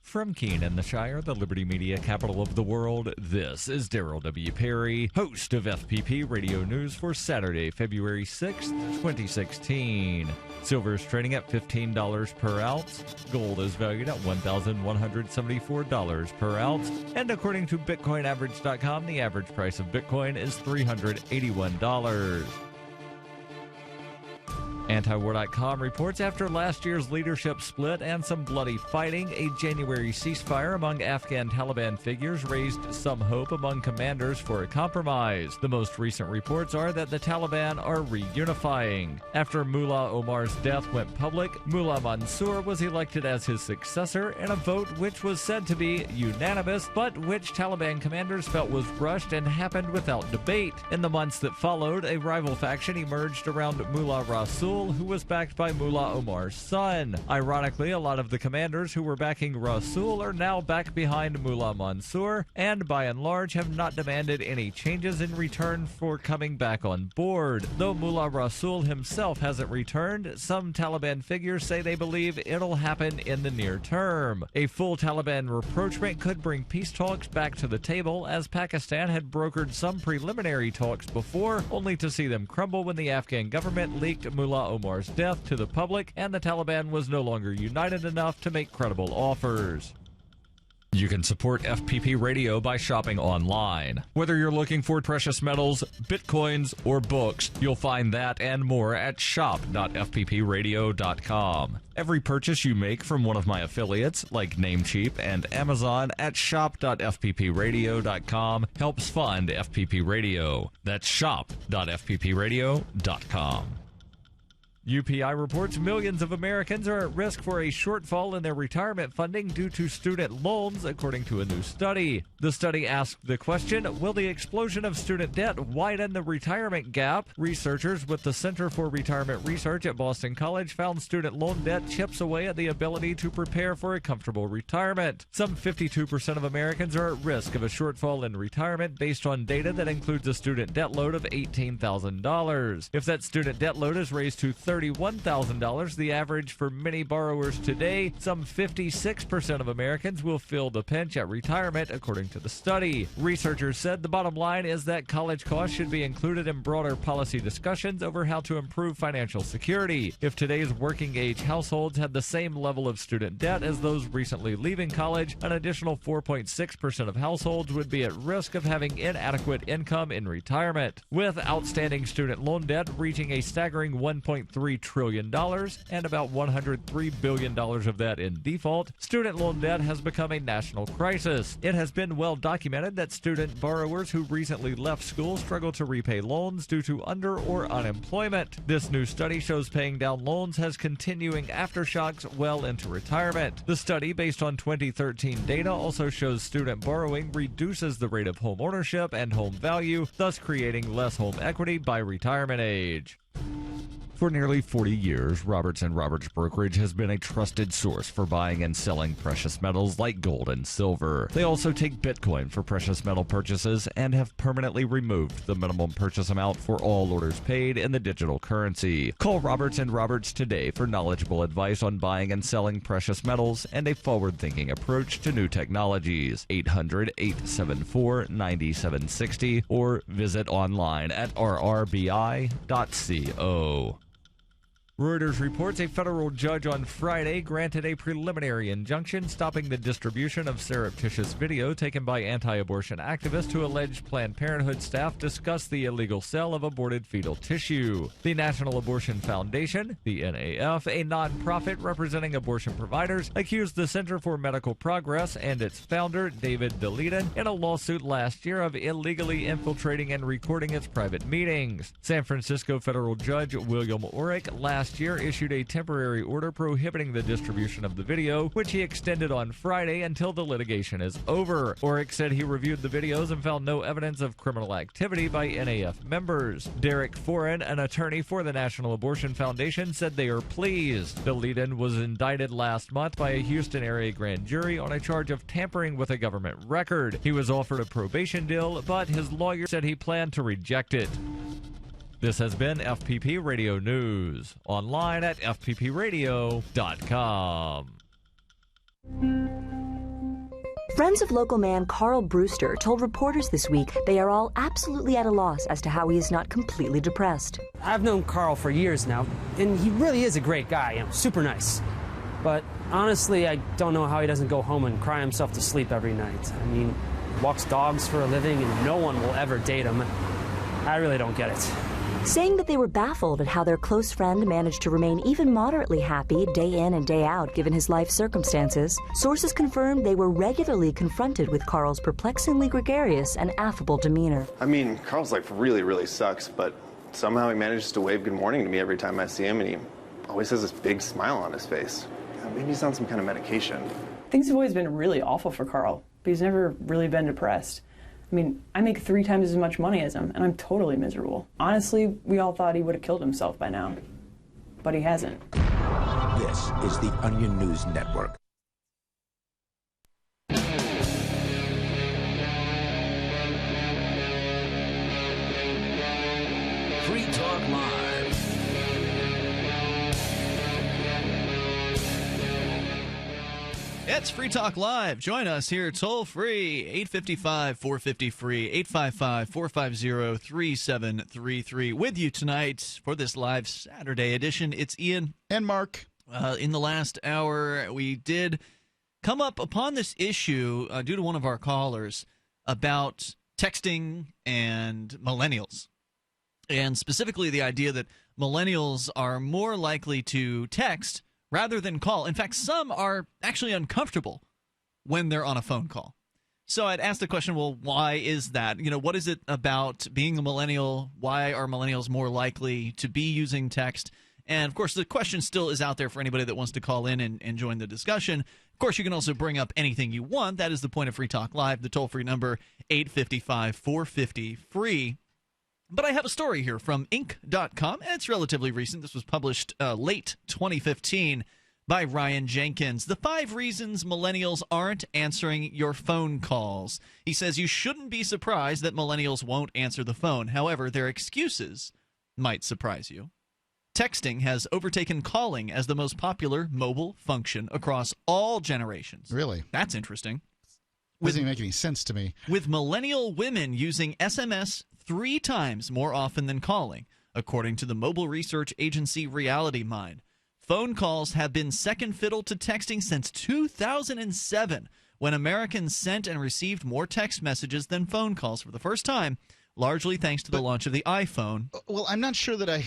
From Keene in the Shire, the Liberty Media capital of the world, this is Daryl W. Perry, host of FPP Radio News for Saturday, February 6th, 2016. Silver is trading at $15 per ounce. Gold is valued at $1,174 per ounce. And according to BitcoinAverage.com, the average price of Bitcoin is $381. Antiwar.com reports after last year's leadership split and some bloody fighting, a January ceasefire among Afghan Taliban figures raised some hope among commanders for a compromise. The most recent reports are that the Taliban are reunifying. After Mullah Omar's death went public, Mullah Mansour was elected as his successor in a vote which was said to be unanimous, but which Taliban commanders felt was rushed and happened without debate. In the months that followed, a rival faction emerged around Mullah Rasul, who was backed by Mullah Omar's son. Ironically, a lot of the commanders who were backing Rasul are now back behind Mullah Mansour, and by and large have not demanded any changes in return for coming back on board. Though Mullah Rasul himself hasn't returned, some Taliban figures say they believe it'll happen in the near term. A full Taliban rapprochement could bring peace talks back to the table, as Pakistan had brokered some preliminary talks before, only to see them crumble when the Afghan government leaked Mullah Omar's death to the public, and the Taliban was no longer united enough to make credible offers. You can support FPP Radio by shopping online. Whether you're looking for precious metals, bitcoins, or books, you'll find that and more at shop.fppradio.com. Every purchase you make from one of my affiliates, like Namecheap and Amazon, at shop.fppradio.com helps fund FPP Radio. That's shop.fppradio.com. UPI reports millions of Americans are at risk for a shortfall in their retirement funding due to student loans, according to a new study. The study asked the question, will the explosion of student debt widen the retirement gap? Researchers with the Center for Retirement Research at Boston College found student loan debt chips away at the ability to prepare for a comfortable retirement. Some 52% of Americans are at risk of a shortfall in retirement based on data that includes a student debt load of $18,000. If that student debt load is raised to $31,000, the average for many borrowers today, some 56% of Americans will feel the pinch at retirement, according to the study. Researchers said the bottom line is that college costs should be included in broader policy discussions over how to improve financial security. If today's working-age households had the same level of student debt as those recently leaving college, an additional 4.6% of households would be at risk of having inadequate income in retirement. With outstanding student loan debt reaching a staggering $1.3 trillion and about $103 billion of that in default, student loan debt has become a national crisis. It has been well documented that student borrowers who recently left school struggle to repay loans due to under or unemployment. This new study shows paying down loans has continuing aftershocks well into retirement. The study, based on 2013 data, also shows student borrowing reduces the rate of home ownership and home value, thus creating less home equity by retirement age. For nearly 40 years, Roberts & Roberts Brokerage has been a trusted source for buying and selling precious metals like gold and silver. They also take Bitcoin for precious metal purchases and have permanently removed the minimum purchase amount for all orders paid in the digital currency. Call Roberts & Roberts today for knowledgeable advice on buying and selling precious metals and a forward-thinking approach to new technologies. 800-874-9760 or visit online at rrbi.co. Reuters reports a federal judge on Friday granted a preliminary injunction stopping the distribution of surreptitious video taken by anti-abortion activists who allege Planned Parenthood staff discussed the illegal sale of aborted fetal tissue. The National Abortion Foundation, the NAF, a nonprofit representing abortion providers, accused the Center for Medical Progress and its founder, David Daleiden, in a lawsuit last year of illegally infiltrating and recording its private meetings. San Francisco federal judge William Orrick last year issued a temporary order prohibiting the distribution of the video, which he extended on Friday until the litigation is over. Orrick said he reviewed the videos and found no evidence of criminal activity by NAF members. Derek Foran, an attorney for the National Abortion Foundation, said they are pleased. Daleiden was indicted last month by a Houston area grand jury on a charge of tampering with a government record. He was offered a probation deal, but his lawyer said he planned to reject it. This has been FPP Radio News, online at fppradio.com. Friends of local man Carl Brewster told reporters this week they are all absolutely at a loss as to how he is not completely depressed. I've known Carl for years now, and he really is a great guy, super nice. But honestly, I don't know how he doesn't go home and cry himself to sleep every night. I mean, he walks dogs for a living, and no one will ever date him. I really don't get it. Saying that they were baffled at how their close friend managed to remain even moderately happy day in and day out given his life circumstances, sources confirmed they were regularly confronted with Carl's perplexingly gregarious and affable demeanor. I mean, Carl's life really, really sucks, but somehow he manages to wave good morning to me every time I see him, and he always has this big smile on his face. Maybe he's on some kind of medication. Things have always been really awful for Carl, but he's never really been depressed. I mean, I make 3 times as much money as him, and I'm totally miserable. Honestly, we all thought he would have killed himself by now, but he hasn't. This is the Onion News Network. Free Talk Live. It's Free Talk Live. Join us here toll free, 855-450-FREE, 855-450-3733. With you tonight for this live Saturday edition, it's Ian. And Mark. In the last hour, we did come up upon this issue due to one of our callers about texting and millennials. And specifically the idea that millennials are more likely to text rather than call. In fact, some are actually uncomfortable when they're on a phone call. So I'd ask the question, well, why is that? You know, what is it about being a millennial? Why are millennials more likely to be using text? And, of course, the question still is out there for anybody that wants to call in and join the discussion. Of course, you can also bring up anything you want. That is the point of Free Talk Live, the toll-free number, 855-450-FREE. But I have a story here from Inc.com, and it's relatively recent. This was published late 2015 by Ryan Jenkins. The 5 reasons millennials aren't answering your phone calls. He says you shouldn't be surprised that millennials won't answer the phone. However, their excuses might surprise you. Texting has overtaken calling as the most popular mobile function across all generations. Really? That's interesting. Doesn't even make any sense to me. With millennial women using SMS 3 times more often than calling, according to the mobile research agency Reality Mind. Phone calls have been second fiddle to texting since 2007, when Americans sent and received more text messages than phone calls for the first time, largely thanks to the launch of the iPhone. Well, I'm not sure that I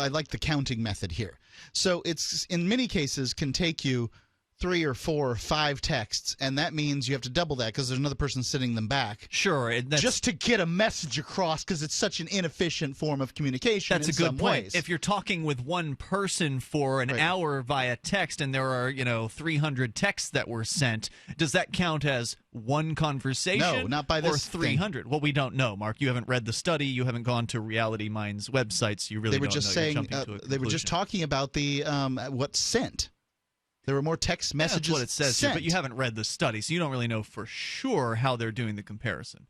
like the counting method here. So it's, in many cases, can take you 3 or 4 or 5 texts, and that means you have to double that because there's another person sending them back. Sure. Just to get a message across, because it's such an inefficient form of communication. That's a good point. Ways. If you're talking with one person for an hour via text and there are, 300 texts that were sent, does that count as one conversation? No, not by this or 300? Thing. Well, we don't know, Mark. You haven't read the study. You haven't gone to Reality Mind's websites. You really they were don't just know. Saying, they were just talking about the what's sent. There were more text messages. That's what it says sent. here, but you haven't read the study, so you don't really know for sure how they're doing the comparison.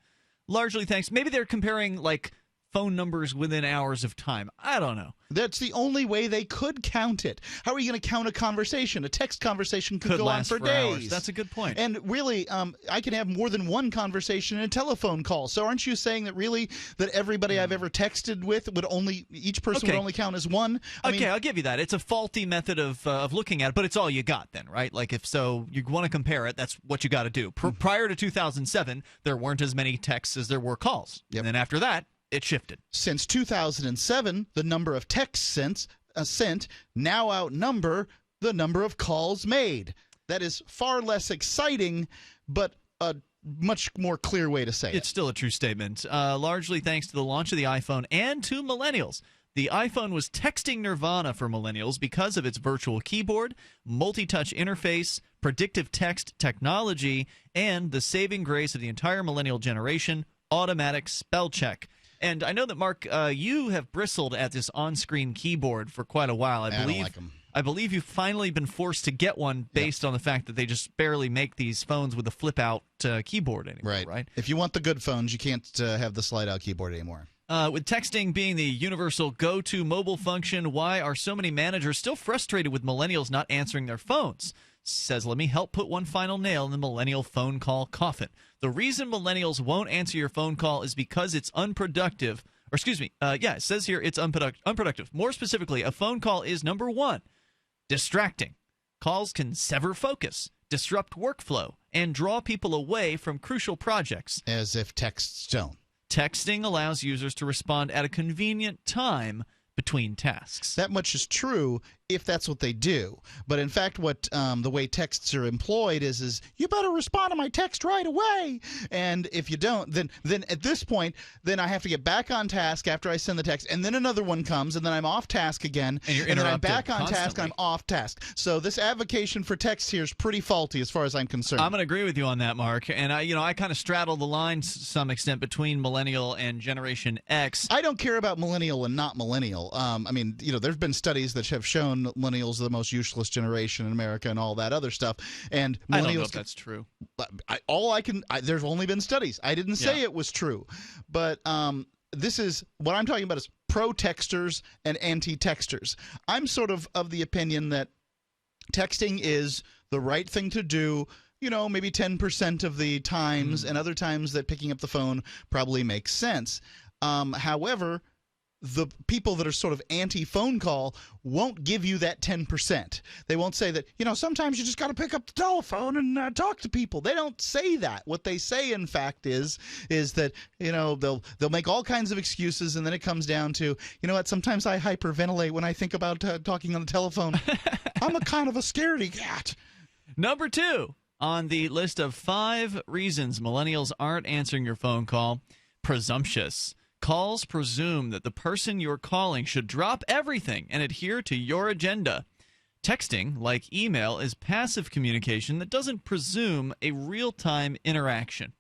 Largely thanks. Maybe they're comparing like phone numbers within hours of time. I don't know. That's the only way they could count it. How are you going to count a conversation? A text conversation could go on last for days. Hours. That's a good point. And really, I can have more than one conversation in a telephone call. So aren't you saying that really that everybody I've ever texted with would only each person would only count as one? I mean, I'll give you that. It's a faulty method of looking at it, but it's all you got then, right? Like if so, you want to compare it. That's what you got to do. Prior to 2007, there weren't as many texts as there were calls, and then after that, it shifted. Since 2007, the number of texts sent now outnumber the number of calls made. That is far less exciting, but a much more clear way to say it. It's still a true statement. Largely thanks to the launch of the iPhone and to millennials. The iPhone was texting nirvana for millennials because of its virtual keyboard, multi-touch interface, predictive text technology, and the saving grace of the entire millennial generation, automatic spell check. And I know that, Mark, you have bristled at this on-screen keyboard for quite a while. I don't like them. I believe you've finally been forced to get one based on the fact that they just barely make these phones with a flip-out keyboard anymore, right? If you want the good phones, you can't have the slide-out keyboard anymore. With texting being the universal go-to mobile function, why are so many managers still frustrated with millennials not answering their phones? Says, let me help put one final nail in the millennial phone call coffin. The reason millennials won't answer your phone call is because it's unproductive. Or excuse me, it says here it's unproductive. More specifically, a phone call is, number one, distracting. Calls can sever focus, disrupt workflow, and draw people away from crucial projects. As if texts don't. Texting allows users to respond at a convenient time between tasks. That much is true if that's what they do. But in fact, what the way texts are employed is you better respond to my text right away. And if you don't, then at this point, then I have to get back on task after I send the text, and then another one comes, and then I'm off task again, and then I'm back on task, I'm off task. So this advocation for text here is pretty faulty as far as I'm concerned. I'm going to agree with you on that, Mark. And I kind of straddle the line to some extent between millennial and Generation X. I don't care about millennial and not millennial. I mean, there's been studies that have shown millennials are the most useless generation in America and all that other stuff. And millennials, I don't know if that's true. There's only been studies. I didn't say it was true, but this is what I'm talking about is pro-texters and anti-texters. I'm sort of the opinion that texting is the right thing to do. Maybe 10% of the times, and other times that picking up the phone probably makes sense. However, the people that are sort of anti-phone call won't give you that 10%. They won't say that, sometimes you just got to pick up the telephone and talk to people. They don't say that. What they say, in fact, is that, they'll make all kinds of excuses, and then it comes down to, what, sometimes I hyperventilate when I think about talking on the telephone. I'm a kind of a scaredy cat. Number 2 on the list of 5 reasons millennials aren't answering your phone call, presumptuous. Calls presume that the person you're calling should drop everything and adhere to your agenda. Texting, like email, is passive communication that doesn't presume a real-time interaction.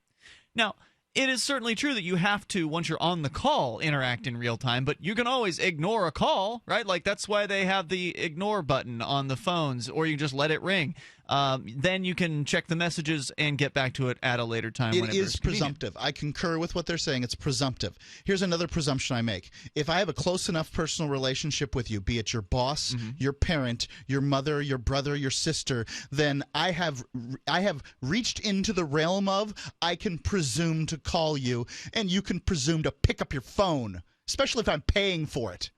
Now, it is certainly true that you have to, once you're on the call, interact in real time, but you can always ignore a call, right? Like that's why they have the ignore button on the phones, or you just let it ring. Then you can check the messages and get back to it at a later time. It is presumptive. I concur with what they're saying. It's presumptive. Here's another presumption I make. If I have a close enough personal relationship with you, be it your boss, your parent, your mother, your brother, your sister, then I have reached into the realm of I can presume to call you, and you can presume to pick up your phone, especially if I'm paying for it.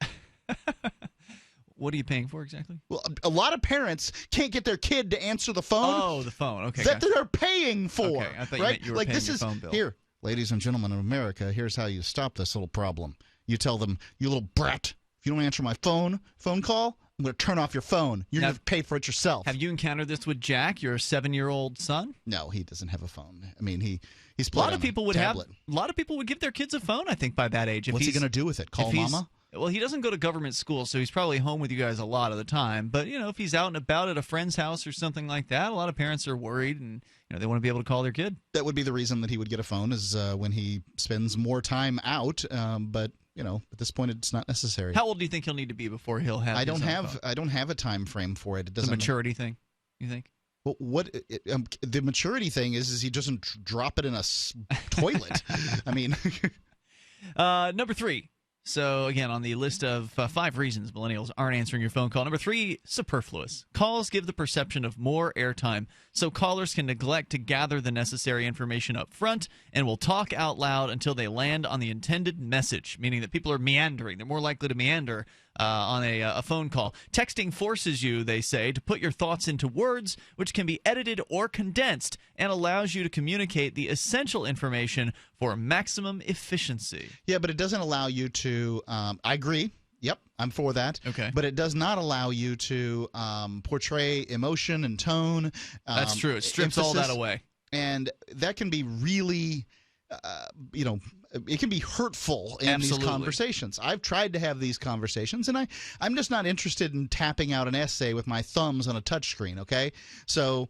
What are you paying for exactly? Well, a lot of parents can't get their kid to answer the phone. Oh, the phone. Okay. That they're paying for. Okay. I thought you meant you were paying your phone bill. Here, ladies and gentlemen of America, here's how you stop this little problem. You tell them, you little brat, if you don't answer my phone call, I'm going to turn off your phone. You're going to pay for it yourself. Have you encountered this with Jack, your 7-year-old son? No, he doesn't have a phone. I mean, he's a lot of people would tablet. A lot of people would give their kids a phone, I think, by that age. What's he going to do with it? Call mama? Well, he doesn't go to government school, so he's probably home with you guys a lot of the time. But, if he's out and about at a friend's house or something like that, a lot of parents are worried and they want to be able to call their kid. That would be the reason that he would get a phone is when he spends more time out. But, at this point, it's not necessary. How old do you think he'll need to be before he'll have I don't have a time frame for it. It doesn't. The maturity thing, you think? Well, the maturity thing is he doesn't drop it in a toilet. I mean... Number 3. So, again, on the list of 5 reasons millennials aren't answering your phone call. Number 3, superfluous. Calls give the perception of more airtime, so callers can neglect to gather the necessary information up front and will talk out loud until they land on the intended message, meaning that people are meandering. They're more likely to meander on a phone call. Texting forces you, they say, to put your thoughts into words, which can be edited or condensed, and allows you to communicate the essential information for maximum efficiency. Yeah, but it doesn't allow you to I agree. Yep, I'm for that. Okay. But it does not allow you to portray emotion and tone. That's true. It strips all that away. And that can be really, it can be hurtful in these conversations. I've tried to have these conversations, and I'm just not interested in tapping out an essay with my thumbs on a touchscreen, okay? So,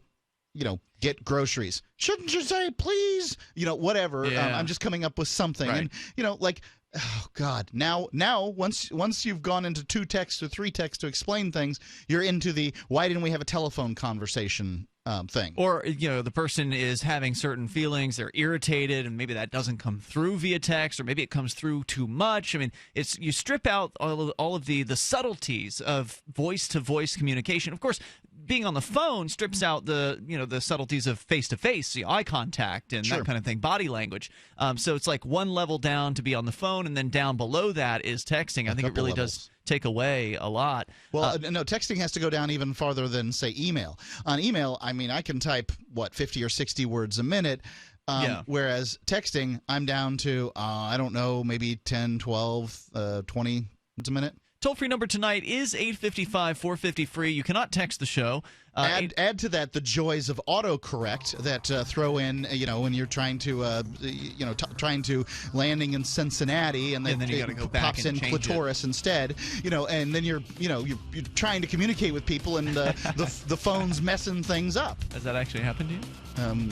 get groceries. Shouldn't you say please? Whatever. Yeah. I'm just coming up with something. Right. And, oh, God. Now, once you've gone into 2 texts or 3 texts to explain things, you're into the why didn't we have a telephone conversation thing. Or, the person is having certain feelings, they're irritated, and maybe that doesn't come through via text, or maybe it comes through too much. I mean, you strip out all of the subtleties of voice-to-voice communication. Of course, being on the phone strips out the subtleties of face-to-face, eye contact and that kind of thing, body language. So it's like one level down to be on the phone, and then down below that is texting. I think it really does take away a lot. Well, no, texting has to go down even farther than, say, email. On email, I mean, I can type, 50 or 60 words a minute, whereas texting, I'm down to, I don't know, maybe 10, 12, 20 words a minute. Toll-free number tonight is 855-450-FREE. You cannot text the show. Add to that the joys of autocorrect that throw in, when you're trying to, landing in Cincinnati, and then you got to go back pops and in clitoris instead, and then you're trying to communicate with people, and the phone's messing things up. Has that actually happened to you?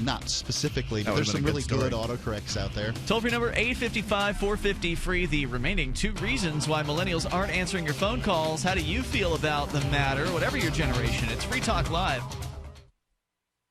Not specifically, but there's some really good autocorrects out there. Toll-free number 855-450-FREE. The remaining 2 reasons why millennials aren't answering your phone calls. How do you feel about the matter? Whatever your generation, it's Free Talk Live.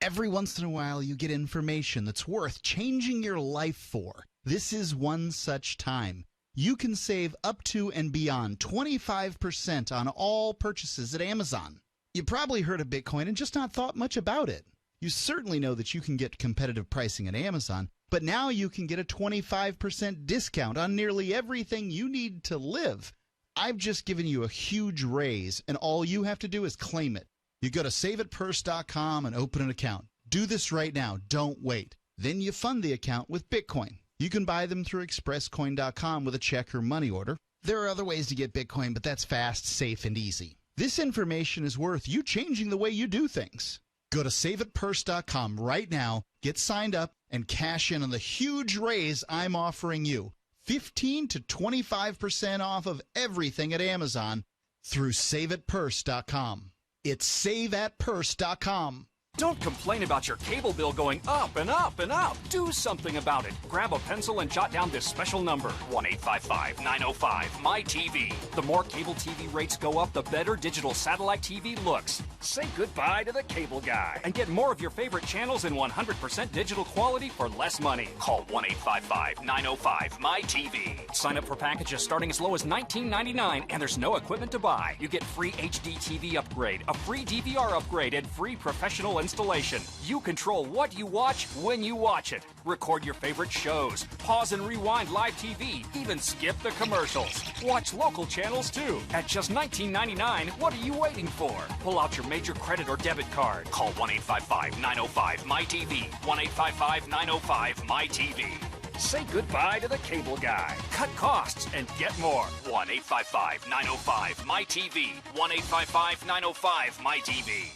Every once in a while, you get information that's worth changing your life for. This is one such time. You can save up to and beyond 25% on all purchases at Amazon. You probably heard of Bitcoin and just not thought much about it. You certainly know that you can get competitive pricing at Amazon, but now you can get a 25% discount on nearly everything you need to live. I've just given you a huge raise, and all you have to do is claim it. You go to saveitpurse.com and open an account. Do this right now. Don't wait. Then you fund the account with Bitcoin. You can buy them through expresscoin.com with a check or money order. There are other ways to get Bitcoin, but that's fast, safe, and easy. This information is worth you changing the way you do things. Go to saveitpurse.com right now, get signed up, and cash in on the huge raise I'm offering you. 15 to 25% off of everything at Amazon through saveitpurse.com. It's saveatpurse.com. Don't complain about your cable bill going up and up and up. Do something about it. Grab a pencil and jot down this special number, 1-855-905-MY-TV. The more cable TV rates go up, the better digital satellite TV looks. Say goodbye to the cable guy and get more of your favorite channels in 100% digital quality for less money. Call 1-855-905-MY-TV. Sign up for packages starting as low as $19.99, and there's no equipment to buy. You get free HD TV upgrade, a free DVR upgrade, and free professional installation. You control what you watch when you watch it. Record your favorite shows, pause and rewind live TV, even skip the commercials. Watch local channels too. At just $19.99, what are you waiting for? Pull out your major credit or debit card. Call 1-855-905-MY-TV. 1-855-905-MY-TV. Say goodbye to the cable guy. Cut costs and get more. 1-855-905-MY-TV. 1-855-905-MY-TV.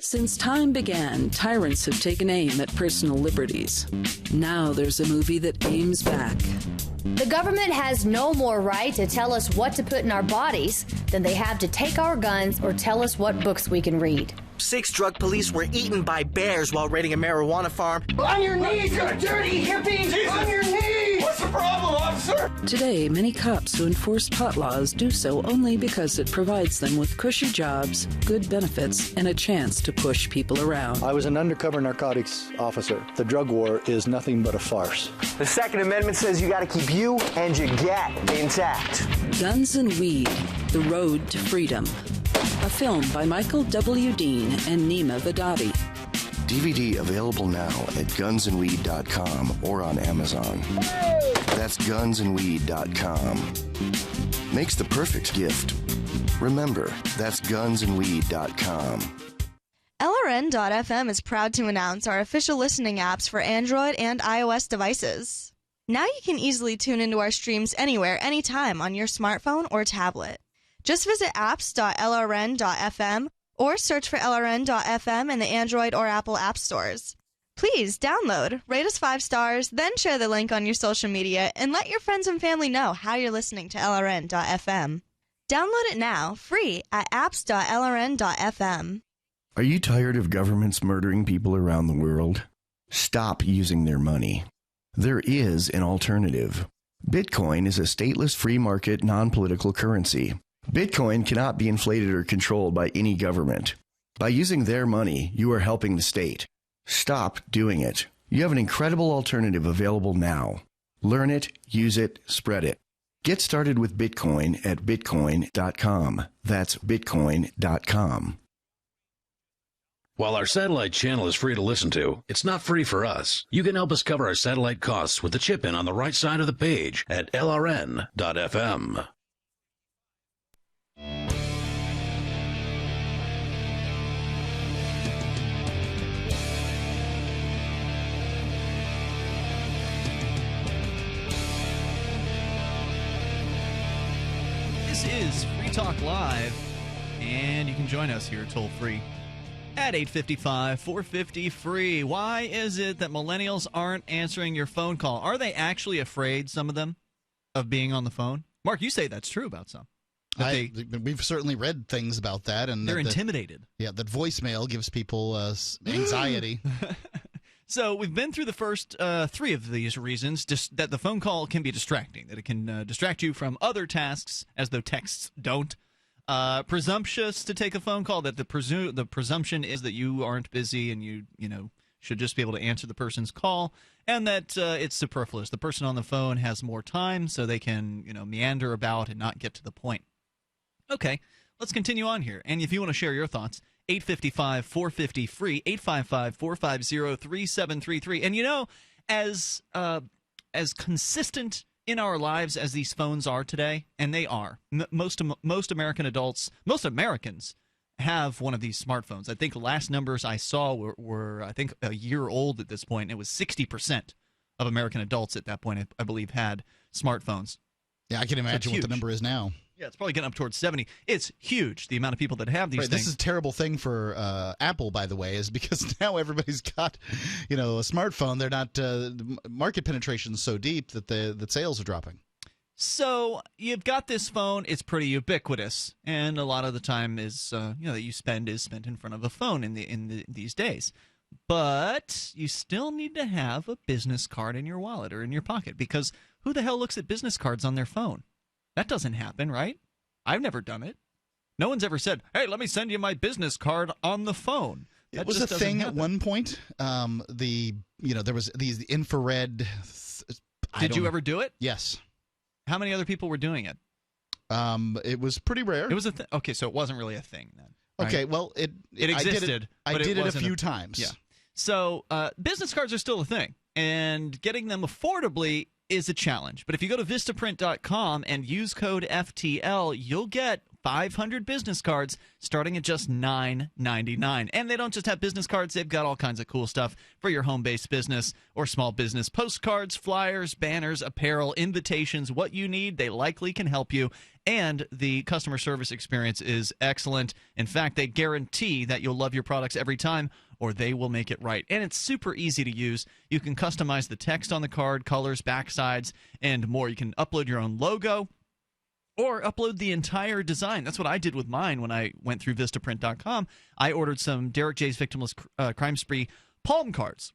Since time began, tyrants have taken aim at personal liberties. Now there's a movie that aims back. The government has no more right to tell us what to put in our bodies than they have to take our guns or tell us what books we can read. 6 drug police were eaten by bears while raiding a marijuana farm. On your knees, you dirty hippie! Jesus. On your knees! What's the problem, officer? Today, many cops who enforce pot laws do so only because it provides them with cushy jobs, good benefits, and a chance to push people around. I was an undercover narcotics officer. The drug war is nothing but a farce. The Second Amendment says you got to keep you and your get intact. Guns and Weed, The Road to Freedom. A film by Michael W. Dean and Nima Vadadi. DVD available now at gunsandweed.com or on Amazon. That's gunsandweed.com. Makes the perfect gift. Remember, that's gunsandweed.com. LRN.FM is proud to announce our official listening apps for Android and iOS devices. Now you can easily tune into our streams anywhere, anytime on your smartphone or tablet. Just visit apps.lrn.fm or search for LRN.FM in the Android or Apple app stores. Please download, rate us 5 stars, then share the link on your social media, and let your friends and family know how you're listening to LRN.FM. Download it now, free, at apps.lrn.fm. Are you tired of governments murdering people around the world? Stop using their money. There is an alternative. Bitcoin is a stateless free market non-political currency. Bitcoin cannot be inflated or controlled by any government. By using their money, you are helping the state. Stop doing it. You have an incredible alternative available now. Learn it, use it, spread it. Get started with Bitcoin at bitcoin.com. That's bitcoin.com. While our satellite channel is free to listen to, it's not free for us. You can help us cover our satellite costs with the chip in on the right side of the page at lrn.fm. This is Free Talk Live, and you can join us here toll-free at 855-450-FREE. Why is it that millennials aren't answering your phone call? Are they actually afraid, some of them, of being on the phone? Mark, you say that's true about some. We've certainly read things about that. And they're intimidated. Yeah, that voicemail gives people anxiety. So we've been through the first 3 of these reasons, just that the phone call can be distracting, that it can distract you from other tasks, as though texts don't. Presumptuous to take a phone call, that the presumption is that you aren't busy and you should just be able to answer the person's call, and that it's superfluous. The person on the phone has more time, so they can meander about and not get to the point. Okay, let's continue on here. And if you want to share your thoughts, 855-450-FREE, 855-450-3733. And as consistent in our lives as these phones are today, and they are, most American adults, most Americans have one of these smartphones. I think the last numbers I saw were I think a year old at this point. It was 60% of American adults at that point, I believe, had smartphones. Yeah, I can imagine what the number is now. Yeah, it's probably getting up towards 70. It's huge, the amount of people that have these things. This is a terrible thing for Apple, by the way, is because now everybody's got, a smartphone. They're not market penetration is so deep that sales are dropping. So you've got this phone. It's pretty ubiquitous, and a lot of the time is that you spend is spent in front of a phone in these days. But you still need to have a business card in your wallet or in your pocket, because who the hell looks at business cards on their phone? That doesn't happen, right? I've never done it. No one's ever said, "Hey, let me send you my business card on the phone." It was a thing at one point. There was these infrared. Did you ever do it? Yes. How many other people were doing it? It was pretty rare. It was a thing. Okay, so it wasn't really a thing then. Right? Okay, well, it existed. I did it a few times. Yeah. So business cards are still a thing, and getting them affordably is a challenge. But if you go to Vistaprint.com and use code FTL, you'll get 500 business cards starting at just $9.99. And they don't just have business cards, they've got all kinds of cool stuff for your home-based business or small business. Postcards, flyers, banners, apparel, invitations, what you need, they likely can help you. And the customer service experience is excellent. In fact, they guarantee that you'll love your products every time, or they will make it right. And it's super easy to use. You can customize the text on the card, colors, backsides, and more. You can upload your own logo or upload the entire design. That's what I did with mine when I went through Vistaprint.com. I ordered some Derek J's Victimless Crime Spree palm cards.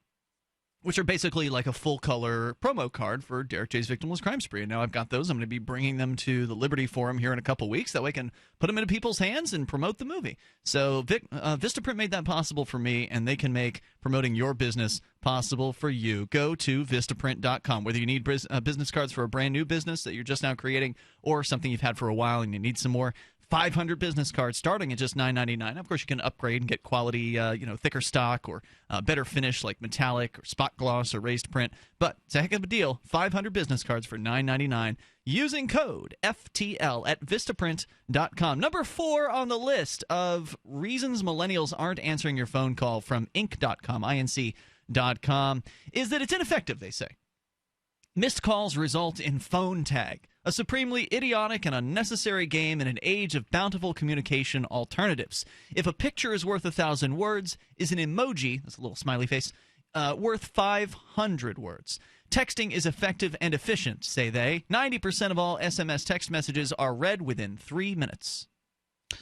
which are basically like a full-color promo card for Derek J's Victimless Crime Spree. And now I've got those. I'm going to be bringing them to the Liberty Forum here in a couple weeks. That way I can put them into people's hands and promote the movie. So Vistaprint made that possible for me, and they can make promoting your business possible for you. Go to Vistaprint.com. Whether you need business cards for a brand new business that you're just now creating or something you've had for a while and you need some more, 500 business cards starting at just $9.99. Of course, you can upgrade and get quality, thicker stock or better finish like metallic or spot gloss or raised print. But it's a heck of a deal. 500 business cards for $9.99 using code FTL at Vistaprint.com. Number 4 on the list of reasons millennials aren't answering your phone call from Inc.com, INC.com, is that it's ineffective, they say. Missed calls result in phone tag, a supremely idiotic and unnecessary game in an age of bountiful communication alternatives. If a picture is worth 1,000 words, is an emoji, that's a little smiley face, worth 500 words. Texting is effective and efficient, say they. 90% of all SMS text messages are read within 3 minutes.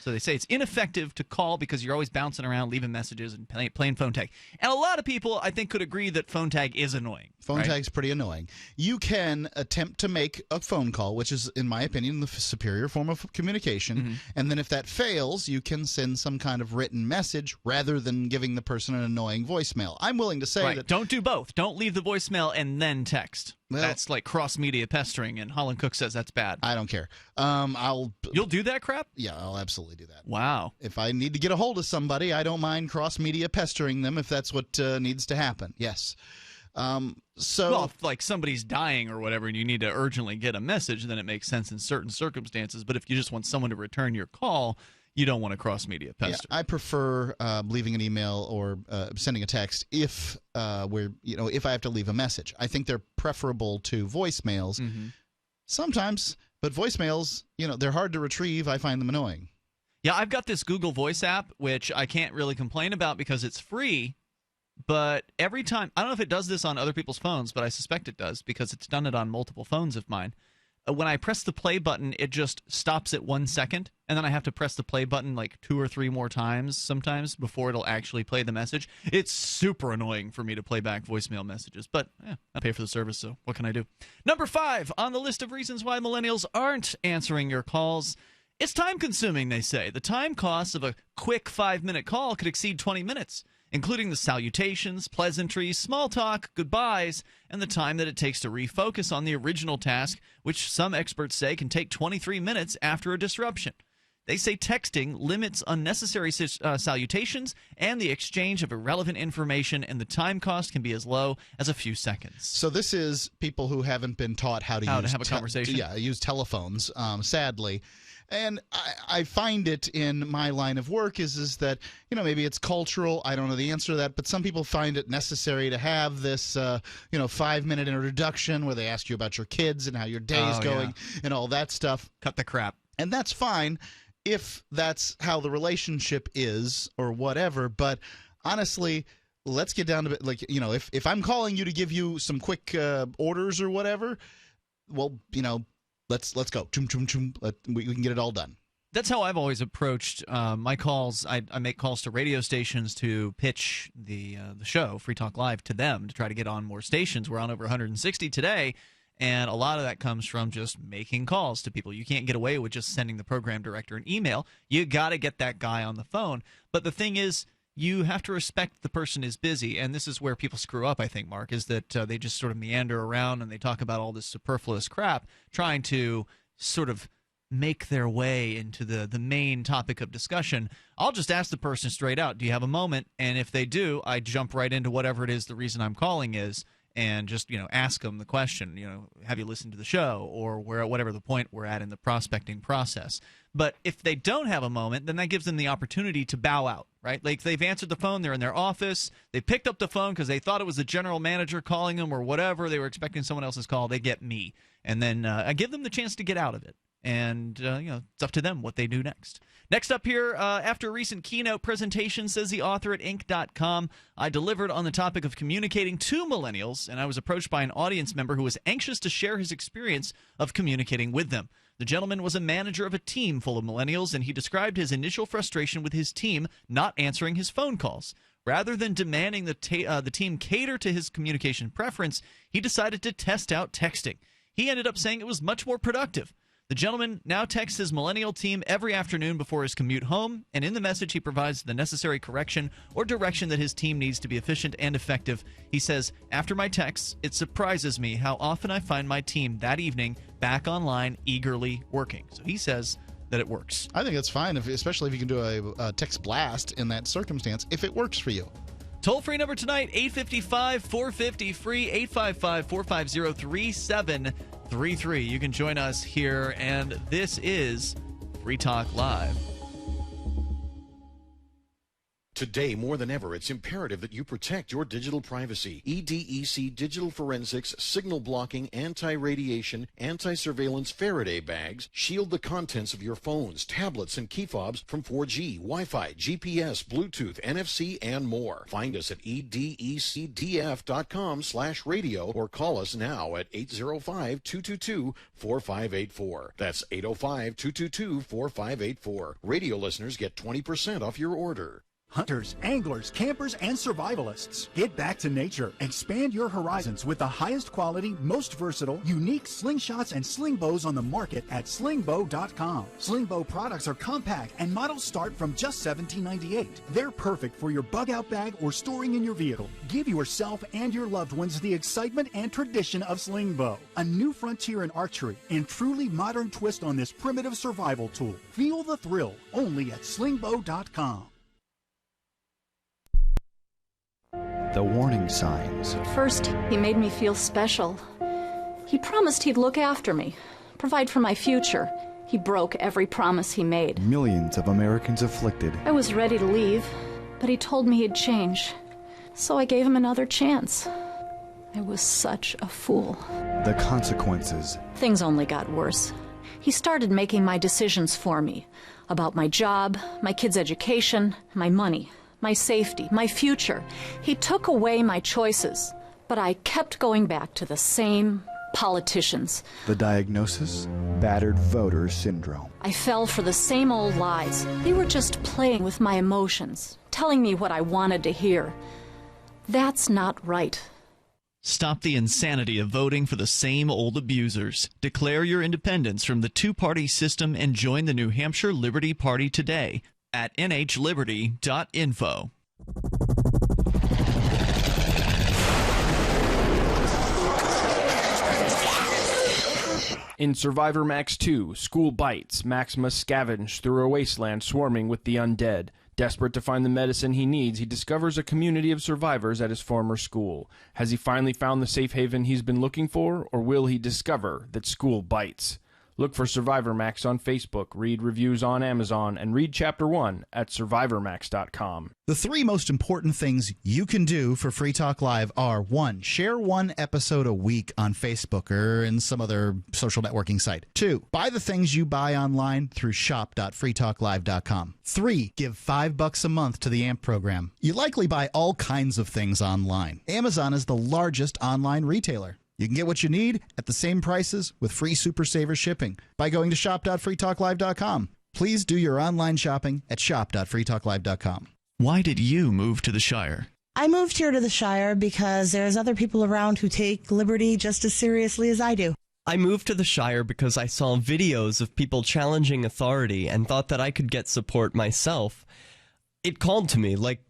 So they say it's ineffective to call because you're always bouncing around, leaving messages, and playing phone tag. And a lot of people, I think, could agree that phone tag is annoying. Phone tag's pretty annoying. You can attempt to make a phone call, which is, in my opinion, the superior form of communication. And then if that fails, you can send some kind of written message rather than giving the person an annoying voicemail. I'm willing to say that... Don't do both. Don't leave the voicemail and then text. Well, that's like cross-media pestering, and Holland Cook says that's bad. I don't care. You'll do that crap? Yeah, I'll absolutely do that. Wow. If I need to get a hold of somebody, I don't mind cross-media pestering them if that's what needs to happen. Yes. Well, if like somebody's dying or whatever and you need to urgently get a message, then it makes sense in certain circumstances. But if you just want someone to return your call, you don't want to cross-media pester. Yeah, I prefer leaving an email or sending a text if if I have to leave a message. I think they're preferable to voicemails sometimes, but voicemails, they're hard to retrieve. I find them annoying. Yeah, I've got this Google Voice app, which I can't really complain about because it's free. But every time, I don't know if it does this on other people's phones, but I suspect it does because it's done it on multiple phones of mine. When I press the play button, it just stops at 1 second, and then I have to press the play button like 2 or 3 more times sometimes before it'll actually play the message. It's super annoying for me to play back voicemail messages, but I pay for the service, so what can I do? Number 5 on the list of reasons why millennials aren't answering your calls. It's time-consuming, they say. The time cost of a quick 5-minute call could exceed 20 minutes. Including the salutations, pleasantries, small talk, goodbyes, and the time that it takes to refocus on the original task, which some experts say can take 23 minutes after a disruption. They say texting limits unnecessary salutations and the exchange of irrelevant information, and the time cost can be as low as a few seconds. So this is people who haven't been taught how to have a conversation. Use telephones, sadly. And I find it in my line of work is that, maybe it's cultural. I don't know the answer to that. But some people find it necessary to have this, 5-minute introduction where they ask you about your kids and how your day is going and all that stuff. Cut the crap. And that's fine if that's how the relationship is or whatever. But honestly, let's get down to it. Like, if I'm calling you to give you some quick orders or whatever, well, Let's go. We can get it all done. That's how I've always approached my calls. I make calls to radio stations to pitch the show, Free Talk Live, to them to try to get on more stations. We're on over 160 today, and a lot of that comes from just making calls to people. You can't get away with just sending the program director an email. You got to get that guy on the phone. But the thing is, you have to respect the person is busy, and this is where people screw up, I think, Mark, is that they just sort of meander around and they talk about all this superfluous crap, trying to sort of make their way into the main topic of discussion. I'll just ask the person straight out, do you have a moment? And if they do, I jump right into whatever it is the reason I'm calling is, and just ask them the question, have you listened to the show, or whatever the point we're at in the prospecting process. But if they don't have a moment, then that gives them the opportunity to bow out, right? Like they've answered the phone, they're in their office, they picked up the phone because they thought it was the general manager calling them or whatever, they were expecting someone else's call, they get me. And then I give them the chance to get out of it. And, it's up to them what they do next. Next up here, after a recent keynote presentation, says the author at Inc.com, I delivered on the topic of communicating to millennials, and I was approached by an audience member who was anxious to share his experience of communicating with them. The gentleman was a manager of a team full of millennials, and he described his initial frustration with his team not answering his phone calls. Rather than demanding the team cater to his communication preference, he decided to test out texting. He ended up saying it was much more productive. The gentleman now texts his millennial team every afternoon before his commute home, and in the message he provides the necessary correction or direction that his team needs to be efficient and effective. He says, "After my texts, it surprises me how often I find my team that evening back online eagerly working." So he says that it works. I think it's fine, especially if you can do a text blast in that circumstance, if it works for you. Toll-free number tonight, 855-450-FREE, 855-450-3733. You can join us here, and this is Free Talk Live. Today, more than ever, it's imperative that you protect your digital privacy. EDEC Digital Forensics, Signal Blocking, Anti-Radiation, Anti-Surveillance Faraday Bags shield the contents of your phones, tablets, and key fobs from 4G, Wi-Fi, GPS, Bluetooth, NFC, and more. Find us at edecdf.com/radio or call us now at 805-222-4584. That's 805-222-4584. Radio listeners get 20% off your order. Hunters, anglers, campers, and survivalists. Get back to nature. Expand your horizons with the highest quality, most versatile, unique slingshots and sling bows on the market at slingbow.com. Slingbow products are compact and models start from just $17.98. They're perfect for your bug-out bag or storing in your vehicle. Give yourself and your loved ones the excitement and tradition of slingbow. A new frontier in archery and truly modern twist on this primitive survival tool. Feel the thrill only at slingbow.com. The warning signs. At first, he made me feel special. He promised he'd look after me, provide for my future. He broke every promise he made. Millions of Americans afflicted. I was ready to leave, but he told me he'd change. So I gave him another chance. I was such a fool. The consequences. Things only got worse. He started making my decisions for me. About my job, my kids' education, my money. My safety, my future. He took away my choices, but I kept going back to the same politicians. The diagnosis? Battered voter syndrome. I fell for the same old lies. They were just playing with my emotions, telling me what I wanted to hear. That's not right. Stop the insanity of voting for the same old abusers. Declare your independence from the two-party system and join the New Hampshire Liberty Party today at nhliberty.info. In Survivor Max 2, School Bites, Max must scavenge through a wasteland swarming with the undead. Desperate to find the medicine he needs, he discovers a community of survivors at his former school. Has he finally found the safe haven he's been looking for, or will he discover that school bites? Look for Survivor Max on Facebook, read reviews on Amazon, and read Chapter 1 at SurvivorMax.com. The three most important things you can do for Free Talk Live are: 1. Share one episode a week on Facebook or in some other social networking site. 2. Buy the things you buy online through shop.freetalklive.com. 3. Give $5 a month to the AMP program. You likely buy all kinds of things online. Amazon is the largest online retailer. You can get what you need at the same prices with free Super Saver shipping by going to shop.freetalklive.com. Please do your online shopping at shop.freetalklive.com. Why did you move to the Shire? I moved here to the Shire because there's other people around who take liberty just as seriously as I do. I moved to the Shire because I saw videos of people challenging authority and thought that I could get support myself. It called to me, like,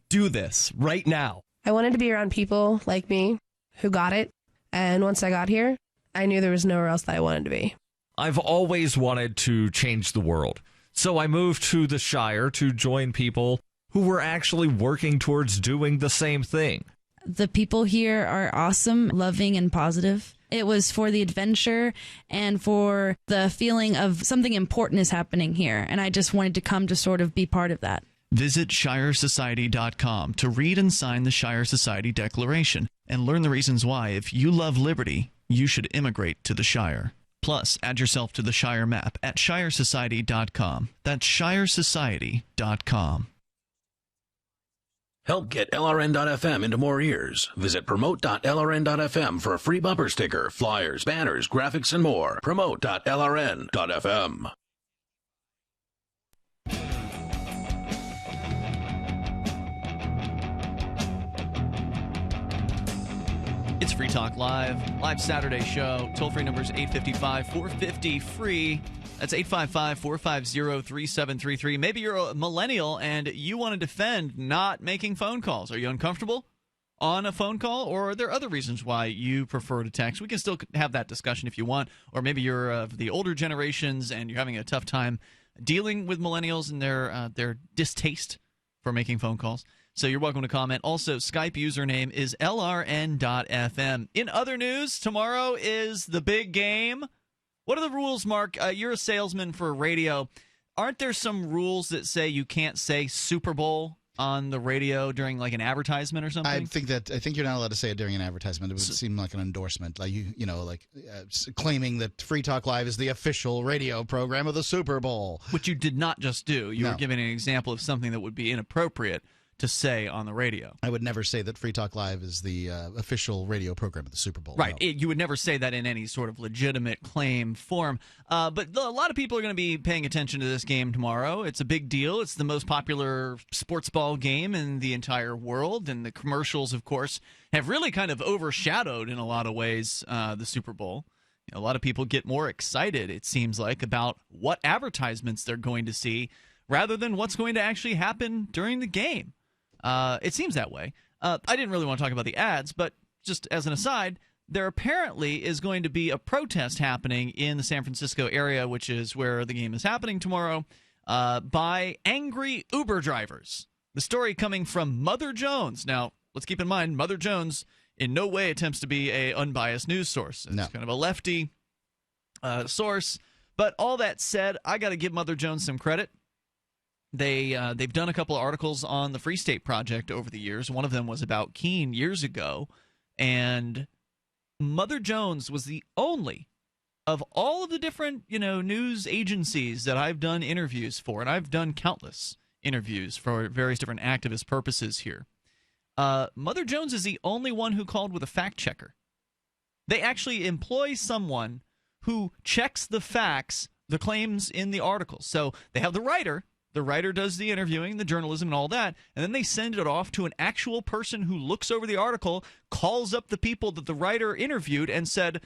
do this right now. I wanted to be around people like me who got it. And once I got here, I knew there was nowhere else that I wanted to be. I've always wanted to change the world. So I moved to the Shire to join people who were actually working towards doing the same thing. The people here are awesome, loving, and positive. It was for the adventure and for the feeling of something important is happening here. And I just wanted to come to sort of be part of that. Visit ShireSociety.com to read and sign the Shire Society Declaration and learn the reasons why, if you love liberty, you should immigrate to the Shire. Plus, add yourself to the Shire map at ShireSociety.com. That's ShireSociety.com. Help get LRN.FM into more ears. Visit promote.lrn.fm for a free bumper sticker, flyers, banners, graphics, and more. Promote.lrn.fm. It's Free Talk Live Saturday show. Toll-free numbers 855-450-FREE. That's 855-450-3733. Maybe you're a millennial and you want to defend not making phone calls. Are you uncomfortable on a phone call, or are there other reasons why you prefer to text? We can still have that discussion if you want. Or maybe you're of the older generations and you're having a tough time dealing with millennials and their distaste for making phone calls. So you're welcome to comment. Also, Skype username is LRN.FM. In other news, tomorrow is the big game. What are the rules, Mark? You're a salesman for radio. Aren't there some rules that say you can't say Super Bowl on the radio during like an advertisement or something? I think you're not allowed to say it during an advertisement. It would seem like an endorsement, like claiming that Free Talk Live is the official radio program of the Super Bowl, which you did not just do. You were giving an example of something that would be inappropriate to say on the radio. I would never say that Free Talk Live is the official radio program of the Super Bowl. Right. No. You would never say that in any sort of legitimate claim form. But a lot of people are going to be paying attention to this game tomorrow. It's a big deal. It's the most popular sports ball game in the entire world. And the commercials, of course, have really kind of overshadowed in a lot of ways the Super Bowl. A lot of people get more excited, it seems like, about what advertisements they're going to see rather than what's going to actually happen during the game. It seems that way. I didn't really want to talk about the ads, but just as an aside, there apparently is going to be a protest happening in the San Francisco area, which is where the game is happening tomorrow, by angry Uber drivers. The story coming from Mother Jones. Now, let's keep in mind, Mother Jones in no way attempts to be an unbiased news source. It's kind of a lefty source. But all that said, I got to give Mother Jones some credit. They've done a couple of articles on the Free State Project over the years. One of them was about Keene years ago, and Mother Jones was the only of all of the different news agencies that I've done interviews for, and I've done countless interviews for various different activist purposes here. Mother Jones is the only one who called with a fact checker. They actually employ someone who checks the facts, the claims in the articles. So they have the writer. The writer does the interviewing, the journalism, and all that, and then they send it off to an actual person who looks over the article, calls up the people that the writer interviewed, and said,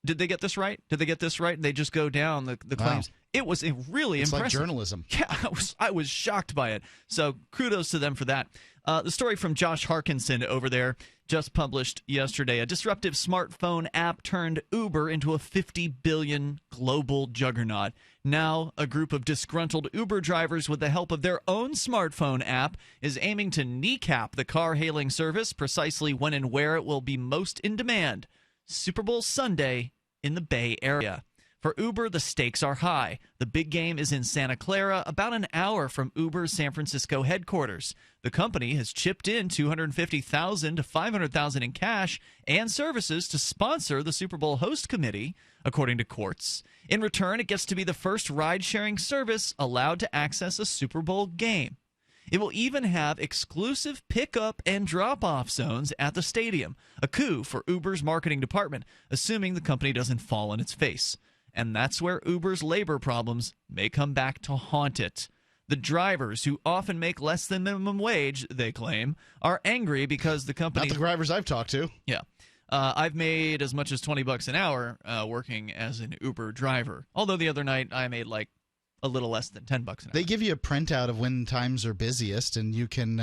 did they get this right? Did they get this right? And they just go down the claims. Wow. It was really impressive. It's like journalism. Yeah, I was shocked by it. So kudos to them for that. The story from Josh Harkinson over there, just published yesterday. A disruptive smartphone app turned Uber into a $50 billion global juggernaut. Now, a group of disgruntled Uber drivers with the help of their own smartphone app is aiming to kneecap the car-hailing service precisely when and where it will be most in demand. Super Bowl Sunday in the Bay Area. For Uber, the stakes are high. The big game is in Santa Clara, about an hour from Uber's San Francisco headquarters. The company has chipped in $250,000 to $500,000 in cash and services to sponsor the Super Bowl host committee, according to courts. In return, it gets to be the first ride-sharing service allowed to access a Super Bowl game. It will even have exclusive pickup and drop-off zones at the stadium, a coup for Uber's marketing department, assuming the company doesn't fall on its face. And that's where Uber's labor problems may come back to haunt it. The drivers, who often make less than minimum wage, they claim, are angry because the company... Not the drivers I've talked to. Yeah. I've made as much as $20 an hour working as an Uber driver. Although the other night I made like a little less than $10 an hour. They give you a printout of when times are busiest, and you can,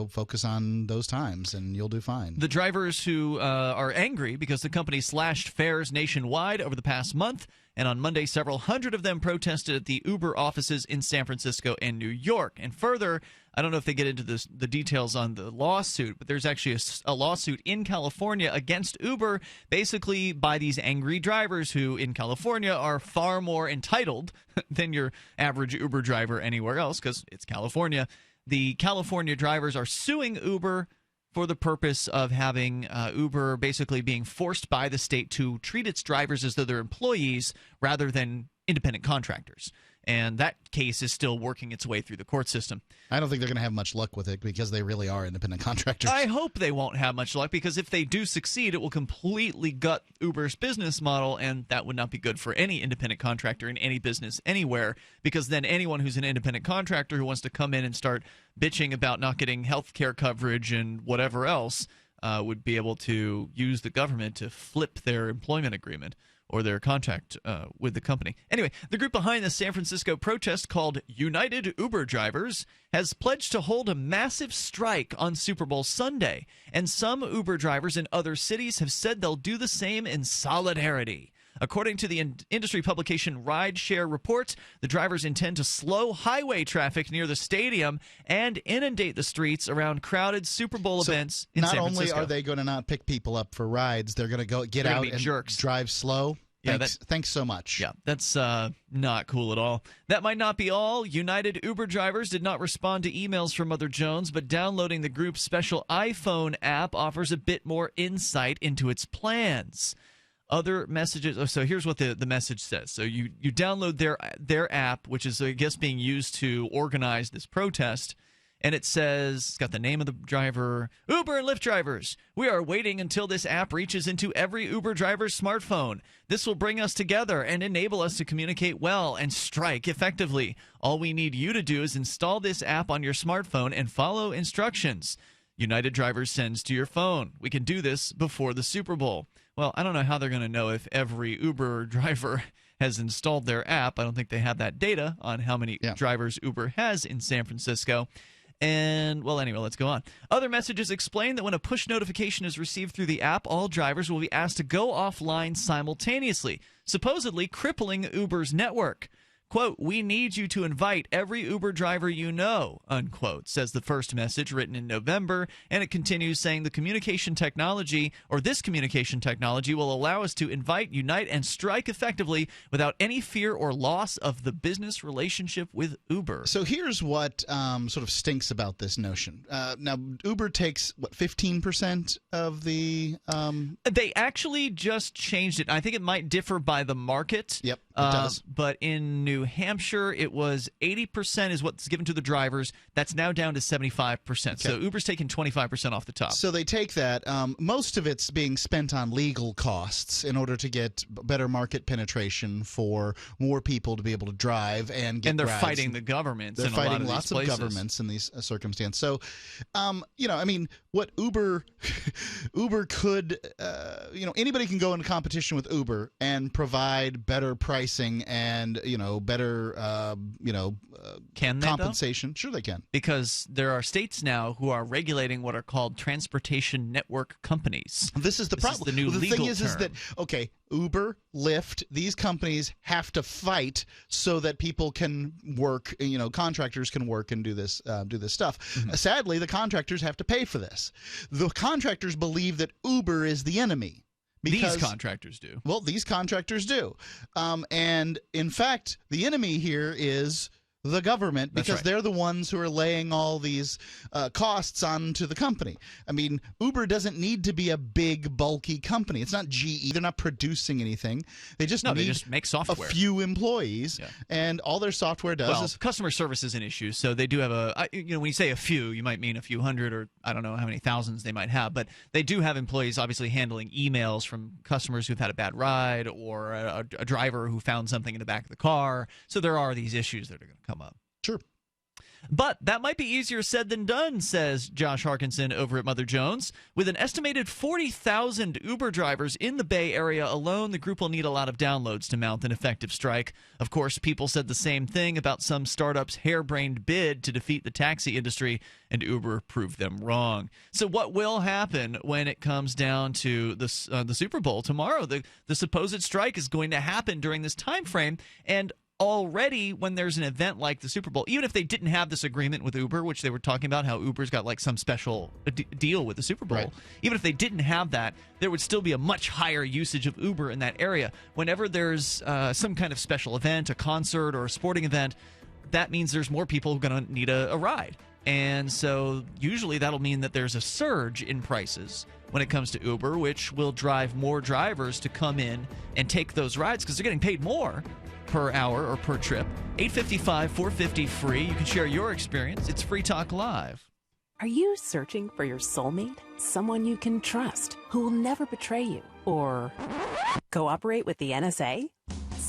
focus on those times, and you'll do fine. The drivers who are angry because the company slashed fares nationwide over the past month, and on Monday, several hundred of them protested at the Uber offices in San Francisco and New York. And further, I don't know if they get into the details on the lawsuit, but there's actually a lawsuit in California against Uber, basically by these angry drivers who, in California, are far more entitled than your average Uber driver anywhere else, because it's California. The California drivers are suing Uber for the purpose of having Uber basically being forced by the state to treat its drivers as though they're employees rather than independent contractors. And that case is still working its way through the court system. I don't think they're going to have much luck with it because they really are independent contractors. I hope they won't have much luck, because if they do succeed, it will completely gut Uber's business model, and that would not be good for any independent contractor in any business anywhere, because then anyone who's an independent contractor who wants to come in and start bitching about not getting health care coverage and whatever else, would be able to use the government to flip their employment agreement or their contract with the company. Anyway, the group behind the San Francisco protest, called United Uber Drivers, has pledged to hold a massive strike on Super Bowl Sunday, and some Uber drivers in other cities have said they'll do the same in solidarity. According to the industry publication Rideshare Reports, the drivers intend to slow highway traffic near the stadium and inundate the streets around crowded Super Bowl events in San Francisco. Not only are they going to not pick people up for rides, they're going to go get out and jerks. Drive slow. Yeah, thanks so much. Yeah, that's not cool at all. That might not be all. United Uber drivers did not respond to emails from Mother Jones, but downloading the group's special iPhone app offers a bit more insight into its plans. Other messages. So here's what the message says. So you download their app, which is, I guess, being used to organize this protest. And it says, it's got the name of the driver, Uber and Lyft drivers. We are waiting until this app reaches into every Uber driver's smartphone. This will bring us together and enable us to communicate well and strike effectively. All we need you to do is install this app on your smartphone and follow instructions. United Drivers sends to your phone. We can do this before the Super Bowl. Well, I don't know how they're going to know if every Uber driver has installed their app. I don't think they have that data on how many drivers Uber has in San Francisco. And, well, anyway, let's go on. Other messages explain that when a push notification is received through the app, all drivers will be asked to go offline simultaneously, supposedly crippling Uber's network. Quote, we need you to invite every Uber driver you know, unquote, says the first message written in November. And it continues saying this communication technology will allow us to invite, unite, and strike effectively without any fear or loss of the business relationship with Uber. So here's what sort of stinks about this notion. Now, Uber takes, 15% of the... They actually just changed it. I think it might differ by the market. Yep, it does. But in New Hampshire, it was 80% is what's given to the drivers. That's now down to 75%. Okay. So Uber's taking 25% off the top. So they take that. Most of it's being spent on legal costs in order to get better market penetration for more people to be able to drive and get And they're rides. fighting the governments. They're in a lot fighting of lots these of places. governments in these circumstances. So, I mean, what Uber could, anybody can go into competition with Uber and provide better pricing and, better, can they, compensation. Though? Sure they can. Because there are states now who are regulating what are called transportation network companies. This is the problem. Is the new the legal thing is term. that, okay, Uber, Lyft, these companies have to fight so that people can work, contractors can work and do this stuff. Mm-hmm. Sadly, the contractors have to pay for this. The contractors believe that Uber is the enemy. These contractors do. Well, these contractors do. And, in fact, the enemy here is the government, because they're the ones who are laying all these costs onto the company. I mean, Uber doesn't need to be a big, bulky company. It's not GE. They're not producing anything. They just they just make software. A few employees, and all their software does is... customer service is an issue, so they do have when you say a few, you might mean a few hundred, or I don't know how many thousands they might have, but they do have employees obviously handling emails from customers who've had a bad ride, or a driver who found something in the back of the car. So there are these issues that are going to come up. Sure. But that might be easier said than done, says Josh Harkinson over at Mother Jones. With an estimated 40,000 Uber drivers in the Bay Area alone, the group will need a lot of downloads to mount an effective strike. Of course, people said the same thing about some startups' harebrained bid to defeat the taxi industry, and Uber proved them wrong. So what will happen when it comes down to the Super Bowl tomorrow? The supposed strike is going to happen during this time frame, and already when there's an event like the Super Bowl, even if they didn't have this agreement with Uber, which they were talking about how Uber's got like some special deal with the Super Bowl, even if they didn't have that, there would still be a much higher usage of Uber in that area. Whenever there's some kind of special event, a concert or a sporting event, that means there's more people going to need a ride. And so usually that'll mean that there's a surge in prices when it comes to Uber, which will drive more drivers to come in and take those rides because they're getting paid more per hour or per trip. 855-450-FREE. You can share your experience. It's Free Talk Live. Are you searching for your soulmate? Someone you can trust, who will never betray you or cooperate with the NSA?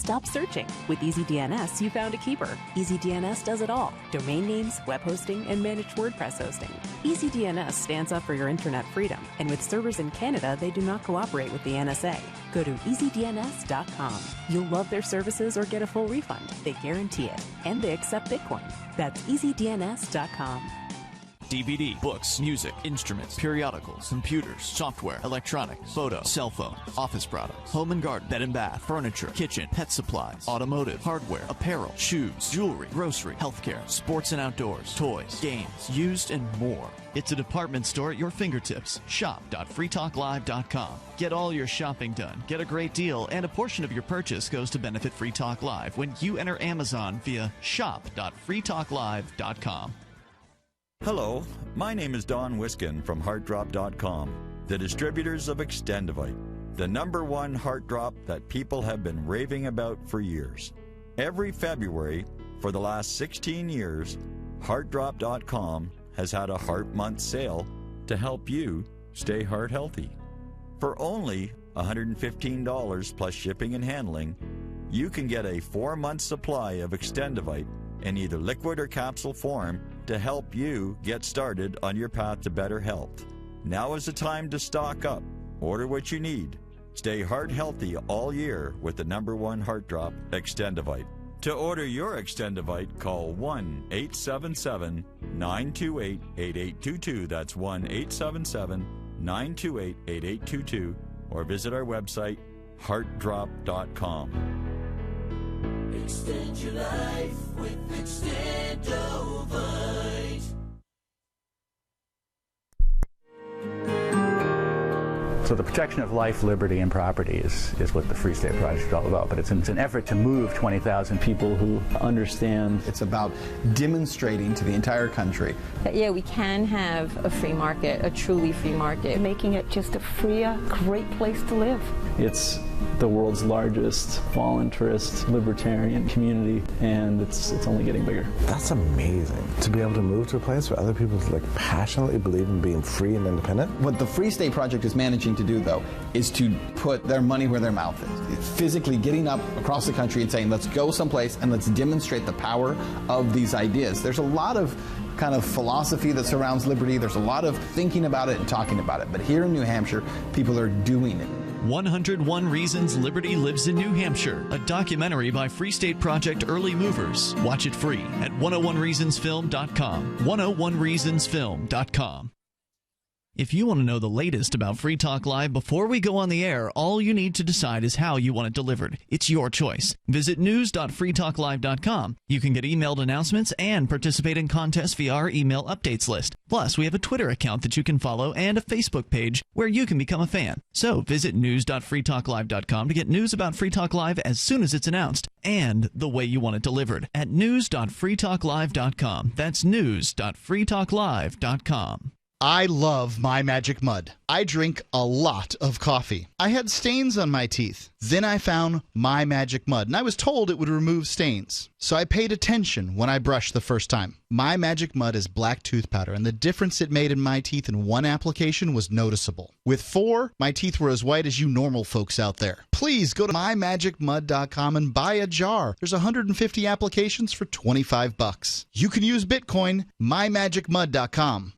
Stop searching. With EasyDNS, you found a keeper. EasyDNS does it all. Domain names, web hosting, and managed WordPress hosting. EasyDNS stands up for your internet freedom, and with servers in Canada, they do not cooperate with the NSA. Go to EasyDNS.com. You'll love their services or get a full refund. They guarantee it. And they accept Bitcoin. That's EasyDNS.com. DVD, books, music, instruments, periodicals, computers, software, electronics, photo, cell phone, office products, home and garden, bed and bath, furniture, kitchen, pet supplies, automotive, hardware, apparel, shoes, jewelry, grocery, healthcare, sports and outdoors, toys, games, used, and more. It's a department store at your fingertips. Shop.freetalklive.com. Get all your shopping done, get a great deal, and a portion of your purchase goes to benefit Free Talk Live when you enter Amazon via shop.freetalklive.com. Hello, my name is Don Wiskin from HeartDrop.com, the distributors of Extendivite, the #1 heart drop that people have been raving about for years. Every February for the last 16 years, HeartDrop.com has had a Heart Month sale to help you stay heart healthy. For only $115 plus shipping and handling, you can get a 4-month supply of Extendivite in either liquid or capsule form to help you get started on your path to better health. Now is the time to stock up. Order what you need. Stay heart healthy all year with the #1 heart drop, Extendivite. To order your Extendivite, call 1-877-928-8822. That's 1-877-928-8822. Or visit our website, heartdrop.com. Extend your life with Extendovite. So the protection of life, liberty, and property is what the Free State Project is all about. But it's an effort to move 20,000 people who understand. It's about demonstrating to the entire country that, yeah, we can have a free market, a truly free market. Making it just a freer, great place to live. It's the world's largest voluntarist libertarian community, and it's only getting bigger. That's amazing. To be able to move to a place where other people passionately believe in being free and independent. What the Free State Project is managing to do, though, is to put their money where their mouth is. It's physically getting up across the country and saying, let's go someplace and let's demonstrate the power of these ideas. There's a lot of kind of philosophy that surrounds liberty. There's a lot of thinking about it and talking about it. But here in New Hampshire, people are doing it. 101 Reasons Liberty Lives in New Hampshire, a documentary by Free State Project Early Movers. Watch it free at 101reasonsfilm.com. 101reasonsfilm.com. If you want to know the latest about Free Talk Live before we go on the air, all you need to decide is how you want it delivered. It's your choice. Visit news.freetalklive.com. You can get emailed announcements and participate in contests via our email updates list. Plus, we have a Twitter account that you can follow and a Facebook page where you can become a fan. So visit news.freetalklive.com to get news about Free Talk Live as soon as it's announced and the way you want it delivered at news.freetalklive.com. That's news.freetalklive.com. I love My Magic Mud. I drink a lot of coffee. I had stains on my teeth. Then I found My Magic Mud, and I was told it would remove stains. So I paid attention when I brushed the first time. My Magic Mud is black tooth powder, and the difference it made in my teeth in one application was noticeable. With 4, my teeth were as white as you normal folks out there. Please go to mymagicmud.com and buy a jar. There's 150 applications for $25. You can use Bitcoin, mymagicmud.com.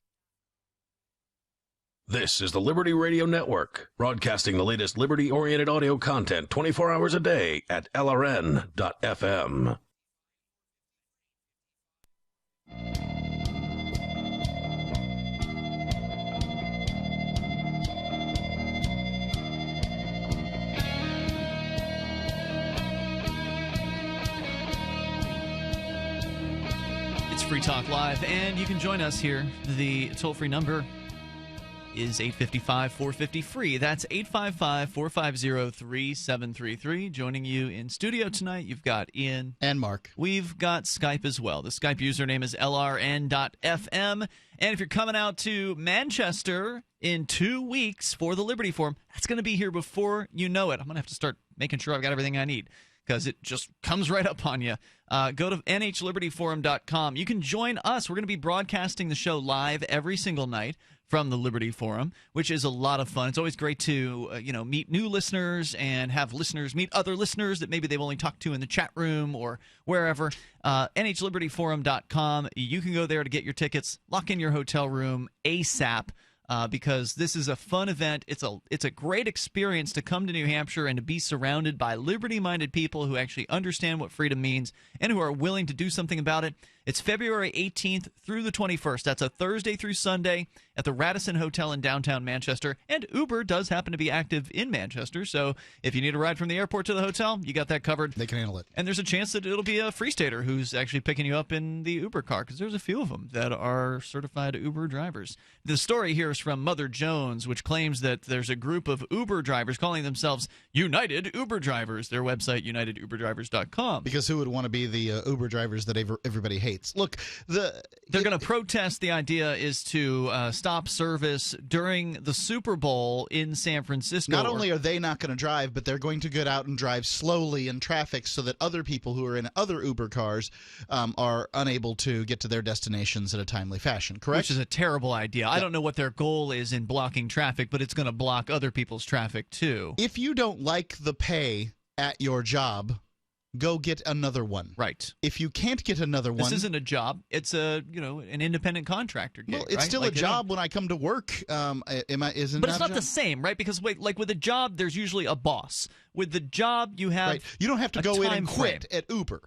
This is the Liberty Radio Network, broadcasting the latest liberty-oriented audio content 24 hours a day at LRN.FM. It's Free Talk Live, and you can join us here. The toll-free number is 855-450-FREE. That's 855-450-3733. Joining you in studio tonight, you've got Ian. And Mark. We've got Skype as well. The Skype username is LRN.FM. And if you're coming out to Manchester in 2 weeks for the Liberty Forum, that's going to be here before you know it. I'm going to have to start making sure I've got everything I need. because it just comes right up on you. Go to NHLibertyForum.com. You can join us. We're going to be broadcasting the show live every single night from the Liberty Forum, which is a lot of fun. It's always great to meet new listeners and have listeners meet other listeners that maybe they've only talked to in the chat room or wherever. NHLibertyForum.com. You can go there to get your tickets, lock in your hotel room ASAP. Because this is a fun event. It's a great experience to come to New Hampshire and to be surrounded by liberty-minded people who actually understand what freedom means and who are willing to do something about it. It's February 18th through the 21st. That's a Thursday through Sunday at the Radisson Hotel in downtown Manchester. And Uber does happen to be active in Manchester, so if you need a ride from the airport to the hotel, you got that covered. They can handle it. And there's a chance that it'll be a Free Stater who's actually picking you up in the Uber car, because there's a few of them that are certified Uber drivers. The story here is from Mother Jones, which claims that there's a group of Uber drivers calling themselves United Uber Drivers. Their website, uniteduberdrivers.com. Because who would want to be the Uber drivers that everybody hates? Look, they're going to protest. The idea is to stop service during the Super Bowl in San Francisco. Not only are they not going to drive, but they're going to get out and drive slowly in traffic so that other people who are in other Uber cars are unable to get to their destinations in a timely fashion, correct? Which is a terrible idea. I don't know what their goal is in blocking traffic, but it's going to block other people's traffic too. If you don't like the pay at your job, go get another one. Right. If you can't get another one, this isn't a job. It's an independent contractor gig. Well, it's right? still a job when I come to work. But it's not the same, right? Because like with a job, there's usually a boss. With the job, you have right. You don't have to go in and quit at Uber.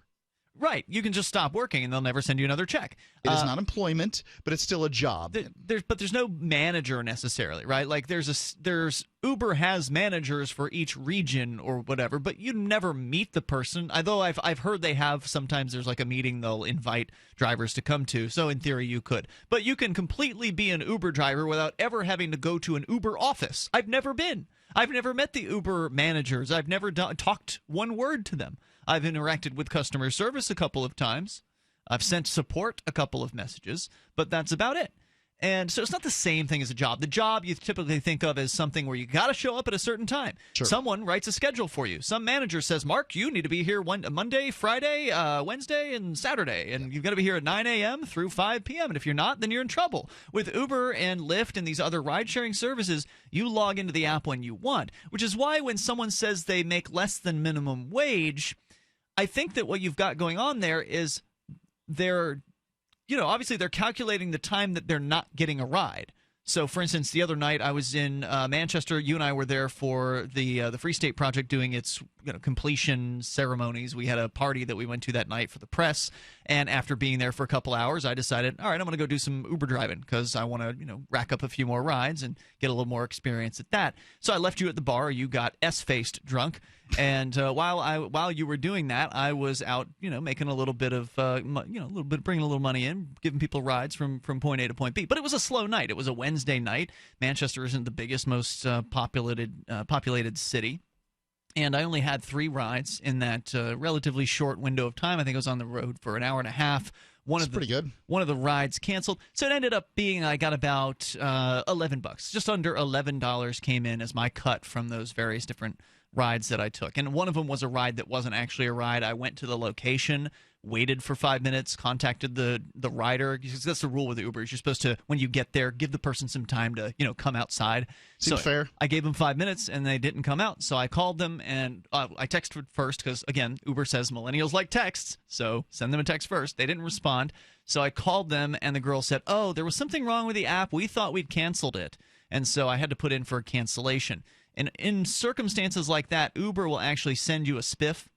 Right. You can just stop working and they'll never send you another check. It is not employment, but it's still a job. There's no manager necessarily, right? Like there's Uber has managers for each region or whatever, but you never meet the person. Although I've heard they have sometimes there's like a meeting they'll invite drivers to come to. So in theory you could. But you can completely be an Uber driver without ever having to go to an Uber office. I've never been. I've never met the Uber managers. I've never talked one word to them. I've interacted with customer service a couple of times. I've sent support a couple of messages, but that's about it. And so it's not the same thing as a job. The job you typically think of as something where you got to show up at a certain time. Sure. Someone writes a schedule for you. Some manager says, Mark, you need to be here Monday, Friday, Wednesday, and Saturday. And you've got to be here at 9 a.m. through 5 p.m. And if you're not, then you're in trouble. With Uber and Lyft and these other ride-sharing services, you log into the app when you want, which is why when someone says they make less than minimum wage, I think that what you've got going on there is obviously they're calculating the time that they're not getting a ride. So, for instance, the other night I was in Manchester. You and I were there for the Free State Project doing its completion ceremonies. We had a party that we went to that night for the press, and after being there for a couple hours, I decided, all right, I'm going to go do some Uber driving because I want to rack up a few more rides and get a little more experience at that. So I left you at the bar. You got S-faced drunk, and while you were doing that, I was out making a little bit of bringing a little money in, giving people rides from point A to point B. But it was a slow night. It was a Wednesday night. Manchester isn't the biggest, most populated city. And I only had 3 rides in that relatively short window of time. I think I was on the road for an hour and a half. That's pretty good. One of the rides canceled. So it ended up being I got about $11. Just under $11 came in as my cut from those various different rides that I took. And one of them was a ride that wasn't actually a ride. I went to the location, waited for 5 minutes, contacted the rider, because that's the rule with Uber. You're supposed to, when you get there, give the person some time to come outside. Seems fair. I gave them 5 minutes and they didn't come out, so I called them and I texted first because, again, Uber says millennials like texts, so send them a text first. They didn't respond, so I called them and the girl said, oh, there was something wrong with the app. We thought we'd canceled it, and so I had to put in for a cancellation. And in circumstances like that, Uber will actually send you a spiff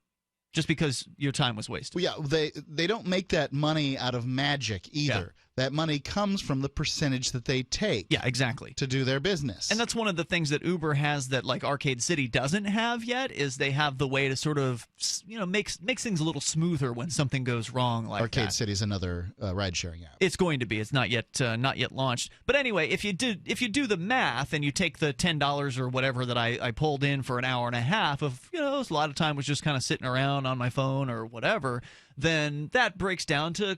just because your time was wasted. Well, yeah, they don't make that money out of magic either. Yeah. That money comes from the percentage that they take. Yeah, exactly. To do their business. And that's one of the things that Uber has that like Arcade City doesn't have yet, is they have the way to sort of makes things a little smoother when something goes wrong like Arcade that. City's another ride-sharing app. It's going to be. It's not yet launched. But anyway, if you do the math and you take the $10 or whatever that I pulled in for an hour and a half of, a lot of time was just kind of sitting around on my phone or whatever, then that breaks down to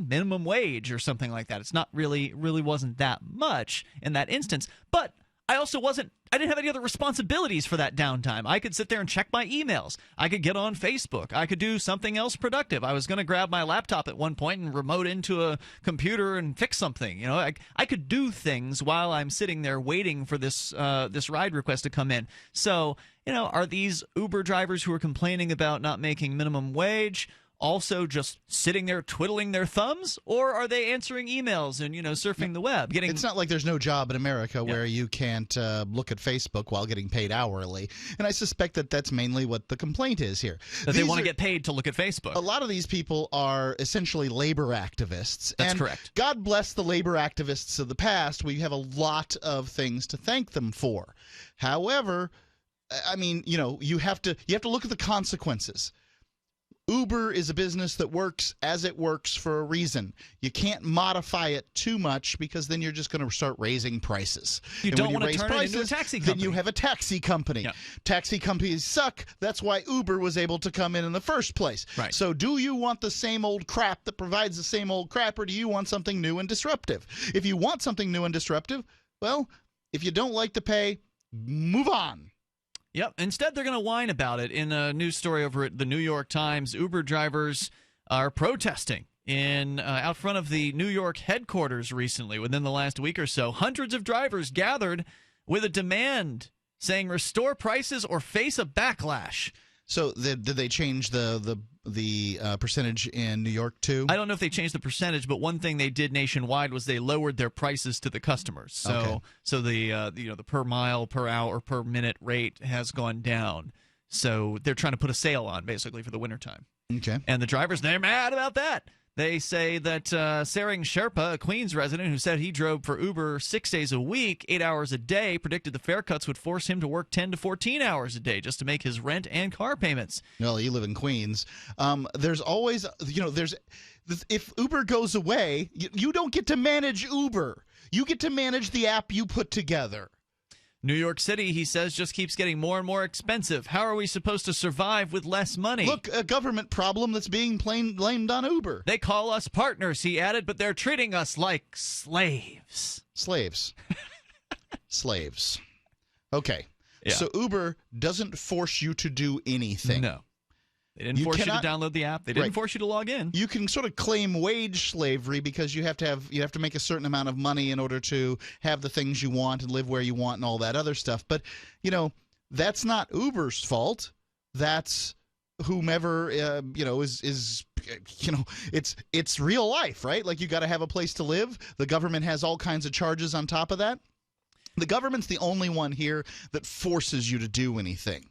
minimum wage or something like that. It's not really wasn't that much in that instance. But I didn't have any other responsibilities for that downtime. I could sit there and check my emails. I could get on Facebook. I could do something else productive. I was going to grab my laptop at one point and remote into a computer and fix something. I could do things while I'm sitting there waiting for this ride request to come in. So, are these Uber drivers who are complaining about not making minimum wage also just sitting there twiddling their thumbs, or are they answering emails and surfing the web? It's not like there's no job in America where you can't look at Facebook while getting paid hourly, and I suspect that that's mainly what the complaint is here. That they want to get paid to look at Facebook. A lot of these people are essentially labor activists. That's correct. God bless the labor activists of the past. We have a lot of things to thank them for. However, I mean, you have to look at the consequences. Uber is a business that works as it works for a reason. You can't modify it too much because then you're just going to start raising prices. You don't want to turn it into a taxi company. Then you have a taxi company. Yeah. Taxi companies suck. That's why Uber was able to come in the first place. Right. So do you want the same old crap that provides the same old crap, or do you want something new and disruptive? If you want something new and disruptive, well, if you don't like the pay, move on. Yep. Instead, they're going to whine about it. In a news story over at the New York Times, Uber drivers are protesting out front of the New York headquarters recently. Within the last week or so, hundreds of drivers gathered with a demand saying restore prices or face a backlash. So did they change the percentage in New York too? I don't know if they changed the percentage, but one thing they did nationwide was they lowered their prices to the customers. So the per mile, per hour, per minute rate has gone down. So they're trying to put a sale on basically for the wintertime. Okay. And the drivers, they're mad about that. They say that Saring Sherpa, a Queens resident who said he drove for Uber 6 days a week, 8 hours a day, predicted the fare cuts would force him to work 10 to 14 hours a day just to make his rent and car payments. Well, you live in Queens. There's always, if Uber goes away, you don't get to manage Uber. You get to manage the app you put together. New York City, he says, just keeps getting more and more expensive. How are we supposed to survive with less money? Look, a government problem that's being blamed on Uber. They call us partners, he added, but they're treating us like slaves. Slaves. Okay. Yeah. So Uber doesn't force you to do anything. No. They didn't force you to download the app. They didn't force you to log in. You can sort of claim wage slavery because you have to make a certain amount of money in order to have the things you want and live where you want and all that other stuff. But, that's not Uber's fault. That's whomever is it's real life, right? Like, you got to have a place to live. The government has all kinds of charges on top of that. The government's the only one here that forces you to do anything.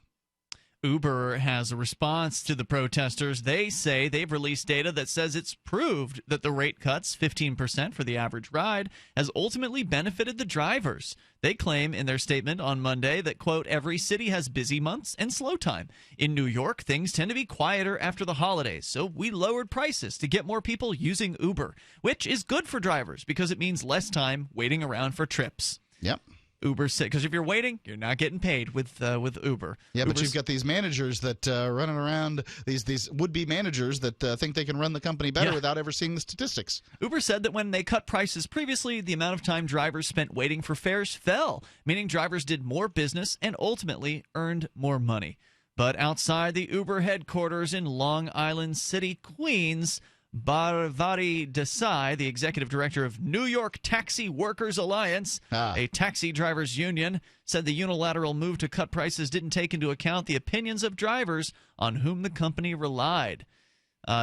Uber has a response to the protesters. They say they've released data that says it's proved that the rate cuts, 15% for the average ride, has ultimately benefited the drivers. They claim in their statement on Monday that, quote, every city has busy months and slow time. In New York, things tend to be quieter after the holidays, so we lowered prices to get more people using Uber, which is good for drivers because it means less time waiting around for trips. Yep. Uber, because if you're waiting, you're not getting paid with Uber. Yeah, but you've got these managers that running around, these would-be managers that think they can run the company better without ever seeing the statistics. Uber said that when they cut prices previously, the amount of time drivers spent waiting for fares fell, meaning drivers did more business and ultimately earned more money. But outside the Uber headquarters in Long Island City, Queens, Bharvari Desai, the executive director of New York Taxi Workers Alliance, a taxi drivers union, said the unilateral move to cut prices didn't take into account the opinions of drivers on whom the company relied.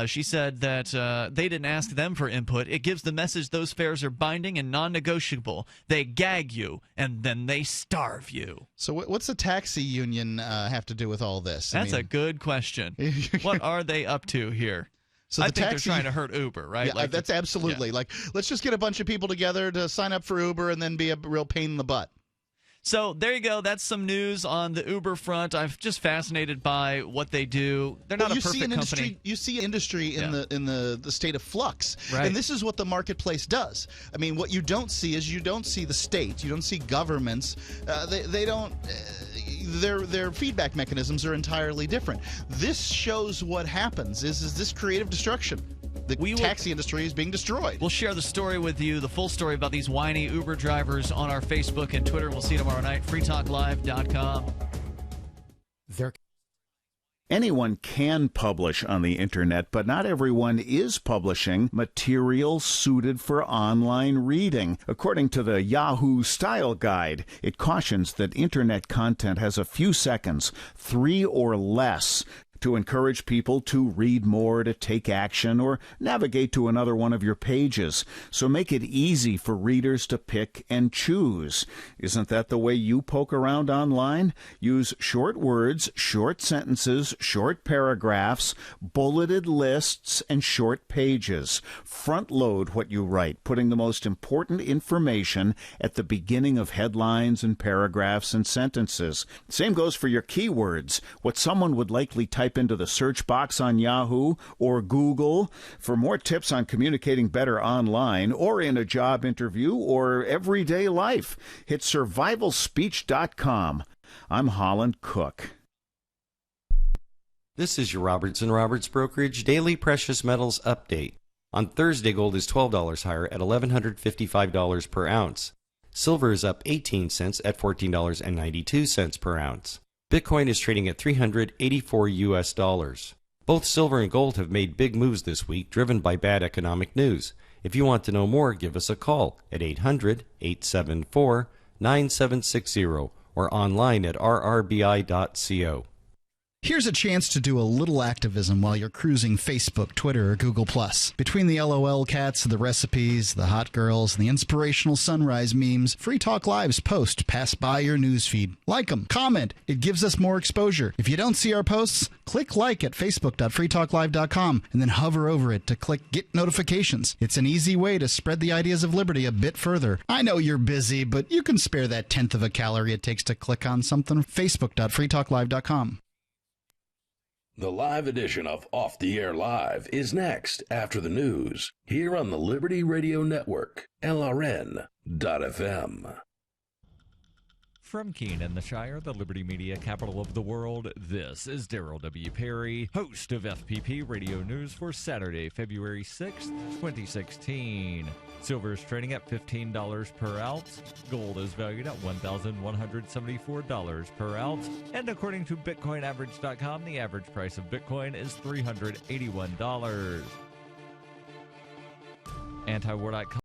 She said that they didn't ask them for input. It gives the message those fares are binding and non-negotiable. They gag you, and then they starve you. So what's the taxi union have to do with all this? That's a good question. What are they up to here? So I think they're trying to hurt Uber, right? Yeah, that's absolutely. Like, let's just get a bunch of people together to sign up for Uber and then be a real pain in the butt. So there you go. That's some news on the Uber front. I'm just fascinated by what they do. They're not a perfect company. You see industry in the state of flux, right. And this is what the marketplace does. I mean, what you don't see is you don't see the state, you don't see governments. They don't. Their feedback mechanisms are entirely different. This shows what happens. Is this creative destruction? the taxi industry is being destroyed. We'll share the story with you, the full story about these whiny Uber drivers on our Facebook and Twitter. We'll see you tomorrow night. freetalklive.com. Anyone can publish on the internet, but not everyone is publishing material suited for online reading. According to the Yahoo Style Guide, it cautions that internet content has a few seconds, 3 or less, to encourage people to read more, to take action, or navigate to another one of your pages. So make it easy for readers to pick and choose. Isn't that the way you poke around online? Use short words, short sentences, short paragraphs, bulleted lists, and short pages. Front load what you write, putting the most important information at the beginning of headlines and paragraphs and sentences. Same goes for your keywords, what someone would likely type into the search box on Yahoo or Google. For more tips on communicating better online or in a job interview or everyday life, hit survivalspeech.com. I'm Holland Cook. This is your Robertson Roberts Brokerage Daily Precious Metals Update. On Thursday, gold is $12 higher at $1,155 per ounce. Silver is up 18 cents at $14.92 per ounce. Bitcoin is trading at $384 US. Both silver and gold have made big moves this week, driven by bad economic news. If you want to know more, give us a call at 800-874-9760 or online at rrbi.co. Here's a chance to do a little activism while you're cruising Facebook, Twitter, or Google+. Between the LOL cats, the recipes, the hot girls, and the inspirational sunrise memes, Free Talk Live's posts pass by your newsfeed. Like them, comment. It gives us more exposure. If you don't see our posts, click like at facebook.freetalklive.com and then hover over it to click Get Notifications. It's an easy way to spread the ideas of liberty a bit further. I know you're busy, but you can spare that 1/10 of a calorie it takes to click on something. facebook.freetalklive.com. The live edition of Off the Air Live is next after the news here on the Liberty Radio Network, LRN.FM. From Keene in the Shire, the Liberty Media capital of the world, this is Daryl W. Perry, host of FPP Radio News for Saturday, February 6th, 2016. Silver is trading at $15 per ounce. Gold is valued at $1,174 per ounce. And according to BitcoinAverage.com, the average price of Bitcoin is $381. Antiwar.com